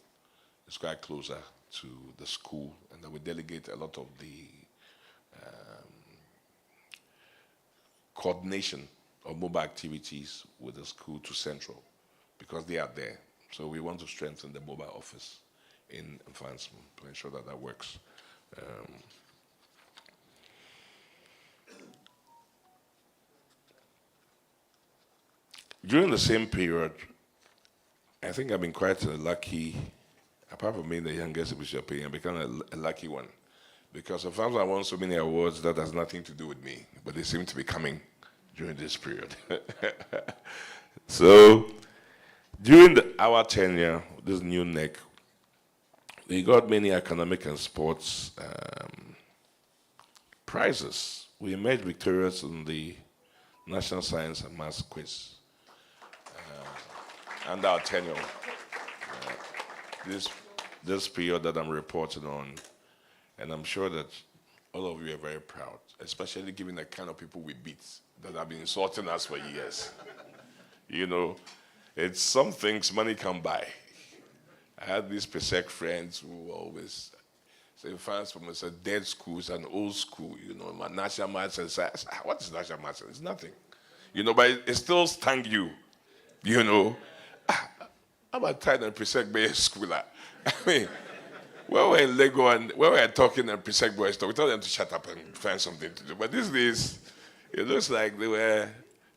is quite closer to the school, and that we delegate a lot of the coordination of MOBA activities with the school to Central, because they are there. So we want to strengthen the MOBA office in Mfantsipim to ensure that that works. During the same period, I think I've been quite lucky, apart from being the youngest 𝗟𝗜𝗘, I've become a lucky one. Because sometimes I won so many awards that has nothing to do with me, but they seem to be coming during this period. So, during our tenure, this new NEC, we got many academic and sports prizes. We emerged victorious in the National Science and Maths quiz under our tenure. This period that I'm reporting on, and I'm sure that all of you are very proud, especially given the kind of people we beat that have been insulting us for years. You know, it's some things money can buy. I had these PSEC friends who always say, Mfantsipim is a dead school, it's an old school, you know, my national maths and science. What is national maths? It's nothing. You know, but it still stung you, you know. I'm a tired and PSEC based schooler. I mean, when we're in Lego and when we're talking and PSEC boys talk, we tell them to shut up and find something to do. But these days, it looks like they were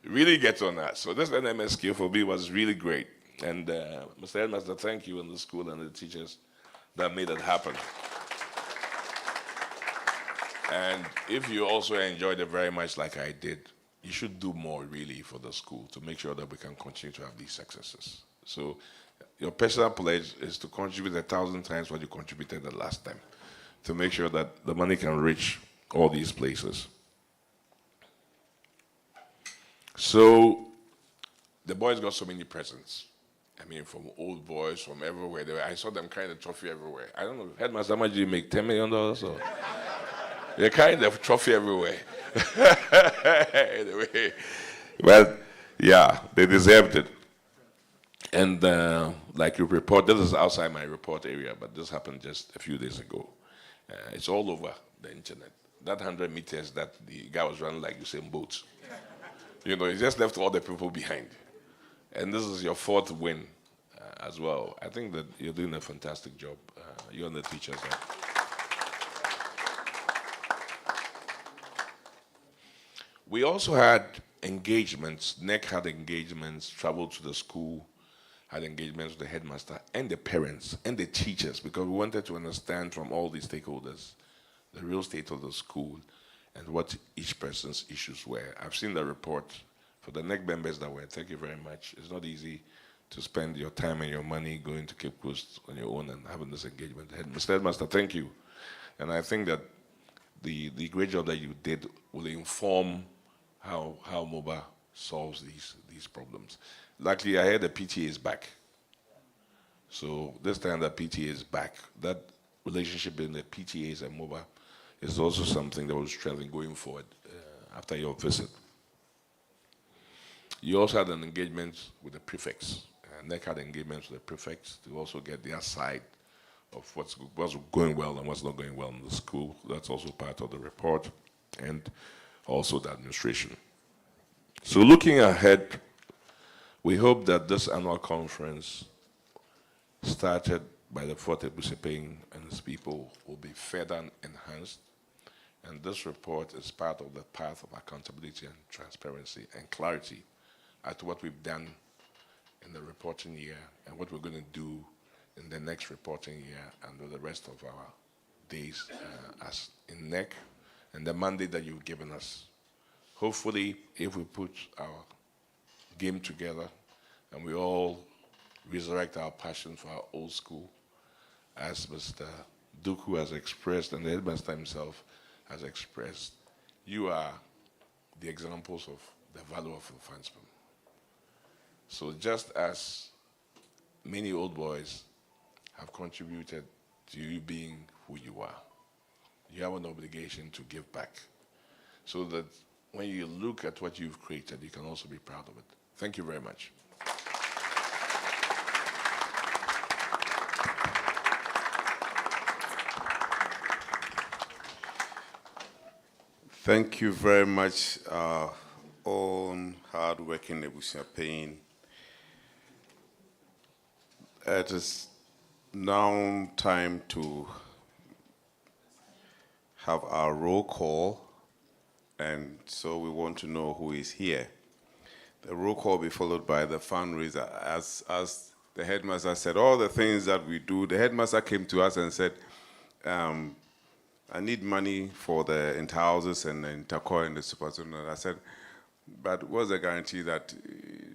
really getting on us. So this NMSQ for me was really great. And Mr. Headmaster, thank you and the school and the teachers that made it happen. And if you also enjoyed it very much like I did, you should do more really for the school to make sure that we can continue to have these successes. So your personal pledge is to contribute 1,000 times what you contributed the last time, to make sure that the money can reach all these places. So the boys got so many presents. I mean, from old boys, from everywhere. I saw them carrying the trophy everywhere. I don't know, Headmaster, how much did you make? $10 million or so? They're carrying the trophy everywhere. Anyway, well, yeah, they deserved it. And like you report, this is outside my report area, but this happened just a few days ago. It's all over the internet. That 100 meters that the guy was running like Usain Bolt. You know, he just left all the people behind. And this is your 4th win as well. I think that you're doing a fantastic job. You and the teachers. We also had engagements. NEC had engagements, traveled to the school, had engagements with the headmaster and the parents and the teachers, because we wanted to understand from all these stakeholders the real state of the school and what each person's issues were. I've seen the report. For the NEC members that were, thank you very much. It's not easy to spend your time and your money going to Cape Coast on your own and having this engagement. Mr. Headmaster, thank you. And I think that the great job that you did will inform how MOBA solves these problems. Luckily, I heard the PTA is back. So this time that PTA is back, that relationship between the PTAs and MOBA is also something that will strengthen going forward after your visit. You also had an engagement with the prefects. NEC had engagements with the prefects to also get their side of what's going well and what's not going well in the school. That's also part of the report, and also the administration. So looking ahead, we hope that this annual conference, started by the 4th 𝗟𝗡𝗩𝗘 and his people, will be further enhanced. And this report is part of the path of accountability and transparency and clarity at what we've done in the reporting year and what we're going to do in the next reporting year and with the rest of our days as in NEC and the mandate that you've given us. Hopefully, if we put our game together and we all resurrect our passion for our old school, as Mr. Duku has expressed and the headmaster himself has expressed, you are the examples of the value of Mfantsipim. So just as many old boys have contributed to you being who you are, you have an obligation to give back, so that when you look at what you've created, you can also be proud of it. Thank you very much. Thank you very much, own hard-working 𝗟𝗜𝗩𝗘. It is now time to have our roll call, and so we want to know who is here. The roll call will be followed by the fundraiser. As the headmaster said, all the things that we do, the headmaster came to us and said, I need money for the inter-houses and the intercore and the superzone. I said, but what's the guarantee that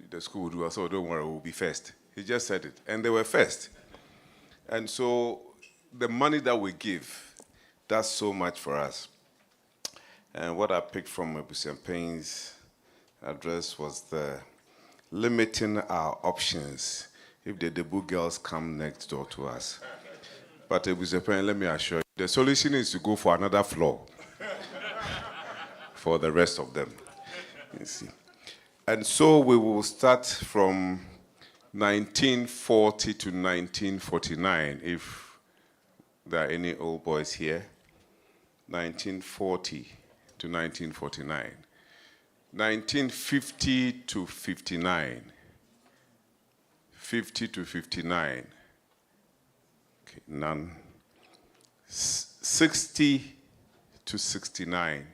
the school will do? I said, don't worry, we'll be first. He just said it, and they were first. And so the money that we give does so much for us. And what I picked from 𝗟𝗜𝗙𝗘's address was the limiting our options if the Debu girls come next door to us. But 𝗟𝗑𝗙𝗘, let me assure you, the solution is to go for another floor for the rest of them. You see. And so we will start from 1940 to 1949, if there are any old boys here. 1940 to 1949. 1950 to 59. 50 to 59. Okay, none. 60 to 69.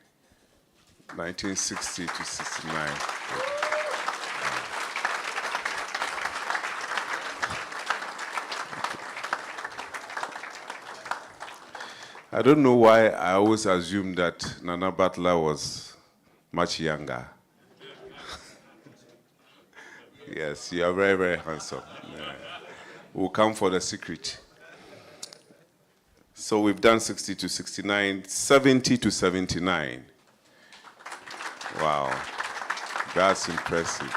1960 to 69. I don't know why I always assumed that Nana Butler was much younger. Yes, you are very, very handsome. Yeah. We'll come for the secret. So we've done 60 to 69, 70 to 79. Wow, that's impressive.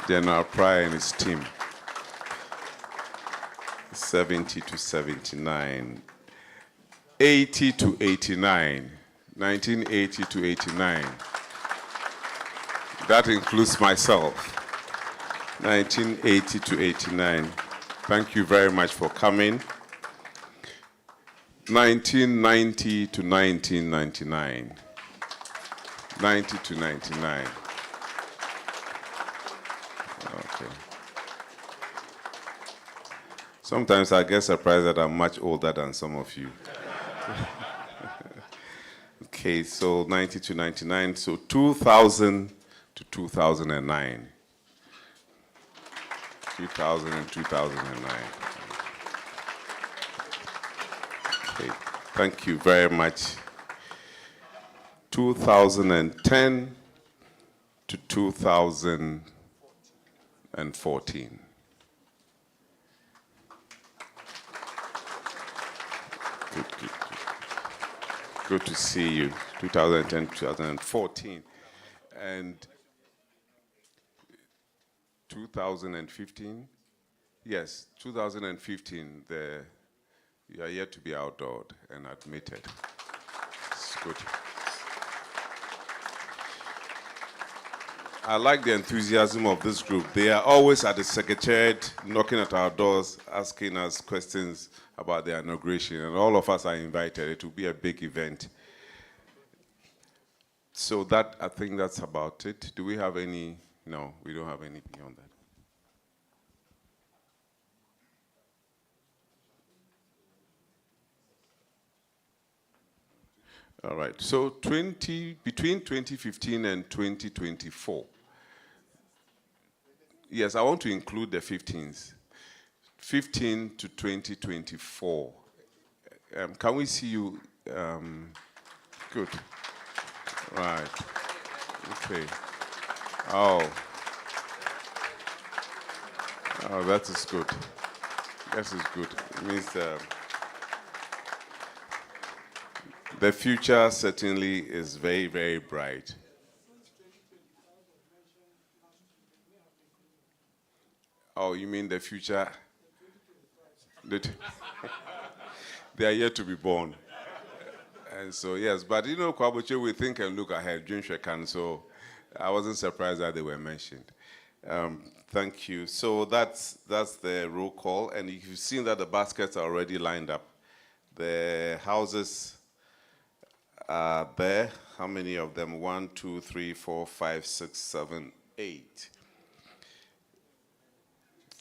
General Pryor and his team. 70 to 79. 80 to 89. 1980 to 89. That includes myself. 1980 to 89. Thank you very much for coming. 1990 to 1999. 90 to 99. Okay. Sometimes I get surprised that I'm much older than some of you. Okay, so 90 to 99, so 2000 to 2009. 2000 and 2009. Okay, thank you very much. 2010 to 2014. Good to see you. 2010, 2014. And 2015? Yes, 2015, you are yet to be outlawed and admitted. It's good. I like the enthusiasm of this group. They are always at the secretariat, knocking at our doors, asking us questions about the inauguration, and all of us are invited. It will be a big event. So I think that's about it. Do we have any? No, we don't have any beyond that. All right, so between 2015 and 2024. Yes, I want to include the 15s. 15 to 2024. Can we see you? Good. Right. Okay. Oh, that is good. That is good. It means the future certainly is very, very bright. Oh, you mean the future? They are yet to be born. And so, yes, but you know, Kwabuche, we think and look ahead, Junshwekan, so I wasn't surprised that they were mentioned. Thank you. So that's the roll call, and you've seen that the baskets are already lined up. The houses are there. How many of them? 1, 2, 3, 4, 5, 6, 7, 8.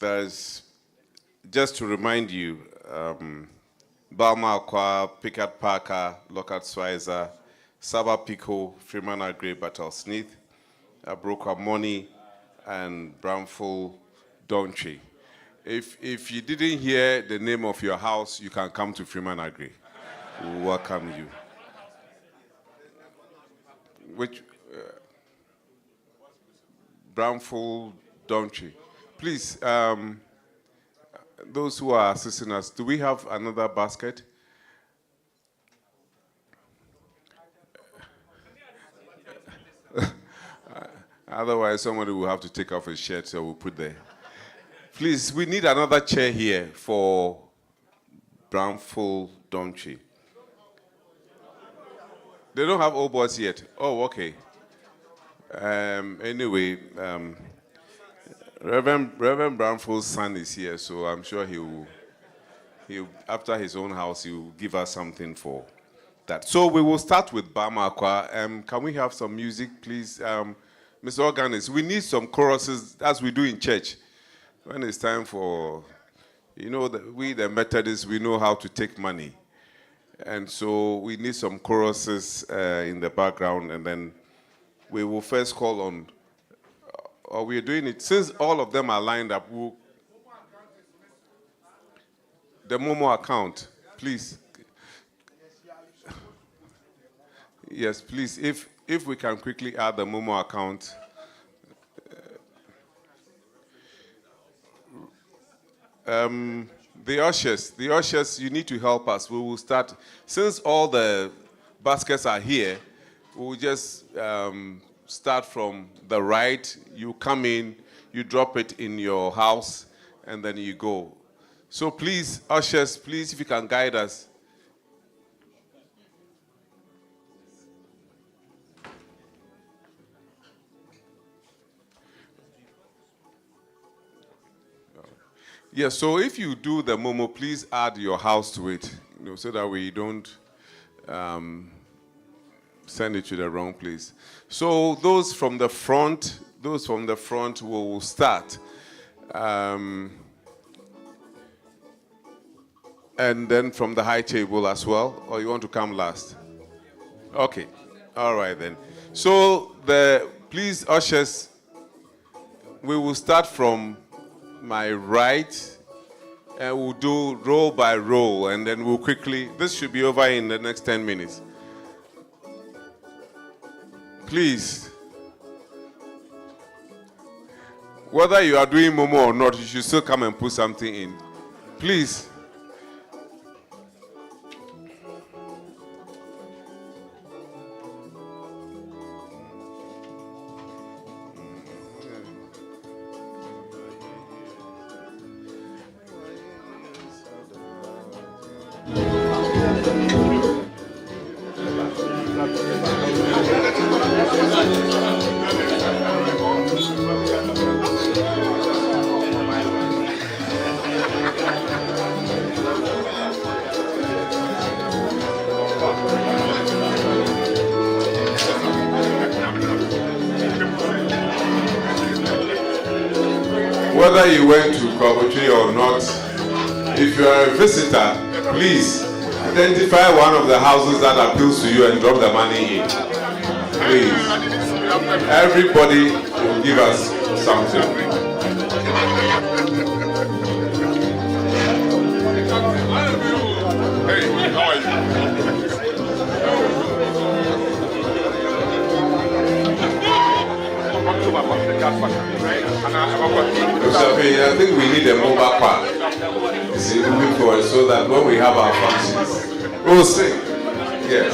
There's, just to remind you, Balma Akwa, Pickard Parker, Lockhart Schweizer, Saba Pico, Freeman Agri, Battle Smith, Abroka Money, and Bramful Dontry. If you didn't hear the name of your house, you can come to Freeman Agri. We'll welcome you. Which Bramful Dontry. Please, those who are assisting us, do we have another basket? Otherwise, somebody will have to take off his shirt, so we'll put there. Please, we need another chair here for Bramful Dontry. They don't have old boys yet. Oh, okay. Anyway, Reverend Bramful's son is here, so I'm sure he'll, after his own house, he will give us something for that. So we will start with Bama Akwa. Can we have some music, please? Mr. Organist, we need some choruses, as we do in church. When it's time for, you know, we the Methodists, we know how to take money. And so we need some choruses in the background, and then we will first call on, or we're doing it, since all of them are lined up, the Momo account, please. Yes, please, if we can quickly add the Momo account. The ushers, you need to help us. We will start, since all the baskets are here, we'll just start from the right. You come in, you drop it in your house, and then you go. So please, ushers, please, if you can guide us. Yeah, so if you do the Momo, please add your house to it, you know, so that we don't send it to the wrong place. So those from the front will start. And then from the high table as well, or you want to come last? Okay, all right then. So please, ushers, we will start from my right, and we'll do row by row, and then we'll quickly, this should be over in the next 10 minutes. Please, whether you are doing Momo or not, you should still come and put something in. Please. Whether you went to Kwabuche or not, if you are a visitor, please identify one of the houses that appeals to you and drop the money in. Please. Everybody will give us something. Hey, how are you? I think we need a MOBA park, you see, moving forward, so that when we have our functions, we'll sing. Yes.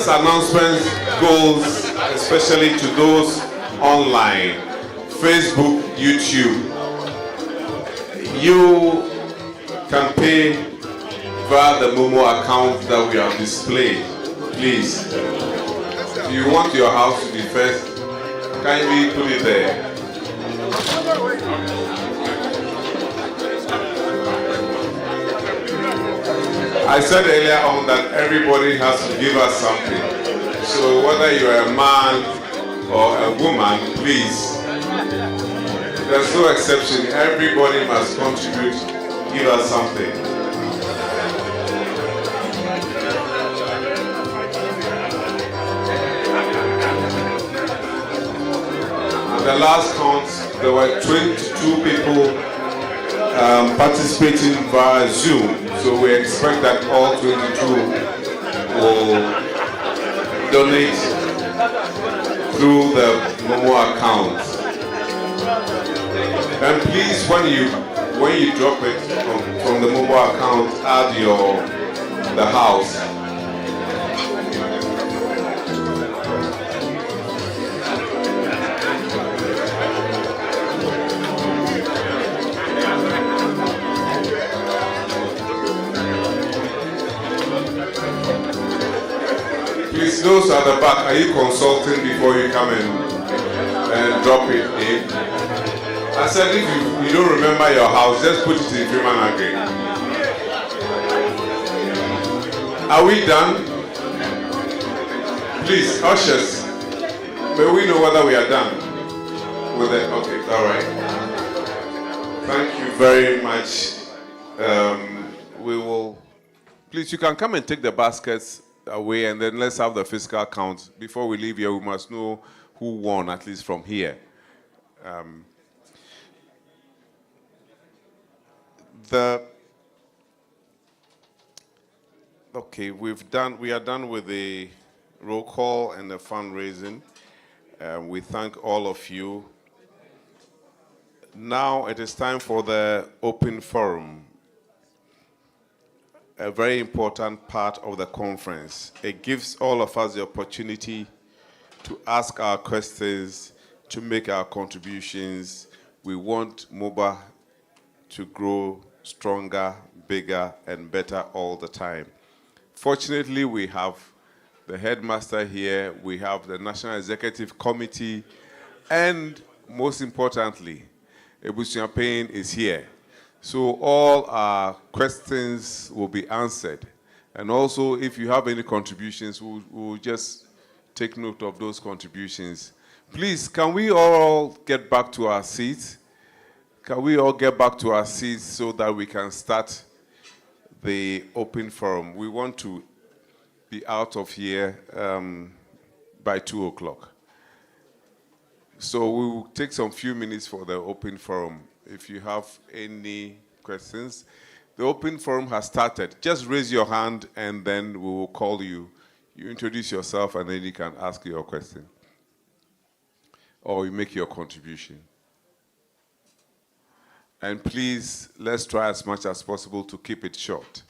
this announcement goes especially to those online, Facebook, YouTube. You can pay via the Momo account that we have displayed. Please, if you want your house to be first, kindly put it there. I said earlier on that everybody has to give us something. So whether you're a man or a woman, please, there's no exception. Everybody must contribute, give us something. At the last count, there were 22 people participating via Zoom. So we expect that all 22 will donate through the Momo account. And please, when you drop it from the Momo account, add the house. Please, those at the back, are you consulting before you come and drop it in? I said, if you don't remember your house, just put it in Freeman Agri. Are we done? Please, ushers, may we know whether we are done with it? Okay, all right. Thank you very much. We will, please, you can come and take the baskets away, and then let's have the physical count. Before we leave here, we must know who won, at least from here. Okay, we are done with the roll call and the fundraising. We thank all of you. Now it is time for the open forum. A very important part of the conference. It gives all of us the opportunity to ask our questions, to make our contributions. We want MOBA to grow stronger, bigger, and better all the time. Fortunately, we have the headmaster here, we have the National Executive Committee, and most importantly, 𝗟𝗡𝗩𝗘 is here. So all our questions will be answered. And also, if you have any contributions, we'll just take note of those contributions. Please, can we all get back to our seats? Can we all get back to our seats so that we can start the open forum? We want to be out of here by 2 o'clock. So we will take some few minutes for the open forum. If you have any questions, the open forum has started. Just raise your hand and then we will call you. You introduce yourself and then you can ask your question. Or you make your contribution. And please, let's try as much as possible to keep it short.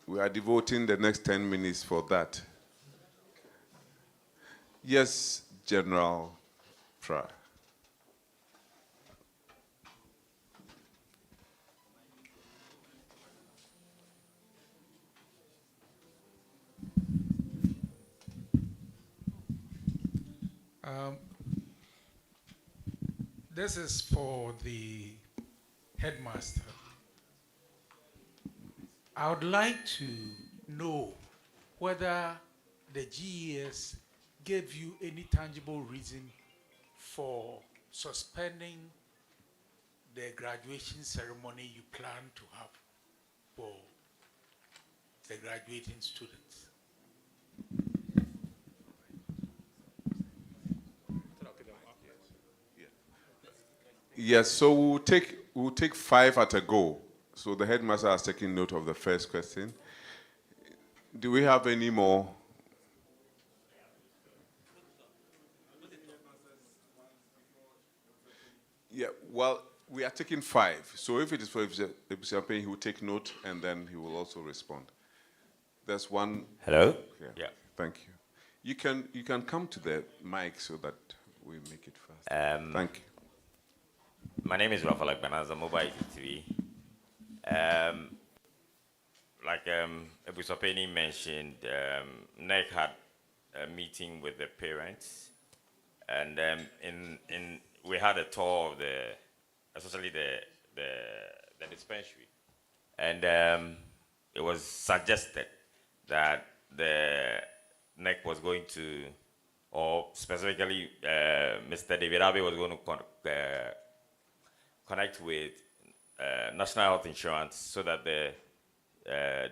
We are devoting the next 10 minutes for that. Yes, General Fra. This is for the headmaster. I would like to know whether the GES gave you any tangible reason for suspending the graduation ceremony you plan to have for the graduating students. Yes, so we'll take 5 at a go. So the headmaster has taken note of the first question. Do we have any more? Yeah, well, we are taking 5. So if it is for 𝗟𝗡𝗙𝗘, he will take note and then he will also respond. There's one. Hello? Yeah. Thank you. You can come to the mic so that we make it fast. Thank you. My name is Rafael Banaza, MOBA TV. Like 𝗟𝗜𝗘𝗘 mentioned, NEC had a meeting with the parents, and we had a tour of especially the dispensary, and it was suggested that the NEC was going to, or specifically Mr. David Abbey was going to connect with National Health Insurance so that the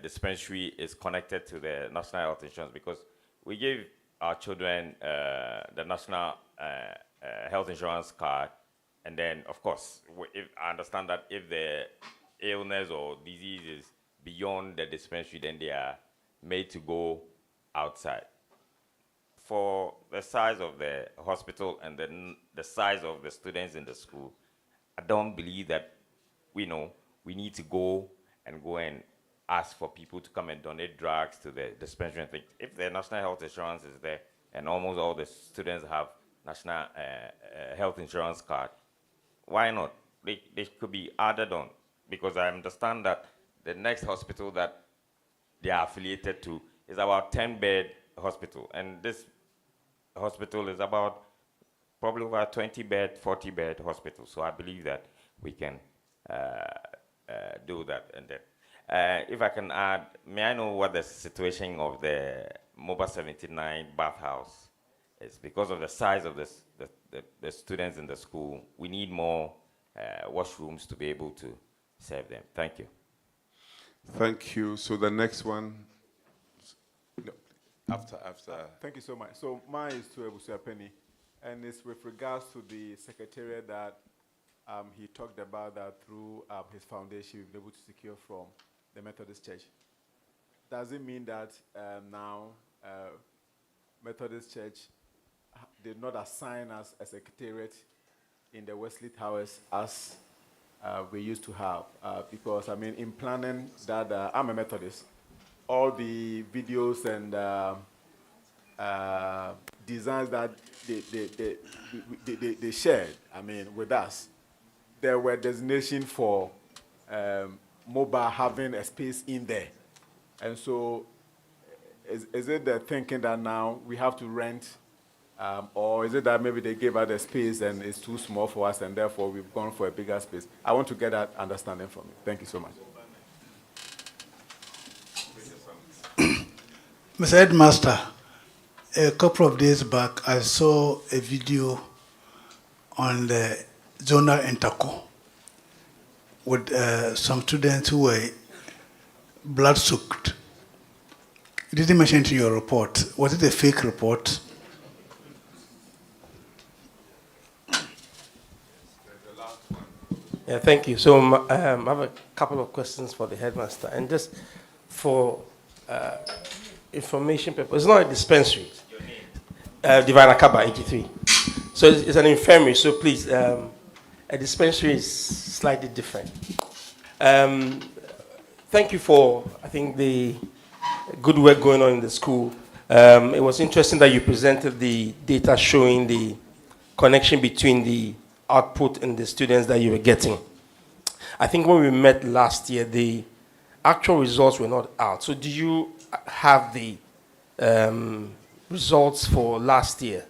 dispensary is connected to the National Health Insurance, because we give our children the National Health Insurance card, and then, of course, I understand that if the illness or disease is beyond the dispensary, then they are made to go outside. For the size of the hospital and the size of the students in the school, I don't believe that we need to go and ask for people to come and donate drugs to the dispensary and things. If the National Health Insurance is there and almost all the students have National Health Insurance card, why not? They could be added on, because I understand that the next hospital that they are affiliated to is about 10-bed hospital, and this hospital is about probably over 20-bed, 40-bed hospital. So I believe that we can do that. And then, if I can add, may I know what the situation of the MOBA 79 bathhouse is? Because of the size of the students in the school, we need more washrooms to be able to serve them. Thank you. Thank you. So the next one. No, after. Thank you so much. So mine is to 𝗟𝗟𝗘𝗘, and it's with regards to the secretariat that he talked about, that through his foundation we've been able to secure from the Methodist Church. Does it mean that now Methodist Church did not assign us a secretariat in the Wesley Towers as we used to have? Because, I mean, in planning that, I'm a Methodist, all the videos and designs that they shared, I mean, with us, there were designations for MOBA having a space in there. And so is it the thinking that now we have to rent, or is it that maybe they gave us a space and it's too small for us and therefore we've gone for a bigger space? I want to get that understanding from you. Thank you so much. Mr. Headmaster, a couple of days back, I saw a video on the zonal interco with some students who were blood-soaked. You didn't mention it in your report. Was it a fake report? Yeah, thank you. So I have a couple of questions for the headmaster, and just for information purposes. It's not a dispensary. Divine Akaba 83. So it's an infirmary. So please, a dispensary is slightly different. Thank you for, I think, the good work going on in the school. It was interesting that you presented the data showing the connection between the output and the students that you were getting. I think when we met last year, the actual results were not out. So do you have the results for last year?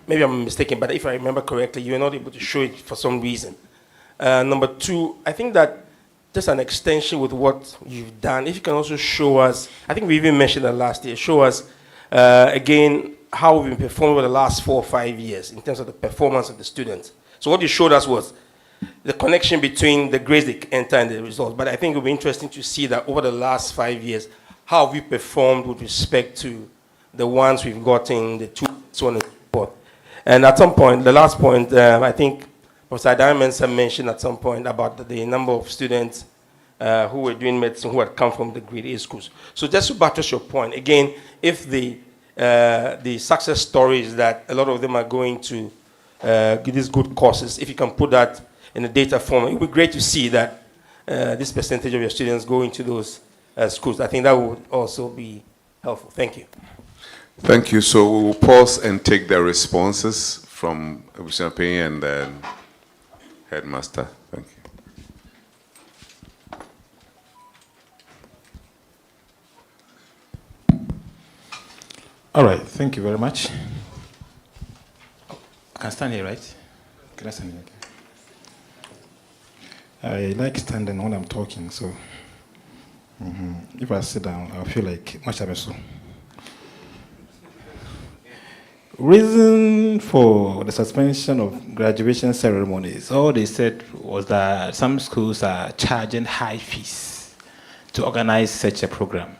Maybe I'm mistaken, but if I remember correctly, you were not able to show it for some reason. Number two, I think that just an extension with what you've done, if you can also show us, I think we even mentioned that last year, show us again how we've been performing over the last 4 or 5 years in terms of the performance of the students. So what you showed us was the connection between the grades they enter and the results. But I think it would be interesting to see that over the last 5 years, how have we performed with respect to the ones we've gotten, the two, so on and so forth. And at some point, the last point, I think Professor Diamond mentioned at some point about the number of students who were doing medicine who had come from the grade A schools. So just to buttress your point, again, if the success story is that a lot of them are going to give these good courses, if you can put that in a data form, it would be great to see that this percentage of your students go into those schools. I think that would also be helpful. Thank you. Thank you. So we will pause and take the responses from 𝗟𝗓𝗡 and then Headmaster. Thank you. All right, thank you very much. I can stand here, right? Can I stand here? Okay. I like standing when I'm talking, so if I sit down, I feel like much of a so. Reason for the suspension of graduation ceremonies, all they said was that some schools are charging high fees to organize such a program.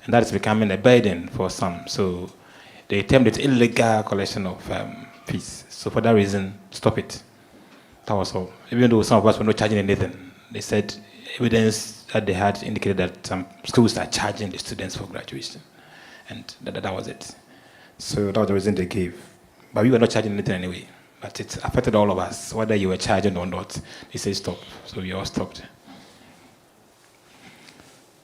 And that is becoming a burden for some. So they termed it illegal collection of fees. So for that reason, stop it. That was all. Even though some of us were not charging anything, they said evidence that they had indicated that some schools are charging the students for graduation. And that was it. So that was the reason they gave. But we were not charging anything anyway. But it affected all of us, whether you were charging or not. They said stop. So we all stopped.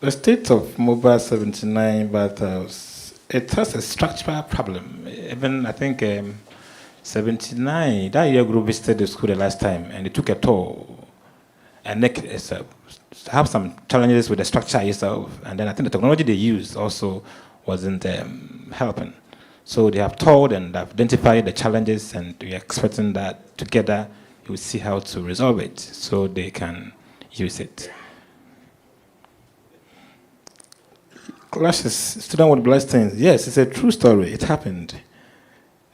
The state of MOBA 79 battles, it has a structural problem. Even I think 79, that year group visited the school the last time and it took a tour. And have some challenges with the structure itself. And then I think the technology they used also wasn't helping. So they have toured and identified the challenges, and we are expecting that together we will see how to resolve it so they can use it. Clashes, student with bloodstains. Yes, it's a true story. It happened.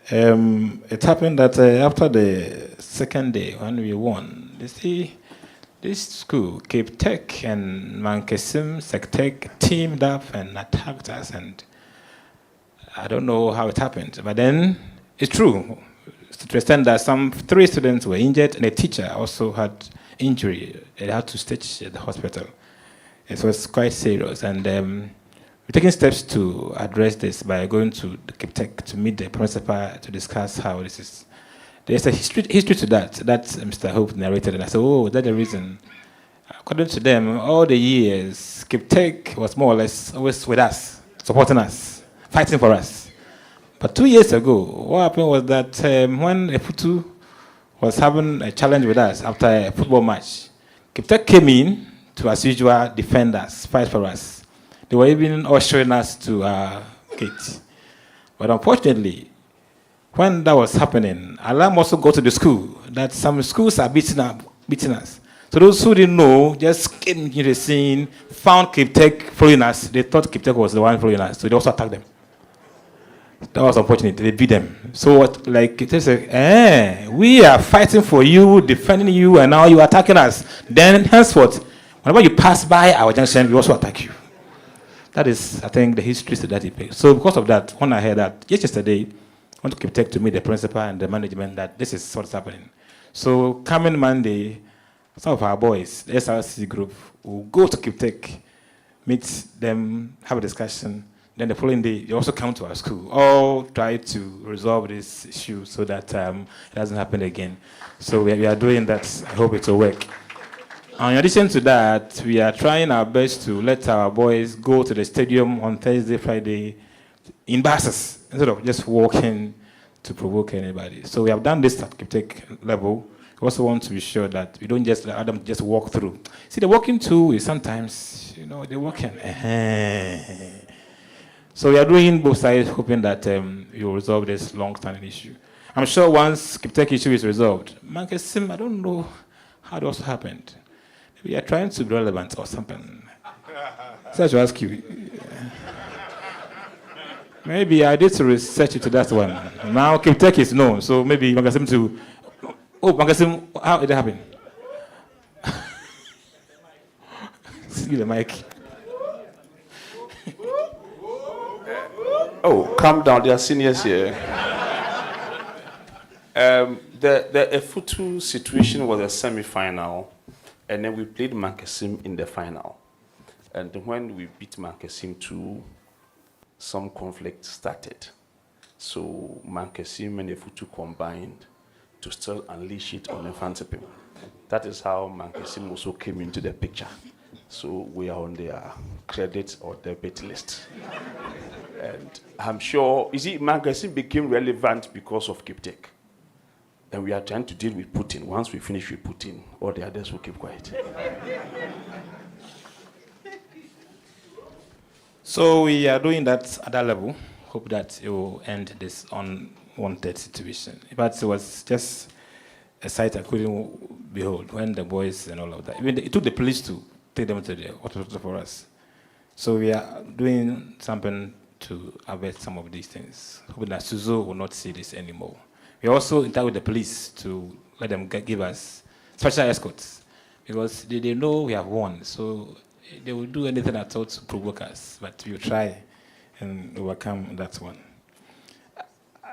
It happened that after the second day when we won, they see this school, Cape Tech and Mfantsipim, SecTech teamed up and attacked us, and I don't know how it happened, but then it's true. To the extent that 3 students were injured and a teacher also had injury. They had to stitch at the hospital. It was quite serious, and we're taking steps to address this by going to the Cape Tech to meet the principal to discuss how this is. There's a history to that Mr. Hope narrated, and I said, oh, that's the reason. According to them, all the years, Cape Tech was more or less always with us, supporting us, fighting for us. But 2 years ago, what happened was that when Efutu was having a challenge with us after a football match, Cape Tech came in to, as usual, defend us, fight for us. They were even ushering us to our gate. But unfortunately, when that was happening, alarm also got to the school that some schools are beating us. So those who didn't know just came into the scene, found Cape Tech following us. They thought Cape Tech was the one following us, so they also attacked them. That was unfortunate. They beat them. So what, like they said, we are fighting for you, defending you, and now you are attacking us. Then henceforth, whenever you pass by our junction, we also attack you. That is, I think, the history to that effect. So because of that, when I heard that yesterday, I went to Cape Tech to meet the principal and the management that this is what's happening. So coming Monday, some of our boys, the SRC group, will go to Cape Tech, meet them, have a discussion. Then the following day, they also come to our school, all try to resolve this issue so that it doesn't happen again. So we are doing that. I hope it will work. In addition to that, we are trying our best to let our boys go to the stadium on Thursday, Friday, in buses, instead of just walking to provoke anybody. So we have done this at Cape Tech level. We also want to be sure that we don't just let them just walk through. See, the walking too is sometimes, they're walking. So we are doing both sides, hoping that we will resolve this long-standing issue. I'm sure once Cape Tech issue is resolved, Mfantsipim, I don't know how it also happened. We are trying to be relevant or something. So I should ask you. Maybe I did to research into that one. Now Cape Tech is known, so maybe Mfantsipim to. Oh, Mfantsipim, how did it happen? See the mic. Oh, calm down. There are seniors here. The Efutu situation was a semi-final, and then we played Mfantsipim in the final. And when we beat Mfantsipim 2, some conflict started. So Mfantsipim and Efutu combined to still unleash it on Mfantsipim. That is how Mfantsipim also came into the picture. So we are on their credit or debit list. And I'm sure, you see, magazine became relevant because of Kiptek. And we are trying to deal with Putin. Once we finish with Putin, all the others will keep quiet. So we are doing that at that level. Hope that it will end this unwanted situation. But it was just a sight I couldn't behold when the boys and all of that. Even it took the police to take them to the hospital for us. So we are doing something to avert some of these things. Hoping that Suzo will not see this anymore. We also in touch with the police to let them give us special escorts because they know we have won. So they will do anything at all to provoke us, but we will try and overcome that one.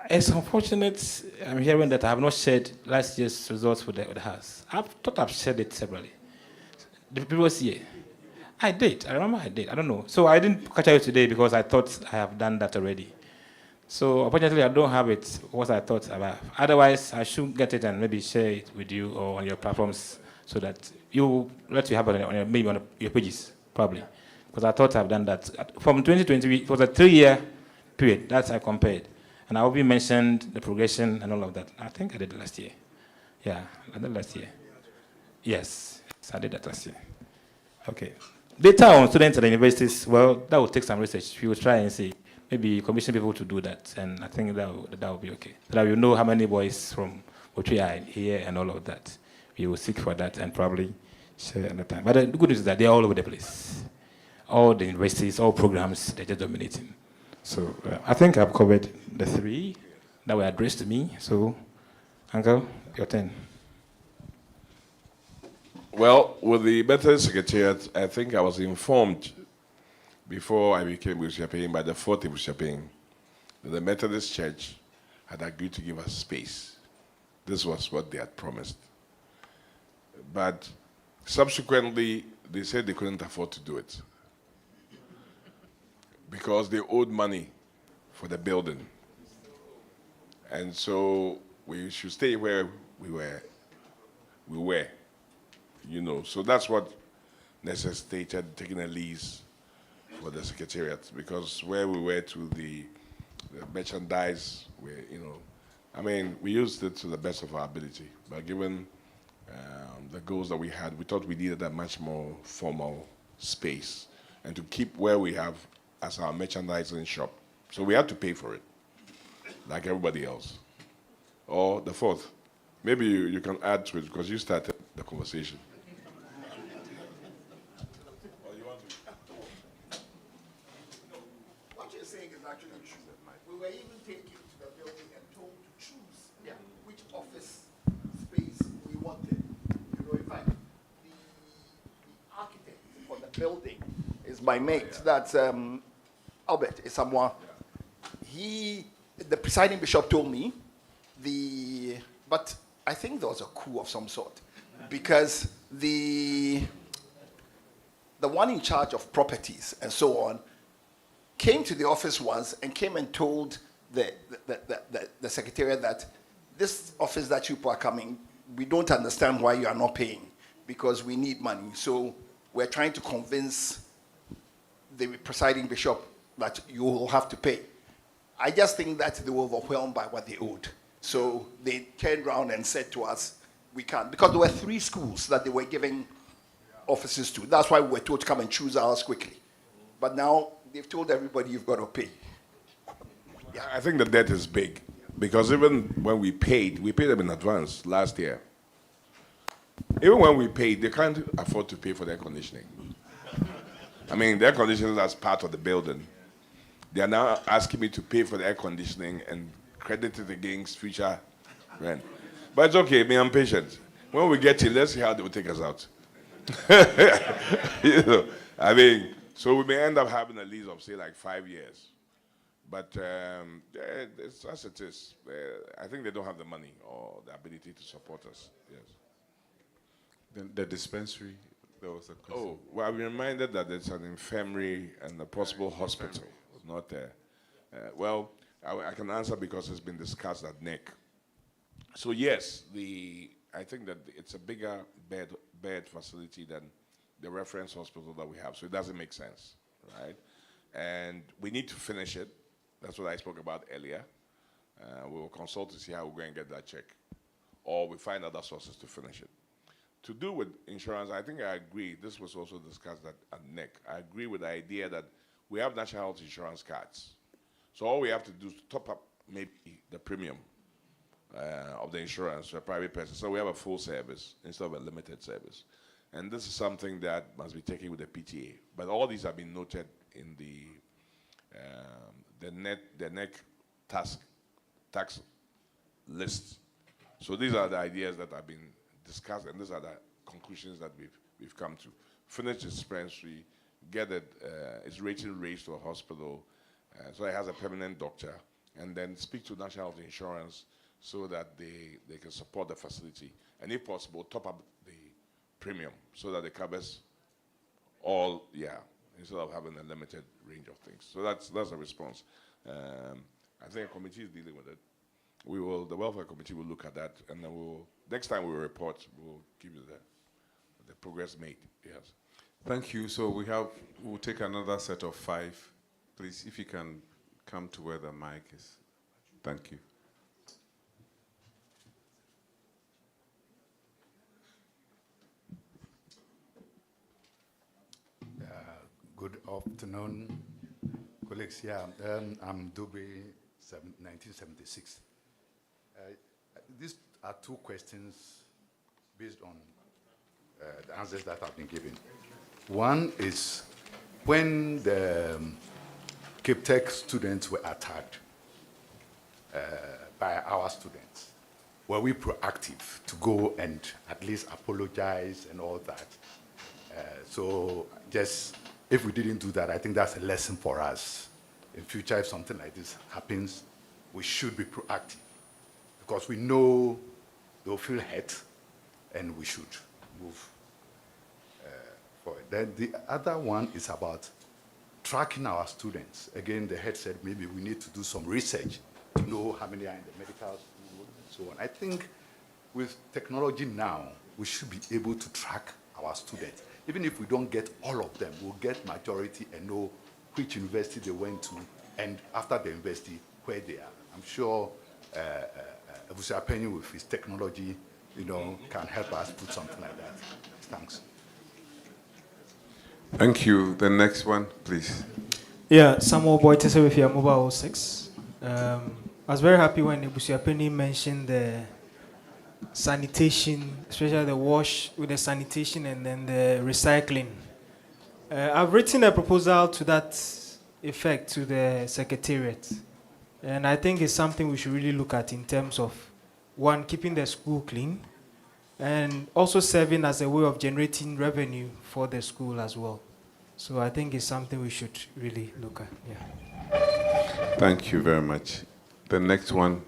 It's unfortunate I'm hearing that I have not shared last year's results with the House. I thought I've shared it separately. The previous year. I did. I remember I did. I don't know. So I didn't catch it today because I thought I have done that already. So unfortunately, I don't have it what I thought about. Otherwise, I should get it and maybe share it with you or on your platforms so that let you have it on maybe on your pages, probably. Because I thought I've done that. From 2020, it was a 3-year period. That's I compared. And I already mentioned the progression and all of that. I think I did it last year. Yeah, I did last year. Yes, I did that last year. Okay. Data on students at the universities, well, that will take some research. We will try and see. Maybe commission people to do that, and I think that will be okay. So that we know how many boys from what we are here and all of that. We will seek for that and probably share at the time. But the good news is that they're all over the place. All the universities, all programs, they're just dominating. So I think I've covered the 3 that were addressed to me. So, Uncle, your turn. Well, with the Methodist Secretariat, I think I was informed before I became 𝗟𝗓𝗙 by the 4th 𝗟𝗓𝗙 that the Methodist Church had agreed to give us space. This was what they had promised. But subsequently, they said they couldn't afford to do it because they owed money for the building. And so we should stay where we were, you know. So that's what necessitated taking a lease for the Secretariat, because where we were to the merchandise, I mean, we used it to the best of our ability, but given the goals that we had, we thought we needed a much more formal space and to keep where we have as our merchandising shop. So we had to pay for it, like everybody else. Or the 4th, maybe you can add to it because you started the conversation. We were even taken to the building and told to choose which office space we wanted. You know, in fact, the architect for the building is my mate. That's Albert Isamoah. The presiding bishop told me but I think there was a coup of some sort because the one in charge of properties and so on came to the office once and came and told the secretariat that this office that you people are coming, we don't understand why you are not paying because we need money. So we're trying to convince the presiding bishop that you will have to pay. I just think that they were overwhelmed by what they owed. So they turned around and said to us, we can't, because there were 3 schools that they were giving offices to. That's why we were told to come and choose ours quickly. But now they've told everybody you've got to pay. Yeah. I think the debt is big because even when we paid them in advance last year. Even when we paid, they can't afford to pay for the air conditioning. I mean, the air conditioning is part of the building. They are now asking me to pay for the air conditioning and credit it against future rent. But it's okay, I'm patient. When we get in, let's see how they will take us out. I mean, so we may end up having a lease of, say, like 5 years. But it's as it is. I think they don't have the money or the ability to support us. Yes. Then the dispensary, there was a question. Oh, well, I'm reminded that there's an infirmary and a possible hospital. Not there. Well, I can answer because it's been discussed at NEC. So yes, I think that it's a bigger bed facility than the reference hospital that we have, so it doesn't make sense, right? And we need to finish it. That's what I spoke about earlier. We will consult to see how we're going to get that check, or we find other sources to finish it. To do with insurance, I think I agree. This was also discussed at NEC. I agree with the idea that we have national health insurance cards. So all we have to do is top up maybe the premium of the insurance for a private person. So we have a full service instead of a limited service. And this is something that must be taken with the PTA. But all these have been noted in the NEC tax list. So these are the ideas that have been discussed, and these are the conclusions that we've come to. Finish its dispensary, get its rating raised to a hospital, so it has a permanent doctor, and then speak to National Health Insurance so that they can support the facility, and if possible, top up the premium so that it covers all, instead of having a limited range of things. So that's a response. I think a committee is dealing with it. The welfare committee will look at that, and then next time we report, we'll give you the progress made. Yes. Thank you. So we'll take another set of 5. Please, if you can come to where the mic is. Thank you. Good afternoon, colleagues. I'm Dube, 1976. These are 2 questions based on the answers that have been given. One is, when the Cape Tech students were attacked by our students, were we proactive to go and at least apologize and all that? So just, if we didn't do that, I think that's a lesson for us. In future, if something like this happens, we should be proactive, because we know they'll feel hurt, and we should move forward. Then the other one is about tracking our students. Again, the head said maybe we need to do some research to know how many are in the medical school and so on. I think with technology now, we should be able to track our students. Even if we don't get all of them, we'll get majority and know which university they went to, and after the university, where they are. I'm sure 𝗟𝗓𝗘 with his technology, can help us put something like that. Thanks. Thank you. The next one, please. Yeah, Samuel Boitese with your MOBA 06. I was very happy when 𝗟𝗓𝗘 mentioned the sanitation, especially the wash with the sanitation and then the recycling. I've written a proposal to that effect to the Secretariat. And I think it's something we should really look at in terms of, one, keeping the school clean, and also serving as a way of generating revenue for the school as well. So I think it's something we should really look at. Yeah. Thank you very much. The next one,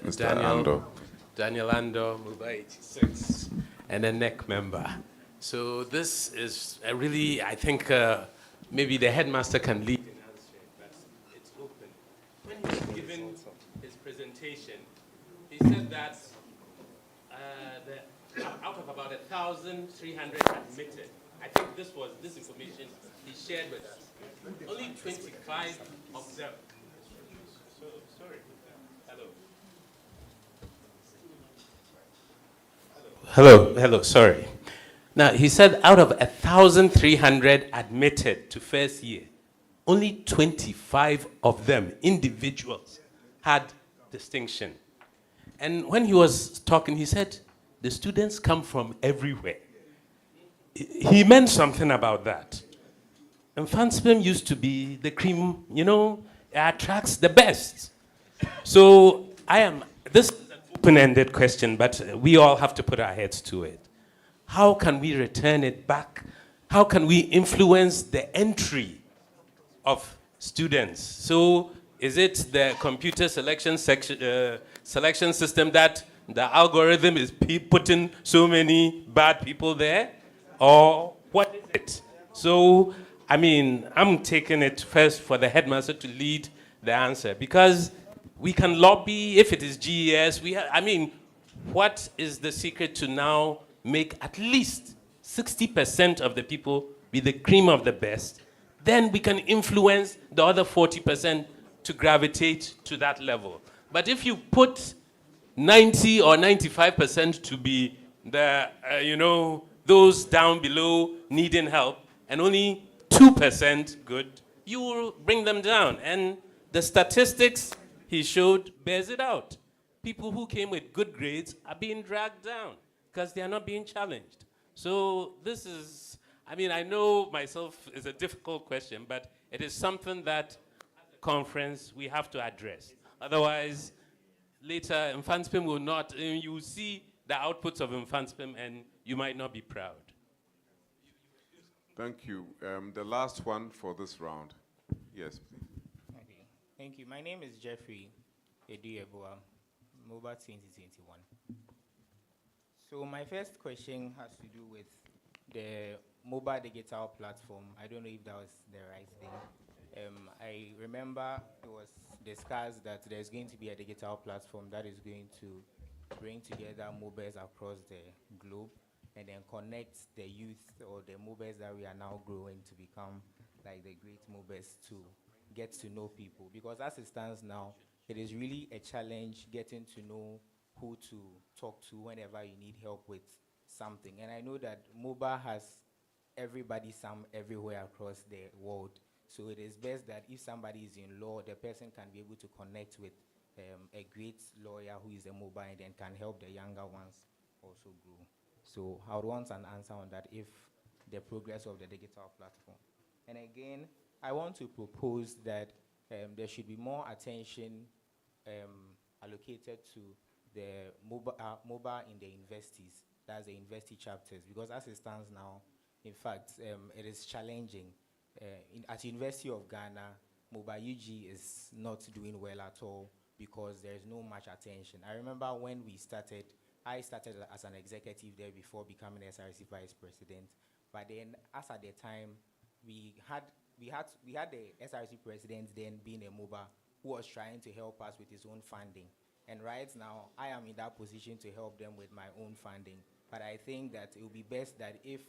Mr. Ando. Daniel Ando, MOBA 86, and a NEC member. So this is really, I think maybe the headmaster can lead in answering, but it's open. When he was given his presentation, he said that out of about 1,300 admitted, I think this information he shared with us, only 25 of them. So, sorry. Hello, sorry. Now, he said out of 1,300 admitted to first year, only 25 of them, individuals, had distinction. And when he was talking, he said, the students come from everywhere. He meant something about that. And Mfantsipim used to be the cream, it attracts the best. So this is an open-ended question, but we all have to put our heads to it. How can we return it back? How can we influence the entry of students? So is it the computer selection system that the algorithm is putting so many bad people there? Or what is it? So, I'm taking it first for the headmaster to lead the answer, because we can lobby if it is GES. What is the secret to now make at least 60% of the people be the cream of the best, then we can influence the other 40% to gravitate to that level. But if you put 90 or 95% to be the, those down below needing help, and only 2% good, you will bring them down. And the statistics he showed bears it out. People who came with good grades are being dragged down because they are not being challenged. So this is, I know myself is a difficult question, but it is something that conference we have to address. Otherwise, later, Mfantsipim will not, you will see the outputs of Mfantsipim and you might not be proud. Thank you. The last one for this round. Yes, please. Okay. Thank you. My name is 𝗟𝗜𝗓𝗓, MOBA 2021. So my first question has to do with the MOBA digital platform. I don't know if that was the right thing. I remember it was discussed that there's going to be a digital platform that is going to bring together MOBAs across the globe and then connect the youth or the MOBAs that we are now growing to become like the great MOBAs to get to know people. Because as it stands now, it is really a challenge getting to know who to talk to whenever you need help with something. And I know that MOBA has everybody everywhere across the world. So it is best that if somebody is in law, the person can be able to connect with a great lawyer who is a MOBA and then can help the younger ones also grow. So I would want an answer on that, if the progress of the digital platform. And again, I want to propose that there should be more attention allocated to the MOBA in the universities, that's the university chapters, because as it stands now, in fact, it is challenging. At University of Ghana, MOBA UG is not doing well at all because there is no much attention. I remember when I started as an executive there before becoming SRC vice president. But then, as at the time, we had the SRC president then being a MOBA who was trying to help us with his own funding. And right now, I am in that position to help them with my own funding. But I think that it would be best that if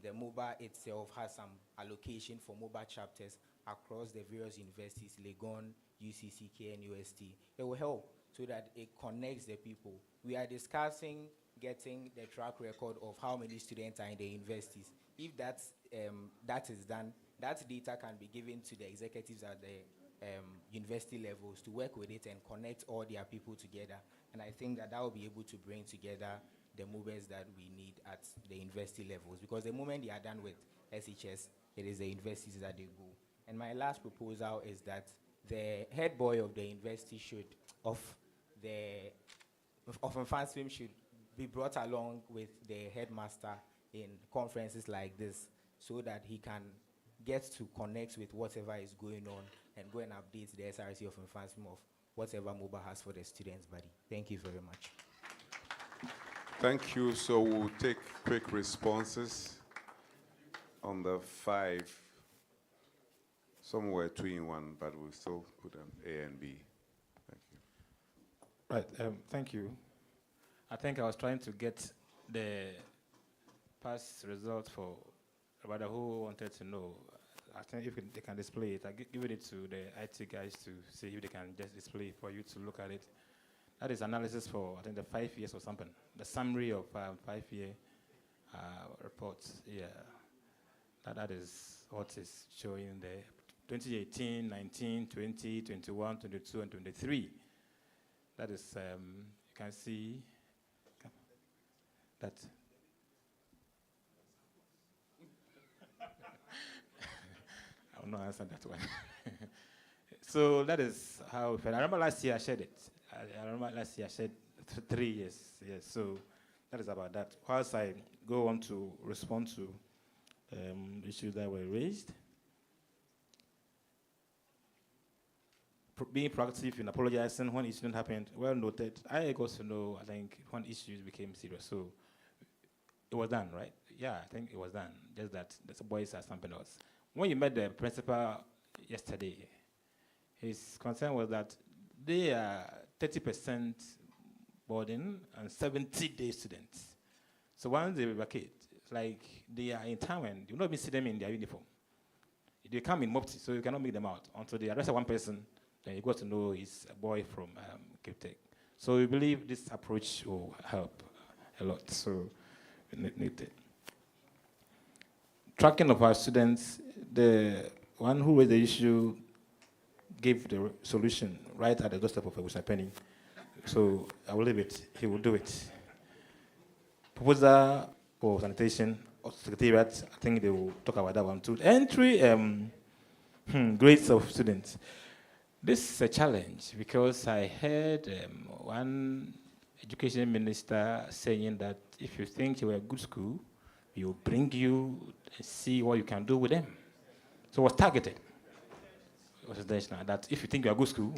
the MOBA itself has some allocation for MOBA chapters across the various universities, Legon, UCC, KNUST, it will help so that it connects the people. We are discussing getting the track record of how many students are in the universities. If that is done, that data can be given to the executives at the university levels to work with it and connect all their people together. And I think that will be able to bring together the MOBAs that we need at the university levels. Because the moment they are done with SHS, it is the universities that they go. And my last proposal is that the head boy of the university of Mfantsipim should be brought along with the headmaster in conferences like this so that he can get to connect with whatever is going on and go and update the SRC of Mfantsipim of whatever MOBA has for the students' body. Thank you very much. Thank you. So we'll take quick responses on the 5. Some were 2 in 1, but we'll still put them A and B. Thank you. Right. Thank you. I think I was trying to get the past results for everybody who wanted to know. I think if they can display it, I give it to the IT guys to see if they can just display it for you to look at it. That is analysis for, I think, the 5 years or something. The summary of 5-year reports. Yeah. That is what is showing there. 2018, 19, 20, 21, 22, and 23. That is, you can see that. I will not answer that one. So that is how it felt. I remember last year I shared it. I remember last year I shared 3 years. Yes, so that is about that. Whilst I go on to respond to issues that were raised. Being proactive in apologizing when incident happened, well noted. I got to know, I think, when issues became serious. So it was done, right? Yeah, I think it was done. Just that the boys are something else. When you met the principal yesterday, his concern was that they are 30% boarding and 70-day students. So once they vacate, It's like they are in town and you not even see them in their uniform. They come in Mopti, so you cannot make them out until they arrest one person. Then you got to know he's a boy from Cape Tech. So we believe this approach will help a lot. So we need it. Tracking of our students, the one who raised the issue gave the solution right at the doorstep of 𝗟𝗓𝗡. So I will leave it. He will do it. Proposal for sanitation or secretariat, I think they will talk about that one too. Entry grades of students. This is a challenge because I heard one education minister saying that if you think you are a good school, we will bring you and see what you can do with them. So it was targeted. It was intentional that if you think you are a good school,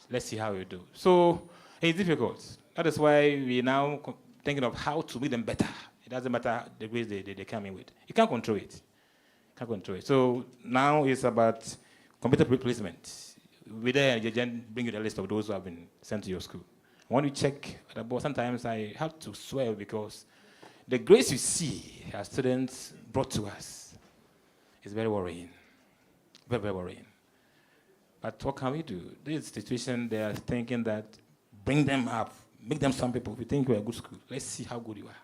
let's see how you do. So it's difficult. That is why we now thinking of how to make them better. It doesn't matter the grades they come in with. You can't control it. You can't control it. So now it's about computer replacement. With there, you then bring you the list of those who have been sent to your school. When you check the board, sometimes I have to swear because the grades you see our students brought to us is very worrying. Very, very worrying. But what can we do? This situation, they are thinking that bring them up, make them some people. We think we're a good school. Let's see how good you are.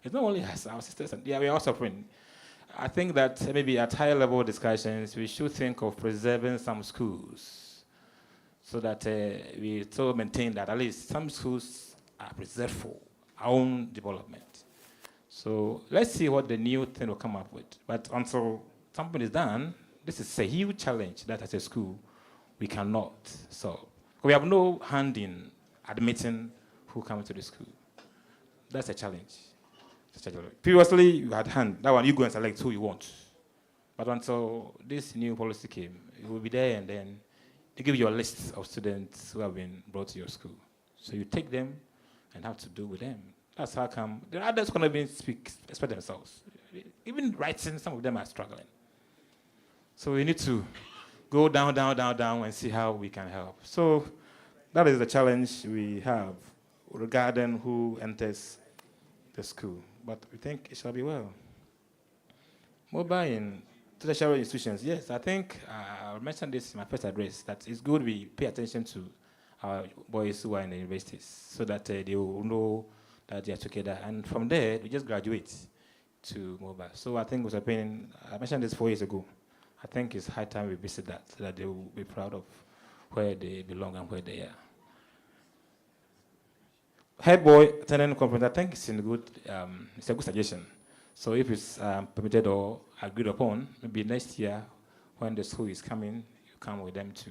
It's not only us, our sisters, and we are all suffering. I think that maybe at higher level discussions, we should think of preserving some schools so that we still maintain that at least some schools are preserved for our own development. So let's see what the new thing will come up with. But until something is done, this is a huge challenge that as a school we cannot solve. We have no hand in admitting who comes to the school. That's a challenge. Previously, you had hand. That one, you go and select who you want. But until this new policy came, you will be there and then they give you a list of students who have been brought to your school. So you take them and have to do with them. That's how come the others can even express themselves. Even writing, some of them are struggling. So we need to go down, down, down, down and see how we can help. So that is the challenge we have regarding who enters the school. But we think it shall be well. MOBA in tertiary institutions, yes, I think I mentioned this in my first address, that it's good we pay attention to our boys who are in the universities so that they will know that they are together. And from there, we just graduate to MOBA. So I think I mentioned this 4 years ago. I think it's high time we visit that so that they will be proud of where they belong and where they are. Head boy attending conference, I think it's a good suggestion. So if it's permitted or agreed upon, maybe next year when the school is coming, you come with them to,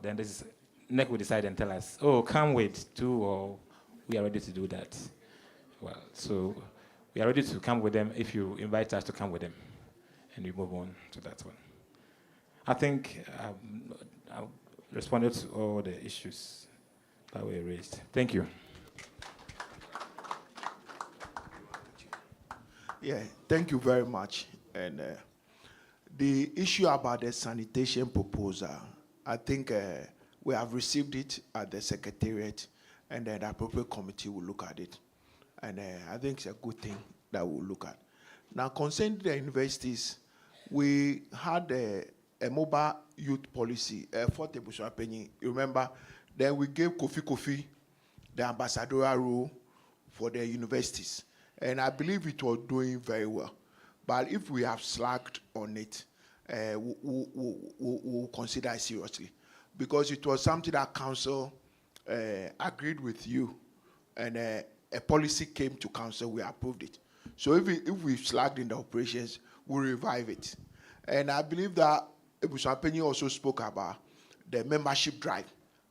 then this is, NEC will decide and tell us, oh, come with 2 or we are ready to do that. Well, so we are ready to come with them if you invite us to come with them. And we move on to that one. I think I've responded to all the issues that were raised. Thank you. Yeah, thank you very much. And the issue about the sanitation proposal, I think we have received it at the Secretariat, and the appropriate committee will look at it. And I think it's a good thing that we'll look at. Now, concerning the universities, we had a MOBA youth policy for 𝗟𝗓𝗡. You remember? Then we gave Kofi the ambassadorial role for the universities. And I believe it was doing very well. But if we have slacked on it, we'll consider it seriously. Because it was something that council agreed with you. And a policy came to council, we approved it. So if we've slacked in the operations, we'll revive it. And I believe that 𝗟𝗓𝗡 also spoke about the membership drive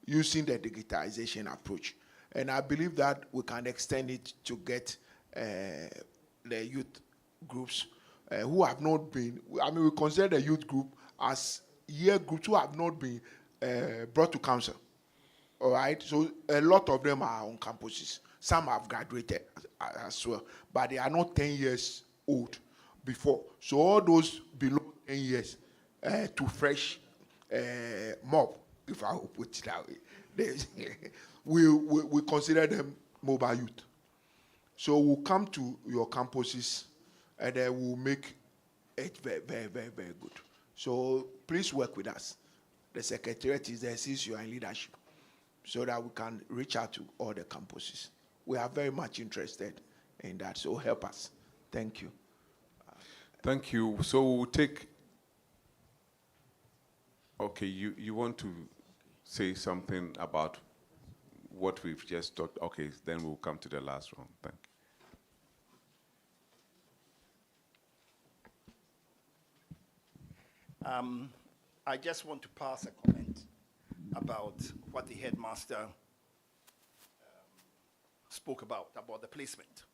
using the digitization approach. And I believe that we can extend it to get the youth groups who have not been, we consider the youth group as year groups who have not been brought to council. All right, so a lot of them are on campuses. Some have graduated as well, but they are not 10 years old before. So all those below 10 years to fresh mob, if I will put it that way, we consider them mobile youth. So we'll come to your campuses and then we'll make it very, very, very, very good. So please work with us. The Secretariat is there since you are in leadership, so that we can reach out to all the campuses. We are very much interested in that, so help us. Thank you. Thank you. So we'll take, okay, you want to say something about what we've just talked, okay, then we'll come to the last round. Thank you. I just want to pass a comment about what the headmaster spoke about the placement.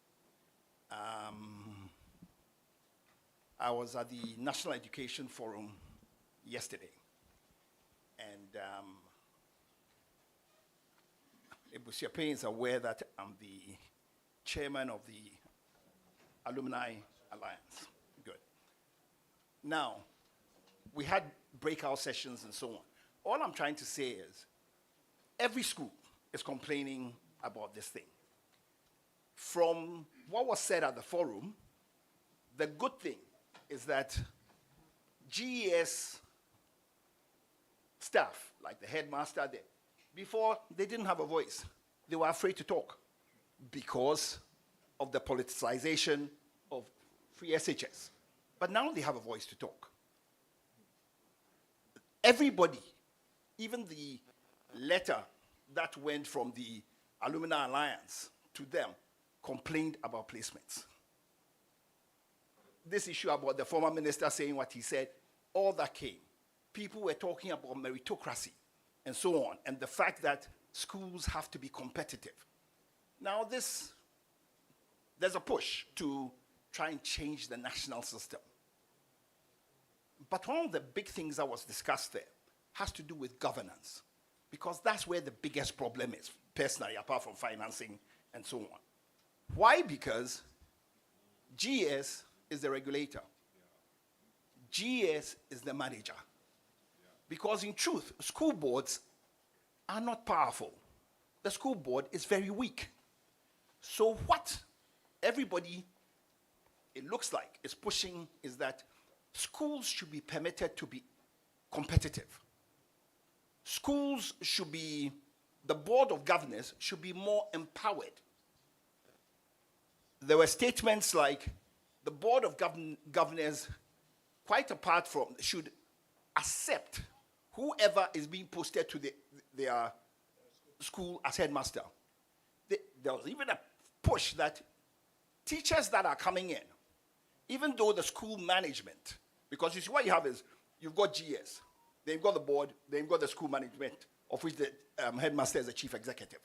I was at the National Education Forum yesterday, and 𝗟𝗜𝗘 is aware that I'm the chairman of the Alumni Alliance. Good. Now, we had breakout sessions and so on. All I'm trying to say is, every school is complaining about this thing. From what was said at the forum, the good thing is that GES staff, like the headmaster there, before they didn't have a voice. They were afraid to talk because of the politicization of free SHS. But now they have a voice to talk. Everybody, even the letter that went from the Alumni Alliance to them, complained about placements. This issue about the former minister saying what he said, all that came. People were talking about meritocracy and so on, and the fact that schools have to be competitive. Now there's a push to try and change the national system. But one of the big things that was discussed there has to do with governance, because that's where the biggest problem is, personally, apart from financing and so on. Why? Because GES is the regulator. GES is the manager. Because in truth, school boards are not powerful. The school board is very weak. So what everybody, it looks like, is pushing is that schools should be permitted to be competitive. Schools should be, the board of governors should be more empowered. There were statements like the board of governors, quite apart from, should accept whoever is being posted to their school as headmaster. There was even a push that teachers that are coming in, even though the school management, because you see what you have is, you've got GS, then you've got the board, then you've got the school management, of which the headmaster is the chief executive.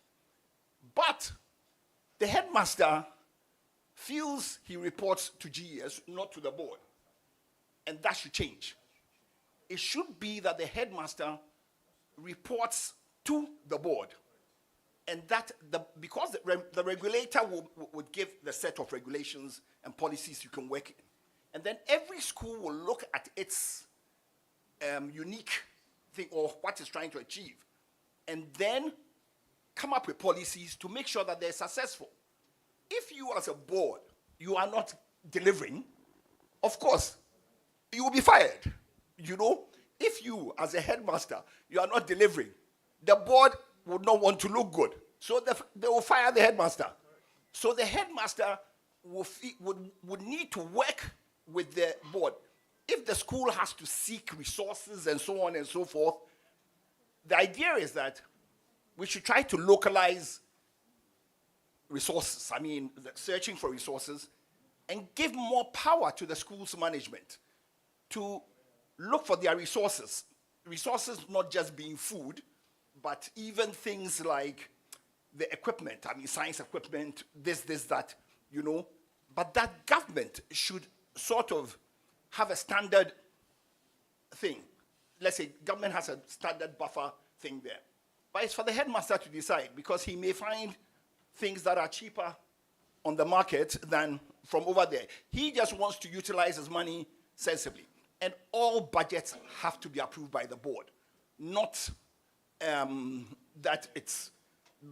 But the headmaster feels he reports to GS, not to the board. And that should change. It should be that the headmaster reports to the board. And that, because the regulator would give the set of regulations and policies you can work in. And then every school will look at its unique thing or what it's trying to achieve. And then come up with policies to make sure that they're successful. If you as a board, you are not delivering, of course, you will be fired. You know, if you as a headmaster, you are not delivering, the board would not want to look good. So they will fire the headmaster. So the headmaster would need to work with the board. If the school has to seek resources and so on and so forth, the idea is that we should try to localize resources, searching for resources, and give more power to the school's management to look for their resources. Resources not just being food, but even things like the equipment, science equipment, this, that, you know. But that government should sort of have a standard thing. Let's say government has a standard buffer thing there. But it's for the headmaster to decide, because he may find things that are cheaper on the market than from over there. He just wants to utilize his money sensibly. And all budgets have to be approved by the board. Not that it's,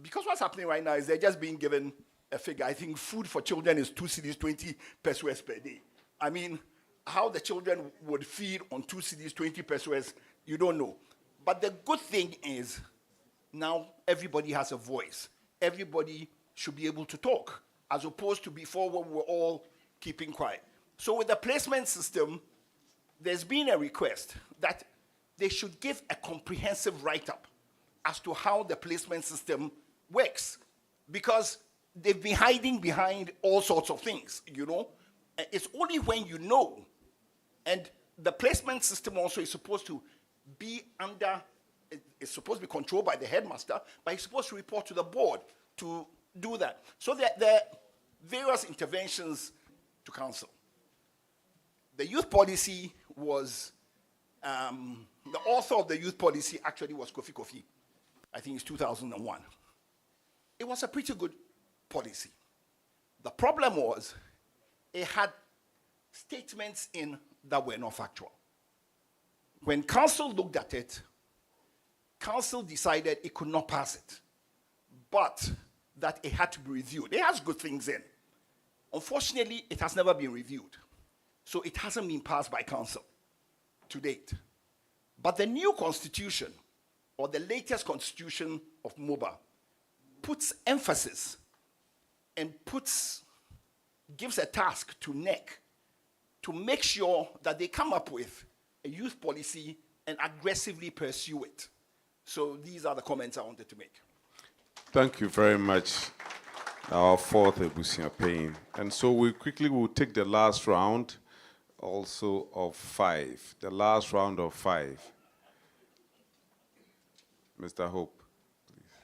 because what's happening right now is they're just being given a figure. I think food for children is 2 cedis 20 pesos per day. I mean, how the children would feed on 2 cedis 20 pesos, you don't know. But the good thing is, now everybody has a voice. Everybody should be able to talk, as opposed to before when we were all keeping quiet. So with the placement system, there's been a request that they should give a comprehensive write-up as to how the placement system works, because they've been hiding behind all sorts of things, you know. It's only when you know, and the placement system also is supposed to be under, it's supposed to be controlled by the headmaster, but he's supposed to report to the board to do that. So there are various interventions to council. The youth policy was, the author of the youth policy actually was Kofi. I think it's 2001. It was a pretty good policy. The problem was, it had statements in that were not factual. When council looked at it, council decided it could not pass it, but that it had to be reviewed. It has good things in. Unfortunately, it has never been reviewed. So it hasn't been passed by council to date. But the new constitution, or the latest constitution of MOBA, puts emphasis and gives a task to NEC to make sure that they come up with a youth policy and aggressively pursue it. So these are the comments I wanted to make. Thank you very much, our fourth 𝗟𝗑𝗩𝗘. And so we quickly will take the last round also of 5. The last round of 5. Mr. Hope, please.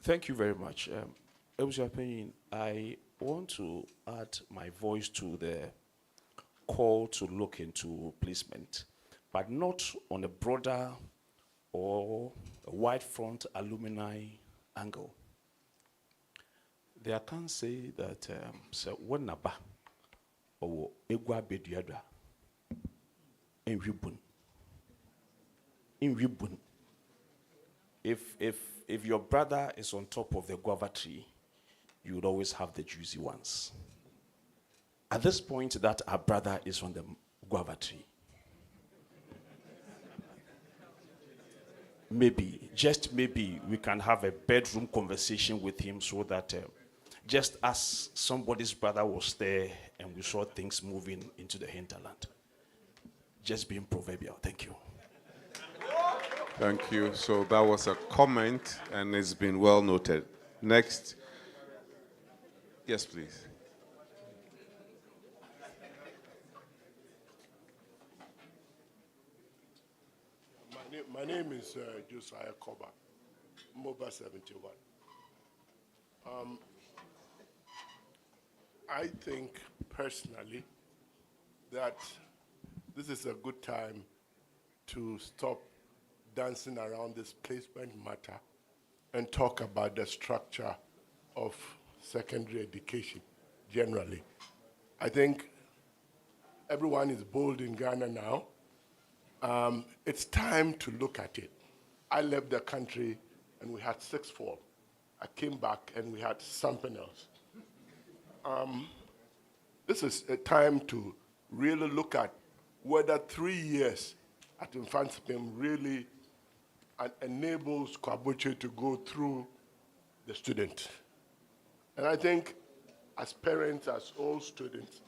Thank you very much. 𝗟𝗑𝗩𝗘, I want to add my voice to the call to look into placement, but not on a broader or a wide front alumni angle. They can say that when naba or egwa beduada in ribun. If your brother is on top of the guava tree, you would always have the juicy ones. At this point, that our brother is on the guava tree. Maybe, just maybe, we can have a bedroom conversation with him so that just as somebody's brother was there and we saw things moving into the hinterland. Just being proverbial. Thank you. thank you. So that was a comment, and it's been well noted. Next. Yes, please. My name is Josiah Koba, MOBA 71. I think personally that this is a good time to stop dancing around this placement matter and talk about the structure of secondary education generally. I think everyone is bold in Ghana now. It's time to look at it. I left the country and we had sixth form. I came back and we had something else. This is a time to really look at whether 3 years at Mfantsipim really enables Kwaboche to go through the student. And I think as parents, as all students,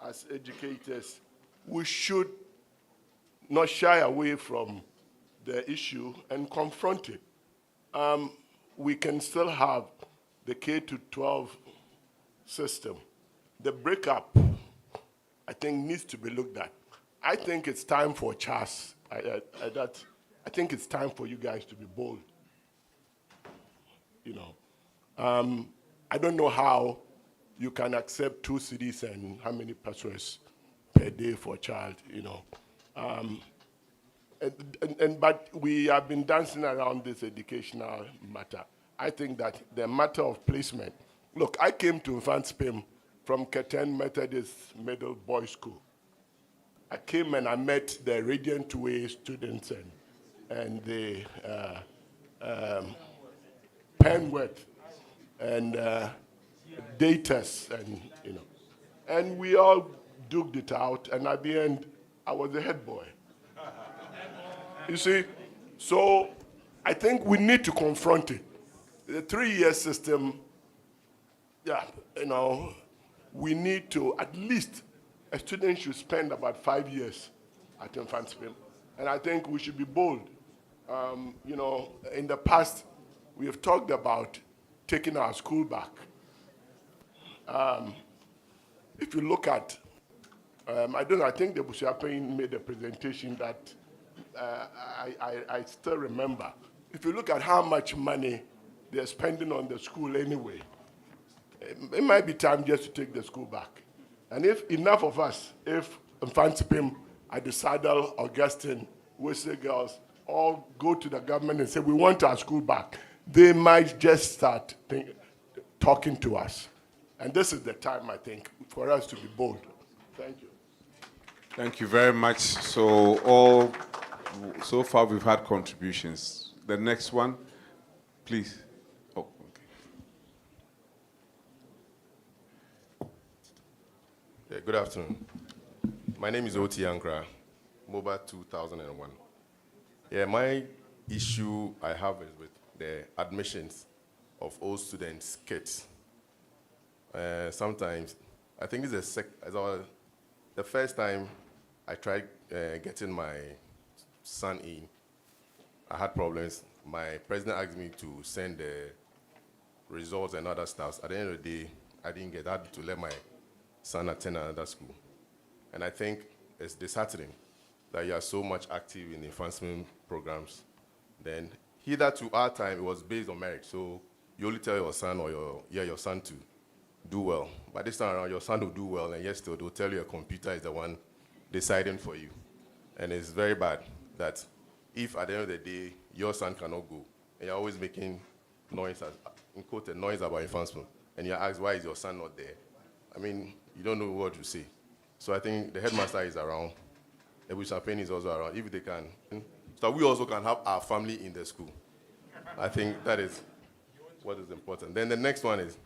as educators, we should not shy away from the issue and confront it. We can still have the K-12 system. The breakup, I think, needs to be looked at. I think it's time for 𝗟𝗓𝗓. I think it's time for you guys to be bold. You know, I don't know how you can accept 2 cedis and how many pesos per day for a child. You know, but we have been dancing around this educational matter. I think that the matter of placement. Look, I came to Mfantsipim from Keten Methodist Middle Boys School. I came and I met the Radiant Way students and and the penworth and datas, and and we all duked it out, and at the end, I was the head boy. You see, so I think we need to confront it. The 3-year system, we need to, at least, a student should spend about 5 years at Mfantsipim. And I think we should be bold. In the past, we have talked about taking our school back. If you look at, I think the 𝗟𝗓𝗙 made a presentation that I still remember. If you look at how much money they're spending on the school anyway, it might be time just to take the school back. And if enough of us, if Mfantsipim, at the Saddle, Augustine, Wesley girls, all go to the government and say, we want our school back, they might just start talking to us. And this is the time, I think, for us to be bold. Thank you. Thank you very much. So far we've had contributions. The next one, please. Oh, okay. Yeah, good afternoon. My name is 𝗟𝗓𝗙𝗘, MOBA 2001. Yeah, my issue I have is with the admissions of all students' kids. Sometimes, I think it's the first time I tried getting my son in, I had problems. My president asked me to send the results and other stuff. At the end of the day, I didn't get that to let my son attend another school. And I think it's disheartening that you are so much active in advancement programs. Then, hitherto our time, it was based on merit. So you only tell your son or your son to do well. But this time around, your son will do well, and yes, they'll tell you a computer is the one deciding for you. And it's very bad that if at the end of the day, your son cannot go, and you're always making noise, in quote, noise about advancement, and you're asked, why is your son not there? I mean, you don't know what to say. So I think the headmaster is around, 𝗟𝗓𝗙𝗘 is also around, if they can, so we also can have our family in the school. I think that is what is important. Then the next one is,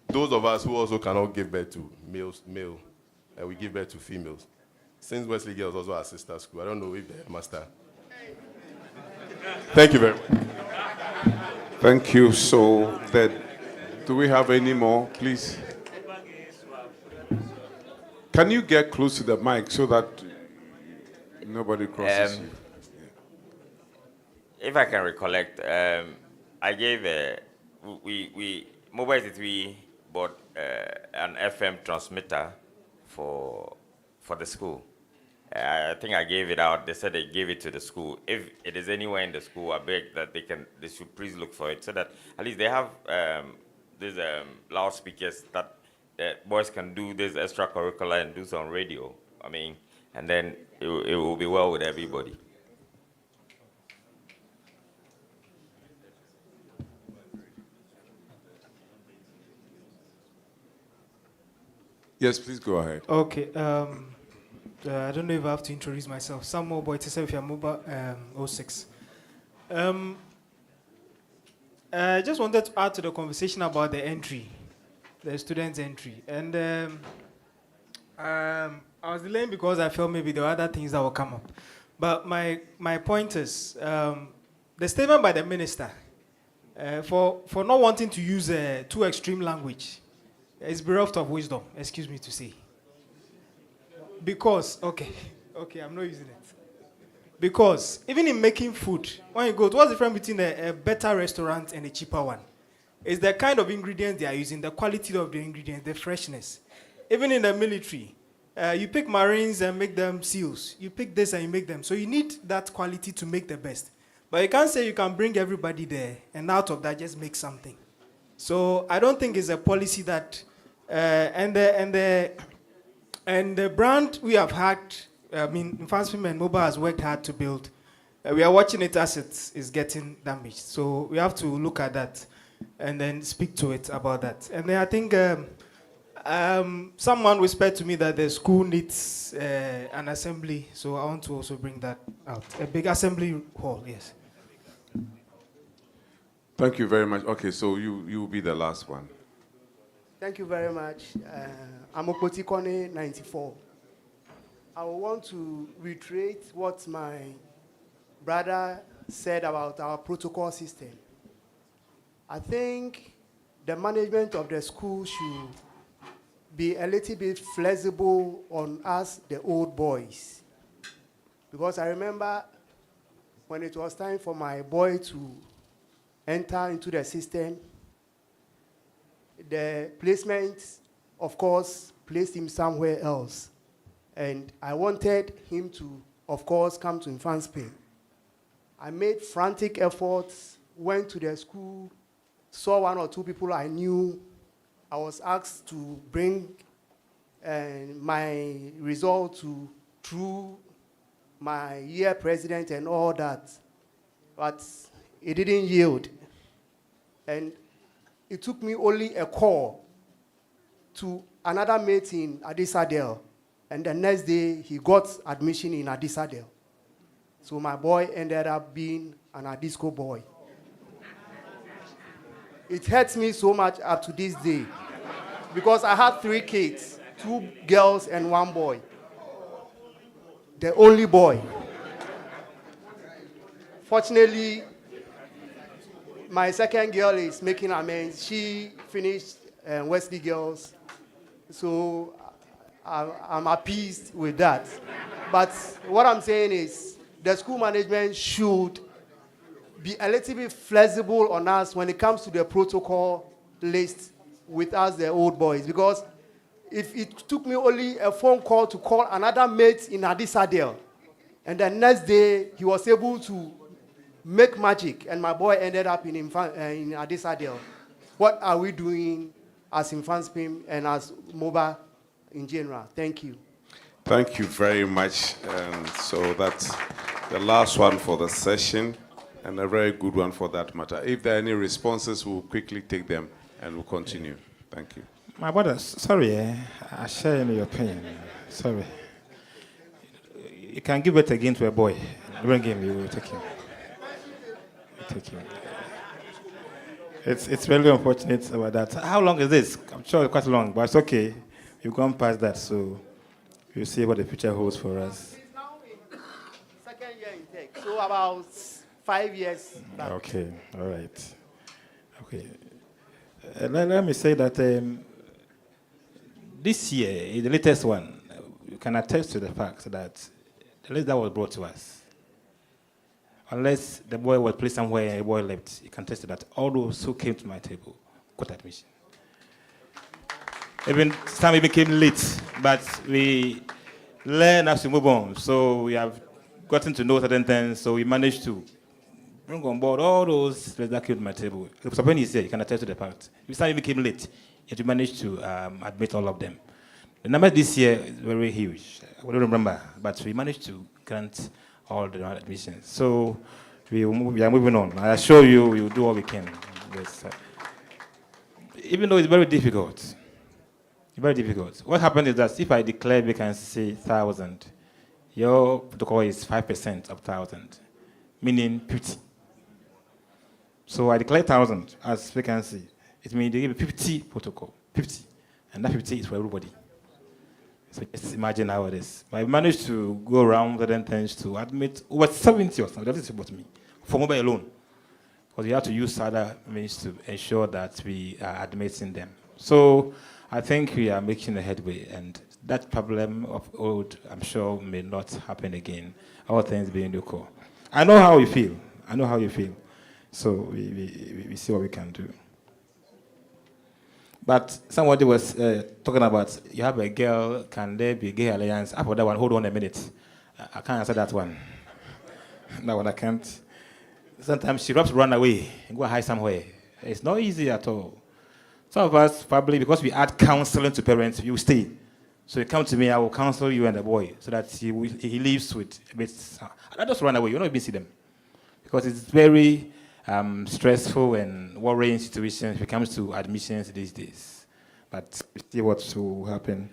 those of us who also cannot give birth to male, and we give birth to females. Since Wesley Girls also our sister school, I don't know if the headmaster. Thank you very much. Thank you. So, do we have any more, please? Can you get close to the mic so that nobody crosses you? If I can recollect, I gave MOBA 83 bought an FM transmitter for the school. I think I gave it out. They said they gave it to the school. If it is anywhere in the school, I beg that they should please look for it so that at least they have these loudspeakers that boys can do this extracurricular and do some radio. I mean, and then it will be well with everybody. Yes, please go ahead. Okay. I don't know if I have to introduce myself. Some more boy to say if you're MOBA 06. I just wanted to add to the conversation about the entry, the students' entry. And I was delaying because I felt maybe there were other things that will come up. But my point is, the statement by the minister for not wanting to use too extreme language is bereft of wisdom, excuse me to say. Because, okay, I'm not using it. Because even in making food, when you go, what's the difference between a better restaurant and a cheaper one? It's the kind of ingredients they are using, the quality of the ingredients, the freshness. Even in the military, you pick Marines and make them SEALs. You pick this and you make them. So you need that quality to make the best. But you can't say you can bring everybody there and out of that just make something. So I don't think it's a policy that, and the brand we have had, I mean, Mfantsipim and MOBA has worked hard to build. We are watching it as it is getting damaged. So we have to look at that and then speak to it about that. And then I think Someone whispered to me that the school needs an assembly, so I want to also bring that out. A big assembly hall, yes. Thank you very much. Okay, so you will be the last one. Thank you very much. I'm Okpotikone 94. I want to reiterate what my brother said about our protocol system. I think the management of the school should be a little bit flexible on us, the old boys. Because I remember when it was time for my boy to enter into the system, the placement, of course, placed him somewhere else. And I wanted him to, of course, come to Mfantsipim. I made frantic efforts, went to the school, saw one or two people I knew. I was asked to bring my result through my year president and all that. But it didn't yield. And it took me only a call to another mate in Adisadel. And the next day, he got admission in Adisadel. So my boy ended up being an Adisco boy. It hurts me so much up to this day. Because I had 3 kids, 2 girls and 1 boy. The only boy. Fortunately, my second girl is making amends. She finished Wesley Girls. So I'm appeased with that. But what I'm saying is the school management should be a little bit flexible on us when it comes to the protocol list with us, the old boys. Because if it took me only a phone call to call another mate in Adisadel, and the next day he was able to make magic, and my boy ended up in Adisadel. What are we doing as Mfantsipim and as MOBA in general? Thank you. Thank you very much. So that's the last one for the session, and a very good one for that matter. If there are any responses, we'll quickly take them and we'll continue. Thank you. My brother, sorry, I share in your opinion. Sorry. You can give it again to a boy. Bring him, you will take him. Take him. It's really unfortunate about that. How long is this? I'm sure it's quite long, but it's okay. You've gone past that, so we'll see what the future holds for us. He's now in second year in tech, so about 5 years back. Okay, all right. Okay. Let me say that this year, the latest one, you can attest to the fact that the list that was brought to us, unless the boy was placed somewhere and the boy left, you can attest to that all those who came to my table got admission. Even some even came late, but we learn as we move on. So we have gotten to know certain things, so we managed to bring on board all those that came to my table. So when you say, you can attest to the fact. Some even came late, yet we managed to admit all of them. The number this year is very huge. I don't remember, but we managed to grant all the admissions. So we are moving on. I assure you, we will do all we can. Yes, even though it's very difficult. Very difficult. What happened is that if I declare vacancy 1,000, your protocol is 5% of 1,000, meaning 50. So I declare 1,000 as vacancy. It means they give me 50 protocol, 50, and that 50 is for everybody. So just imagine how it is. But I managed to go around certain things to admit over 70 or something. That is about me, for MOBA alone. Because we have to use other means to ensure that we are admitting them. So I think we are making a headway, and that problem of old, I'm sure, may not happen again, all things being equal. I know how you feel. I know how you feel. So we see what we can do. But somebody was talking about, you have a girl, can there be gay alliance? After that one, hold on a minute. I can't answer that one. That one I can't. Sometimes she run away and go hide somewhere. It's not easy at all. Some of us, probably because we add counseling to parents, you stay. So you come to me, I will counsel you and the boy so that he lives with a bit. I just run away. You don't even see them. Because it's very stressful and worrying situation when it comes to admissions these days. but we see what will happen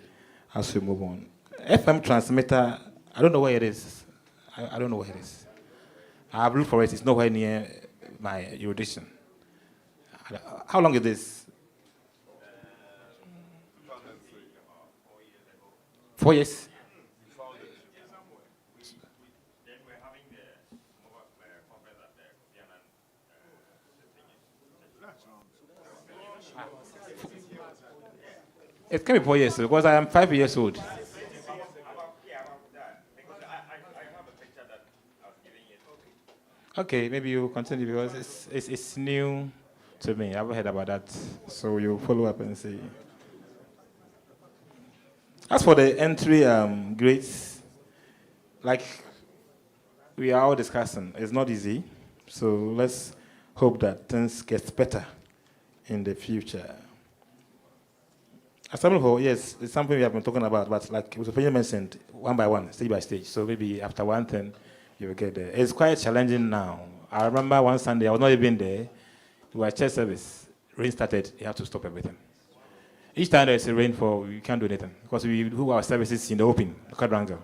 as we move on. FM transmitter, I don't know where it is. I don't know where it is. I've looked for it. It's nowhere near my jurisdiction. How long is this? 4 years. It can be 4 years because I am 5 years old. Okay, maybe you continue because it's new to me. I haven't heard about that. So you follow up and see. As for the entry grades, like we are all discussing, it's not easy. So let's hope that things get better in the future. Assembly hall, yes, it's something we have been talking about, but like Mr. mentioned, one by one, stage by stage. So maybe after one thing, you will get there. It's quite challenging now. I remember one Sunday, I was not even there. We were at church service. Rain started, you have to stop everything. Each time there's a rainfall, we can't do anything because we do our services in the open, the quadrangle.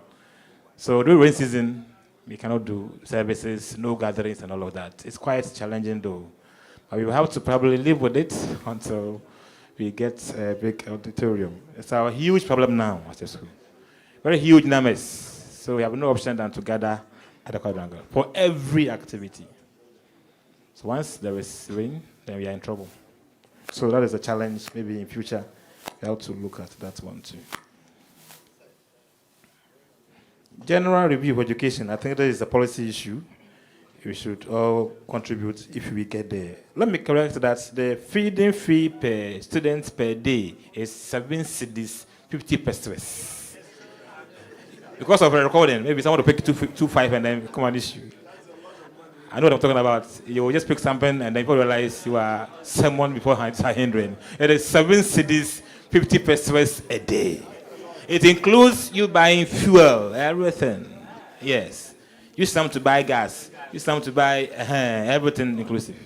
So during rain season, we cannot do services, no gatherings and all of that. It's quite challenging though. But we will have to probably live with it until we get a big auditorium. It's our huge problem now at the school. Very huge numbers. So we have no option than to gather at the quadrangle for every activity. So once there is rain, then we are in trouble. So that is a challenge. Maybe in future, we have to look at that one too. General review of education. I think that is a policy issue. We should all contribute if we get there. Let me correct that the feeding fee per student per day is 7 cedis 50 pesos. Because of a recording, maybe someone will pick 2.5 and then come on issue. I know what I'm talking about. You will just pick something and then people realize you are someone beforehand hindering. It is 7 cedis 50 pesos a day. It includes you buying fuel, everything. Yes. Use some to buy gas. Use some to buy everything inclusive.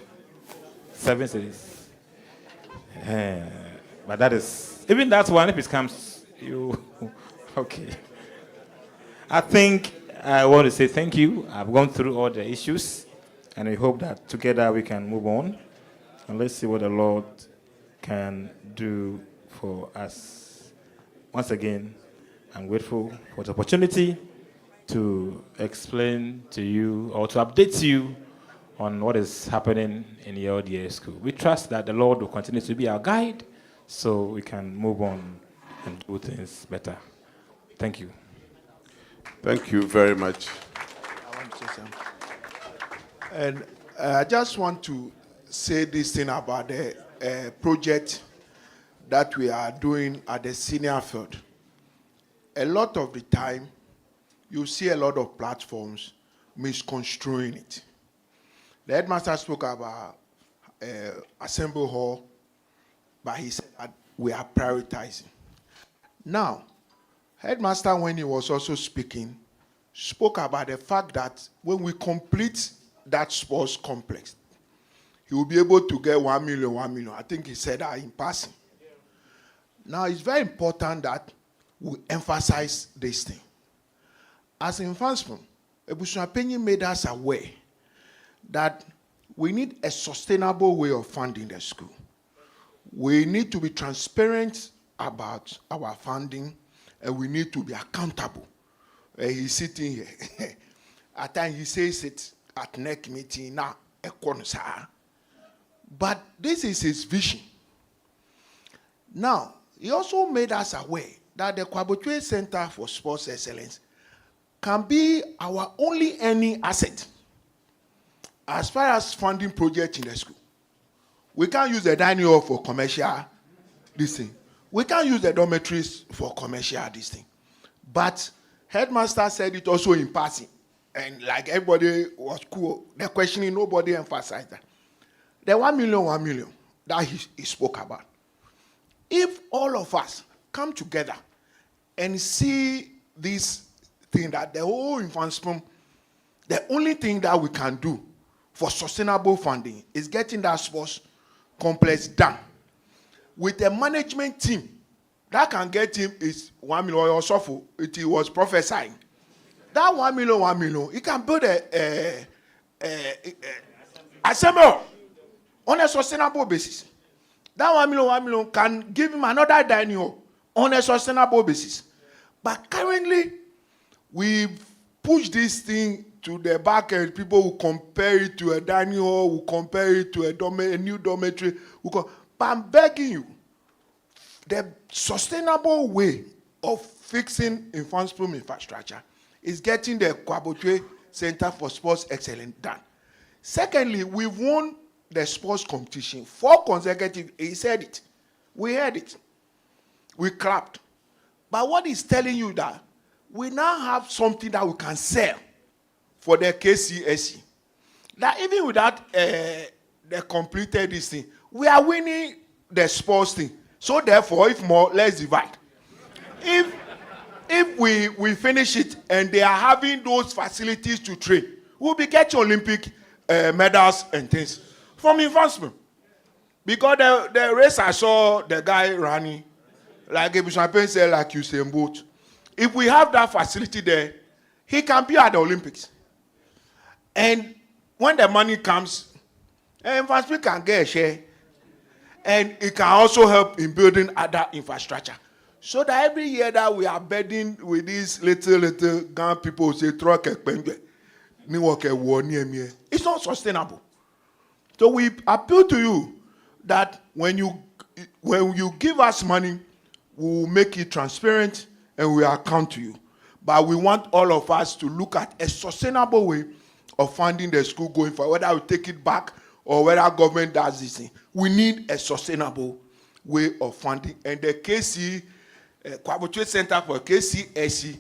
7 cedis. But that is, even that one, if it comes, you, okay. I think I want to say thank you. I've gone through all the issues, and we hope that together we can move on. And let's see what the Lord can do for us. Once again, I'm grateful for the opportunity to explain to you or to update you on what is happening in your dear school. We trust that the Lord will continue to be our guide so we can move on and do things better. Thank you. Thank you very much. I want to say something. And I just want to say this thing about the project that we are doing at the senior field. A lot of the time, you see a lot of platforms misconstruing it. The headmaster spoke about assembly hall, but he said that we are prioritizing. Now, headmaster, when he was also speaking, spoke about the fact that when we complete that sports complex, he will be able to get 1 million. I think he said that in passing. Now, it's very important that we emphasize this thing. As in Mfantsipim, Mfantsipim made us aware that we need a sustainable way of funding the school. We need to be transparent about our funding, and we need to be accountable. He's sitting here. At times he says it at next meeting, now, but this is his vision. Now, he also made us aware that the 𝗟𝗡𝗩 Center for Sports Excellence can be our only earning asset as far as funding projects in the school. We can't use the dining hall for commercial this thing. We can't use the dormitories for commercial this thing. But headmaster said it also in passing. And like everybody was cool, the questioning, nobody emphasized that. The 1 million that he spoke about. If all of us come together and see this thing that the whole Mfantsipim, the only thing that we can do for sustainable funding is getting that sports complex done. with a management team that can get him is 1 million or so. It was prophesying. That 1 million, he can build a assembly on a sustainable basis. That 1 million can give him another dining hall on a sustainable basis. But currently, we've pushed this thing to the back end. People will compare it to a dining hall, will compare it to a new dormitory. But I'm begging you, the sustainable way of fixing Mfantsipim infrastructure is getting the 𝗟𝗩𝗘 Center for Sports Excellence done. Secondly, we've won the sports competition 4 consecutive. He said it. We heard it. We clapped. But what he's telling you that we now have something that we can sell for the KCSE. That even without the completed this thing, we are winning the sports thing. So therefore, if more, let's divide. If we finish it and they are having those facilities to train, we'll be getting Olympic medals and things from Mfantsipim. Because the race I saw the guy running, like 𝗟𝗓𝗙 said, like Usain Bolt. If we have that facility there, he can be at the Olympics. And when the money comes, Mfantsipim can get a share. And it can also help in building other infrastructure. So that every year that we are burdened with these little gun people say, it's not sustainable. So we appeal to you that when you give us money, we will make it transparent and we will account to you. But we want all of us to look at a sustainable way of funding the school going forward, whether we take it back or whether government does this thing. We need a sustainable way of funding. And the 𝗟𝗩𝗘 Center for KCSE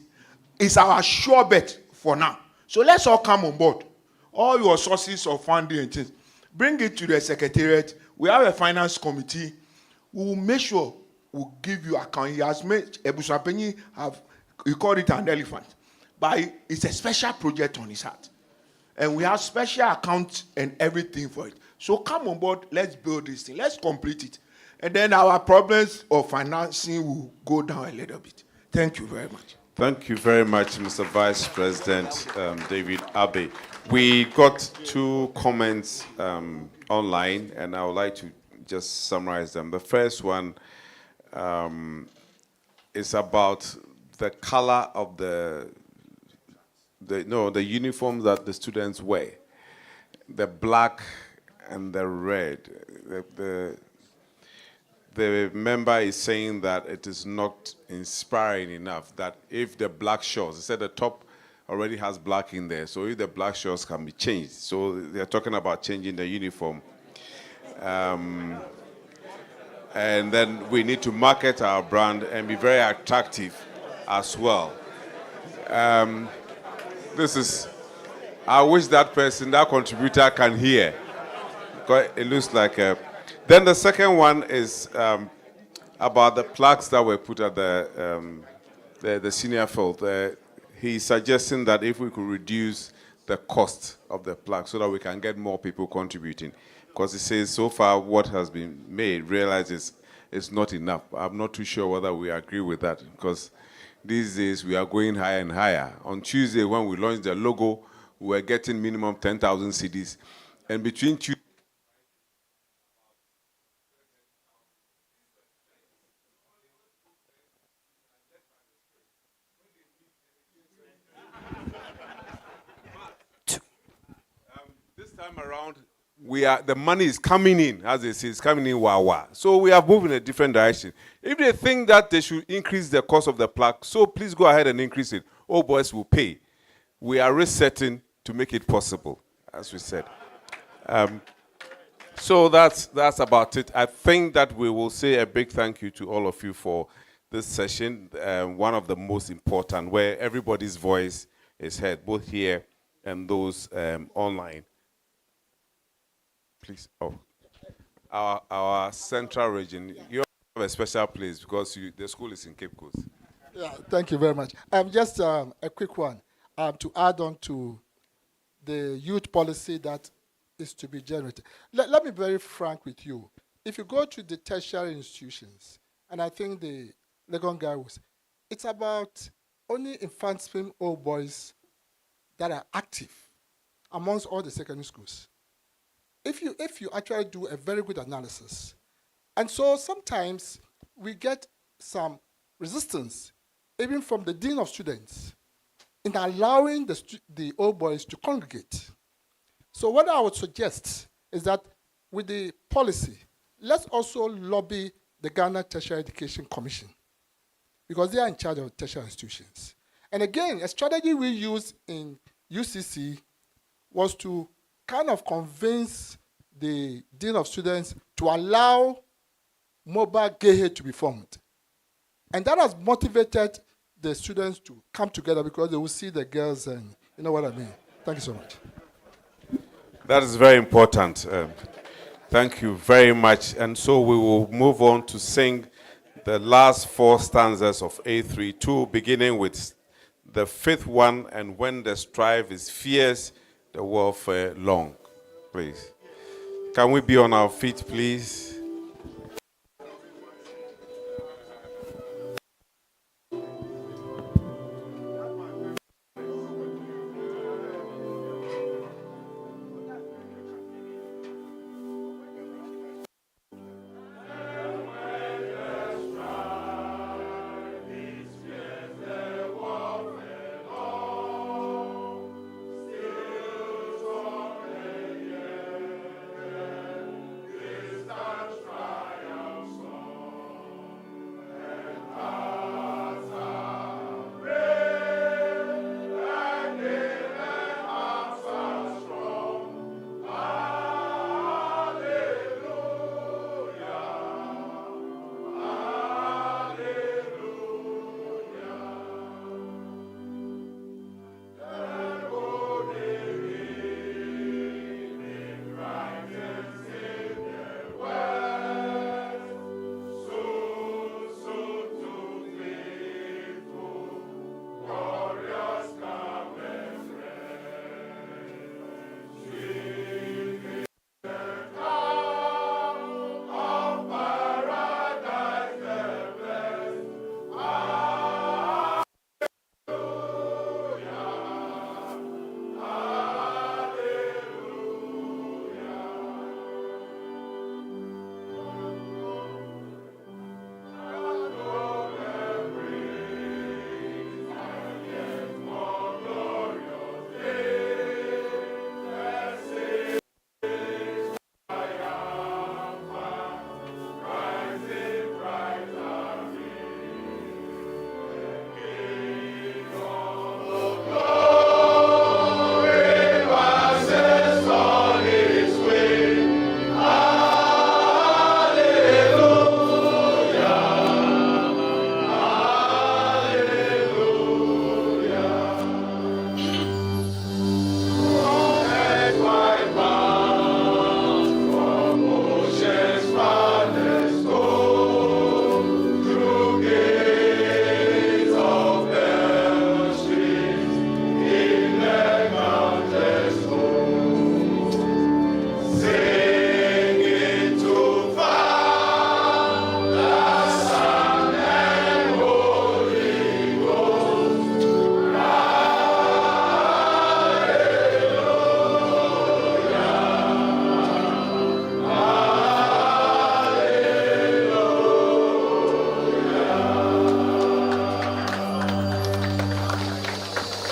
is our sure bet for now. So let's all come on board. All your sources of funding and things. Bring it to the secretariat. We have a finance committee. We will make sure we'll give you account. He has made 𝗟𝗓𝗙𝗘 he called it an elephant. But it's a special project on his heart. And we have special accounts and everything for it. So come on board, let's build this thing, let's complete it. And then our problems of financing will go down a little bit. Thank you very much. Thank you very much, Mr. Vice President David Abbey. We got 2 comments online, and I would like to just summarize them. The first one is about the color of the uniforms that the students wear, the black and the red. The member is saying that it is not inspiring enough, that if the black shorts, he said the top already has black in there, so if the black shorts can be changed. So they're talking about changing the uniform. And then we need to market our brand and be very attractive as well. I wish that person, that contributor can hear. Because it looks like Then the second one is about the plaques that were put at the senior field. He's suggesting that if we could reduce the cost of the plaque so that we can get more people contributing. Because he says so far what has been made realizes it's not enough. I'm not too sure whether we agree with that, because these days we are going higher and higher. On Tuesday when we launched the logo, we were getting minimum 10,000 CDs. And between Tuesday this time around, the money is coming in, as they say, it's coming in wah. So we are moving in a different direction. If they think that they should increase the cost of the plaque, so please go ahead and increase it. All boys will pay. We are resetting to make it possible, as we said. So that's about it. I think that we will say a big thank you to all of you for this session, one of the most important, where everybody's voice is heard, both here and those online. Please, our central region, you have a special place because the school is in Cape Coast. Yeah, thank you very much. Just a quick one to add on to the youth policy that is to be generated. Let me be very frank with you. if you go to the tertiary institutions, and I think the Legon guy was, it's about only Mfantsipim old boys that are active amongst all the secondary schools. If you actually do a very good analysis, and so sometimes we get some resistance, even from the dean of students, in allowing the old boys to congregate. So what I would suggest is that with the policy, let's also lobby the Ghana Tertiary Education Commission, because they are in charge of tertiary institutions. And again, a strategy we used in UCC was to kind of convince the dean of students to allow MOBA GEHE to be formed. And that has motivated the students to come together because they will see the girls and you know what I mean. Thank you so much. That is very important. Thank you very much. And so we will move on to sing the last 4 stanzas of A32, beginning with the 5th one, and when the strife is fierce, the warfare long. Please. Can we be on our feet, please?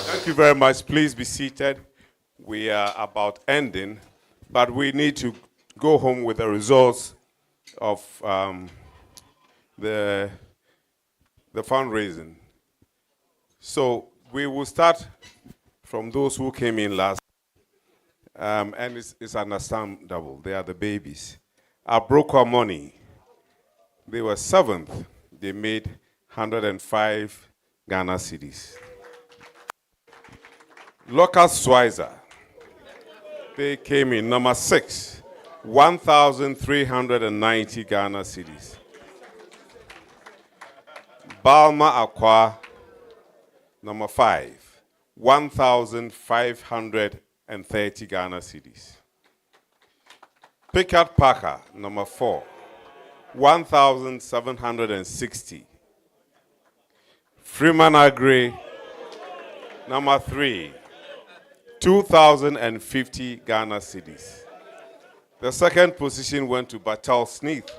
Thank you very much. Please be seated. We are about ending, but we need to go home with the results of the fundraising. So we will start from those who came in last, and it's understandable. They are the babies. Our broker money, they were 7th. They made 105 Ghana cedis. Locust Swizer, they came in number 6, 1,390 Ghana cedis. Balma Aqua, number 5, 1,530 Ghana cedis. Pickard Parker, number 4, 1,760. Freeman Agri, number 3, 2,050 Ghana cedis. The second position went to Batal Smith.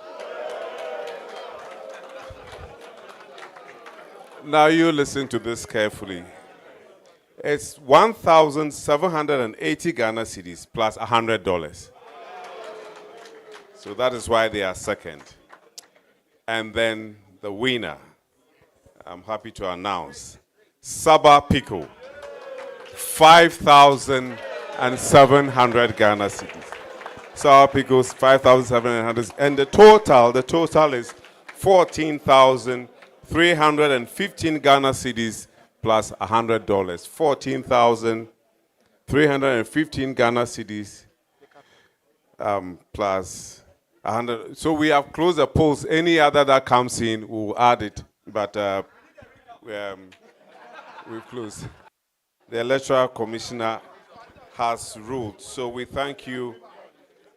Now you listen to this carefully. It's 1,780 Ghana cedis plus $100. So that is why they are second. And then the winner, I'm happy to announce, Saba Pico, 5,700 Ghana cedis. Saba Pico's 5,700, and the total is 14,315 Ghana cedis plus $100. 14,315 Ghana cedis plus 100. So we have closed the polls. Any other that comes in, we'll add it. But we've closed. The Electoral Commissioner has ruled. So we thank you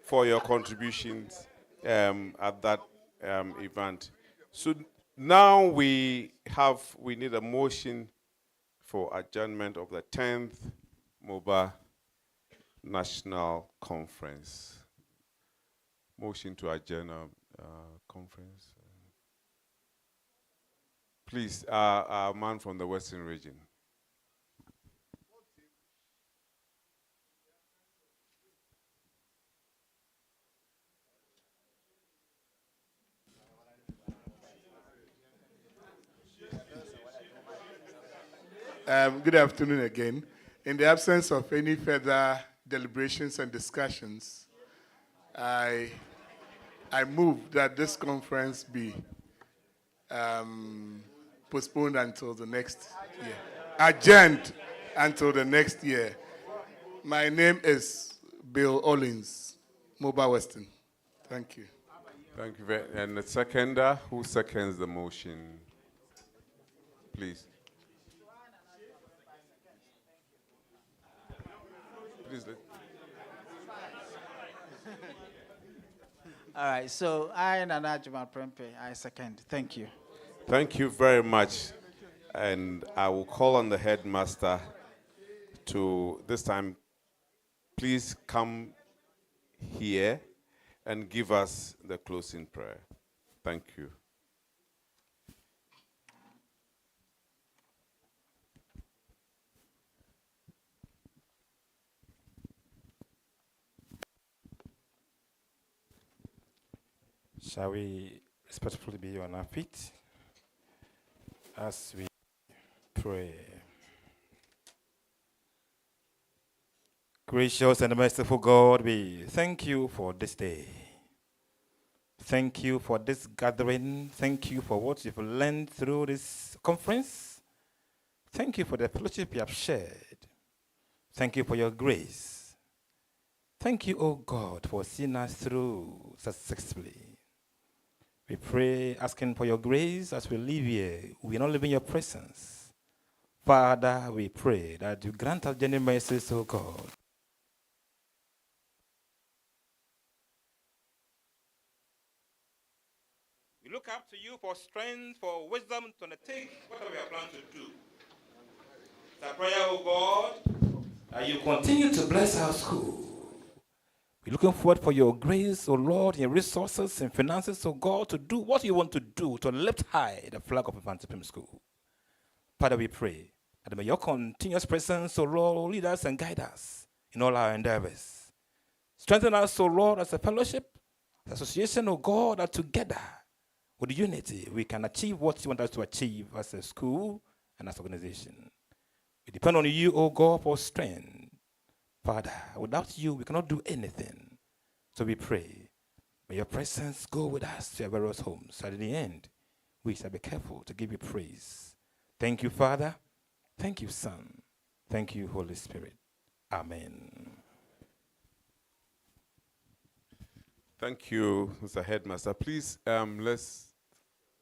for your contributions at that event. So now we need a motion for adjournment of the 10th MOBA National Conference. Motion to adjourn conference. Please, our man from the Western region. Good afternoon again. In the absence of any further deliberations and discussions, I move that this conference be postponed until the next year. Adjourned until the next year. My name is Bill Ollins, MOBA Western. Thank you. Thank you very much. And the seconder, who seconds the motion? Please. Please. All right, so I, Nana Prempe, I second. Thank you. Thank you very much. And I will call on the headmaster to, this time, please come here and give us the closing prayer. Thank you. Shall we respectfully be on our feet as we pray? Gracious and merciful God, we thank you for this day. Thank you for this gathering. Thank you for what you've learned through this conference. Thank you for the fellowship you have shared. Thank you for your grace. Thank you, O God, for seeing us through successfully. We pray, asking for your grace as we live here. We are not living in your presence. Father, we pray that you grant us genuine mercies, O God. We look up to you for strength, for wisdom to undertake whatever we are planning to do. It's our prayer, O God, that you continue to bless our school. We're looking forward for your grace, O Lord, in resources and finances, O God, to do what you want to do, to lift high the flag of Mfantsipim School. Father, we pray that may your continuous presence, O Lord, lead us and guide us in all our endeavors. Strengthen us, O Lord, as a fellowship, as association, O God, that together, with unity, we can achieve what you want us to achieve as a school and as an organization. We depend on you, O God, for strength. Father, without you, we cannot do anything. So we pray, may your presence go with us to our various homes. So in the end, we shall be careful to give you praise. Thank you, Father. Thank you, Son. Thank you, Holy Spirit. Amen. Thank you, Mr. Headmaster. Please, let's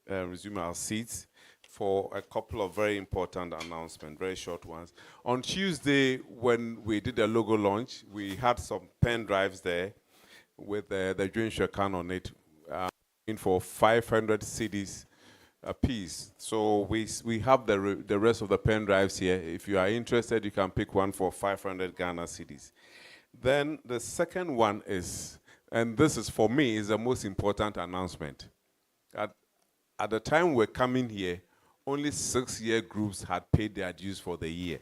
resume our seats for a couple of very important announcements, very short ones. On Tuesday, when we did the logo launch, we had some pen drives there with the Dream Shekan on it. in for 500 cedis a piece. So we have the rest of the pen drives here. If you are interested, you can pick one for 500 Ghana cedis. Then the second one is, and this is for me, is the most important announcement. At the time we're coming here, only 6-year groups had paid their dues for the year.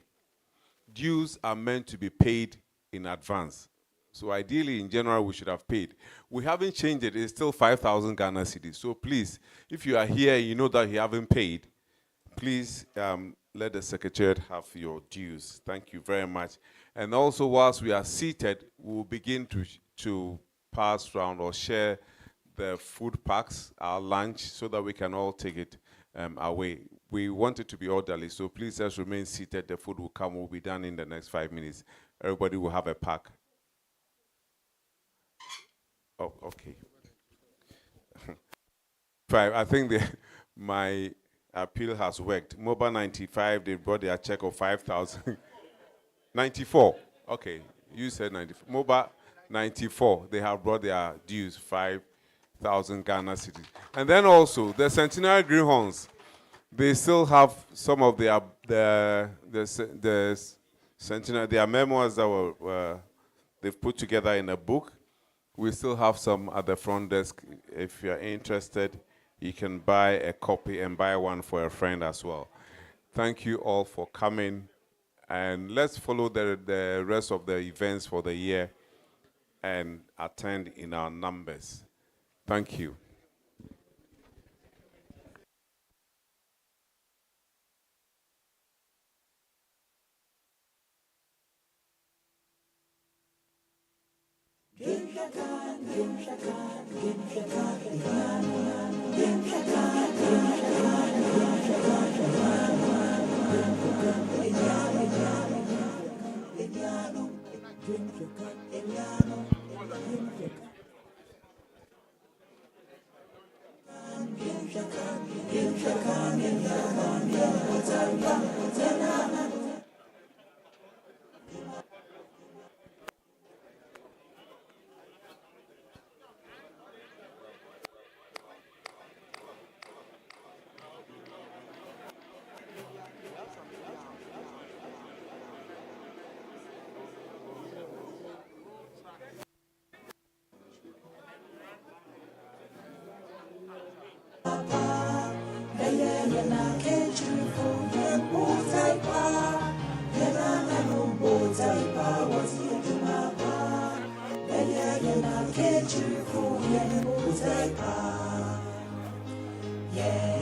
Dues are meant to be paid in advance. So ideally, in January, we should have paid. We haven't changed it. It's still 5,000 Ghana cedis. So please, if you are here, you know that you haven't paid, please let the Secretariat have your dues. Thank you very much. And also, whilst we are seated, we'll begin to pass around or share the food packs, our lunch, so that we can all take it away. We want it to be orderly, so please just remain seated. The food will come, will be done in the next 5 minutes. Everybody will have a pack. Oh, okay. I think my appeal has worked. MOBA 95, they brought their check of 5,000. 94. Okay, you said 94. MOBA 94, they have brought their dues, 5,000 Ghana cedis. And then also, the Centenary Greenhorns, they still have some of their Centenary, their memoirs that they've put together in a book. We still have some at the front desk. If you're interested, you can buy a copy and buy one for a friend as well. Thank you all for coming. And let's follow the rest of the events for the year and attend in our numbers. Thank you. Yes,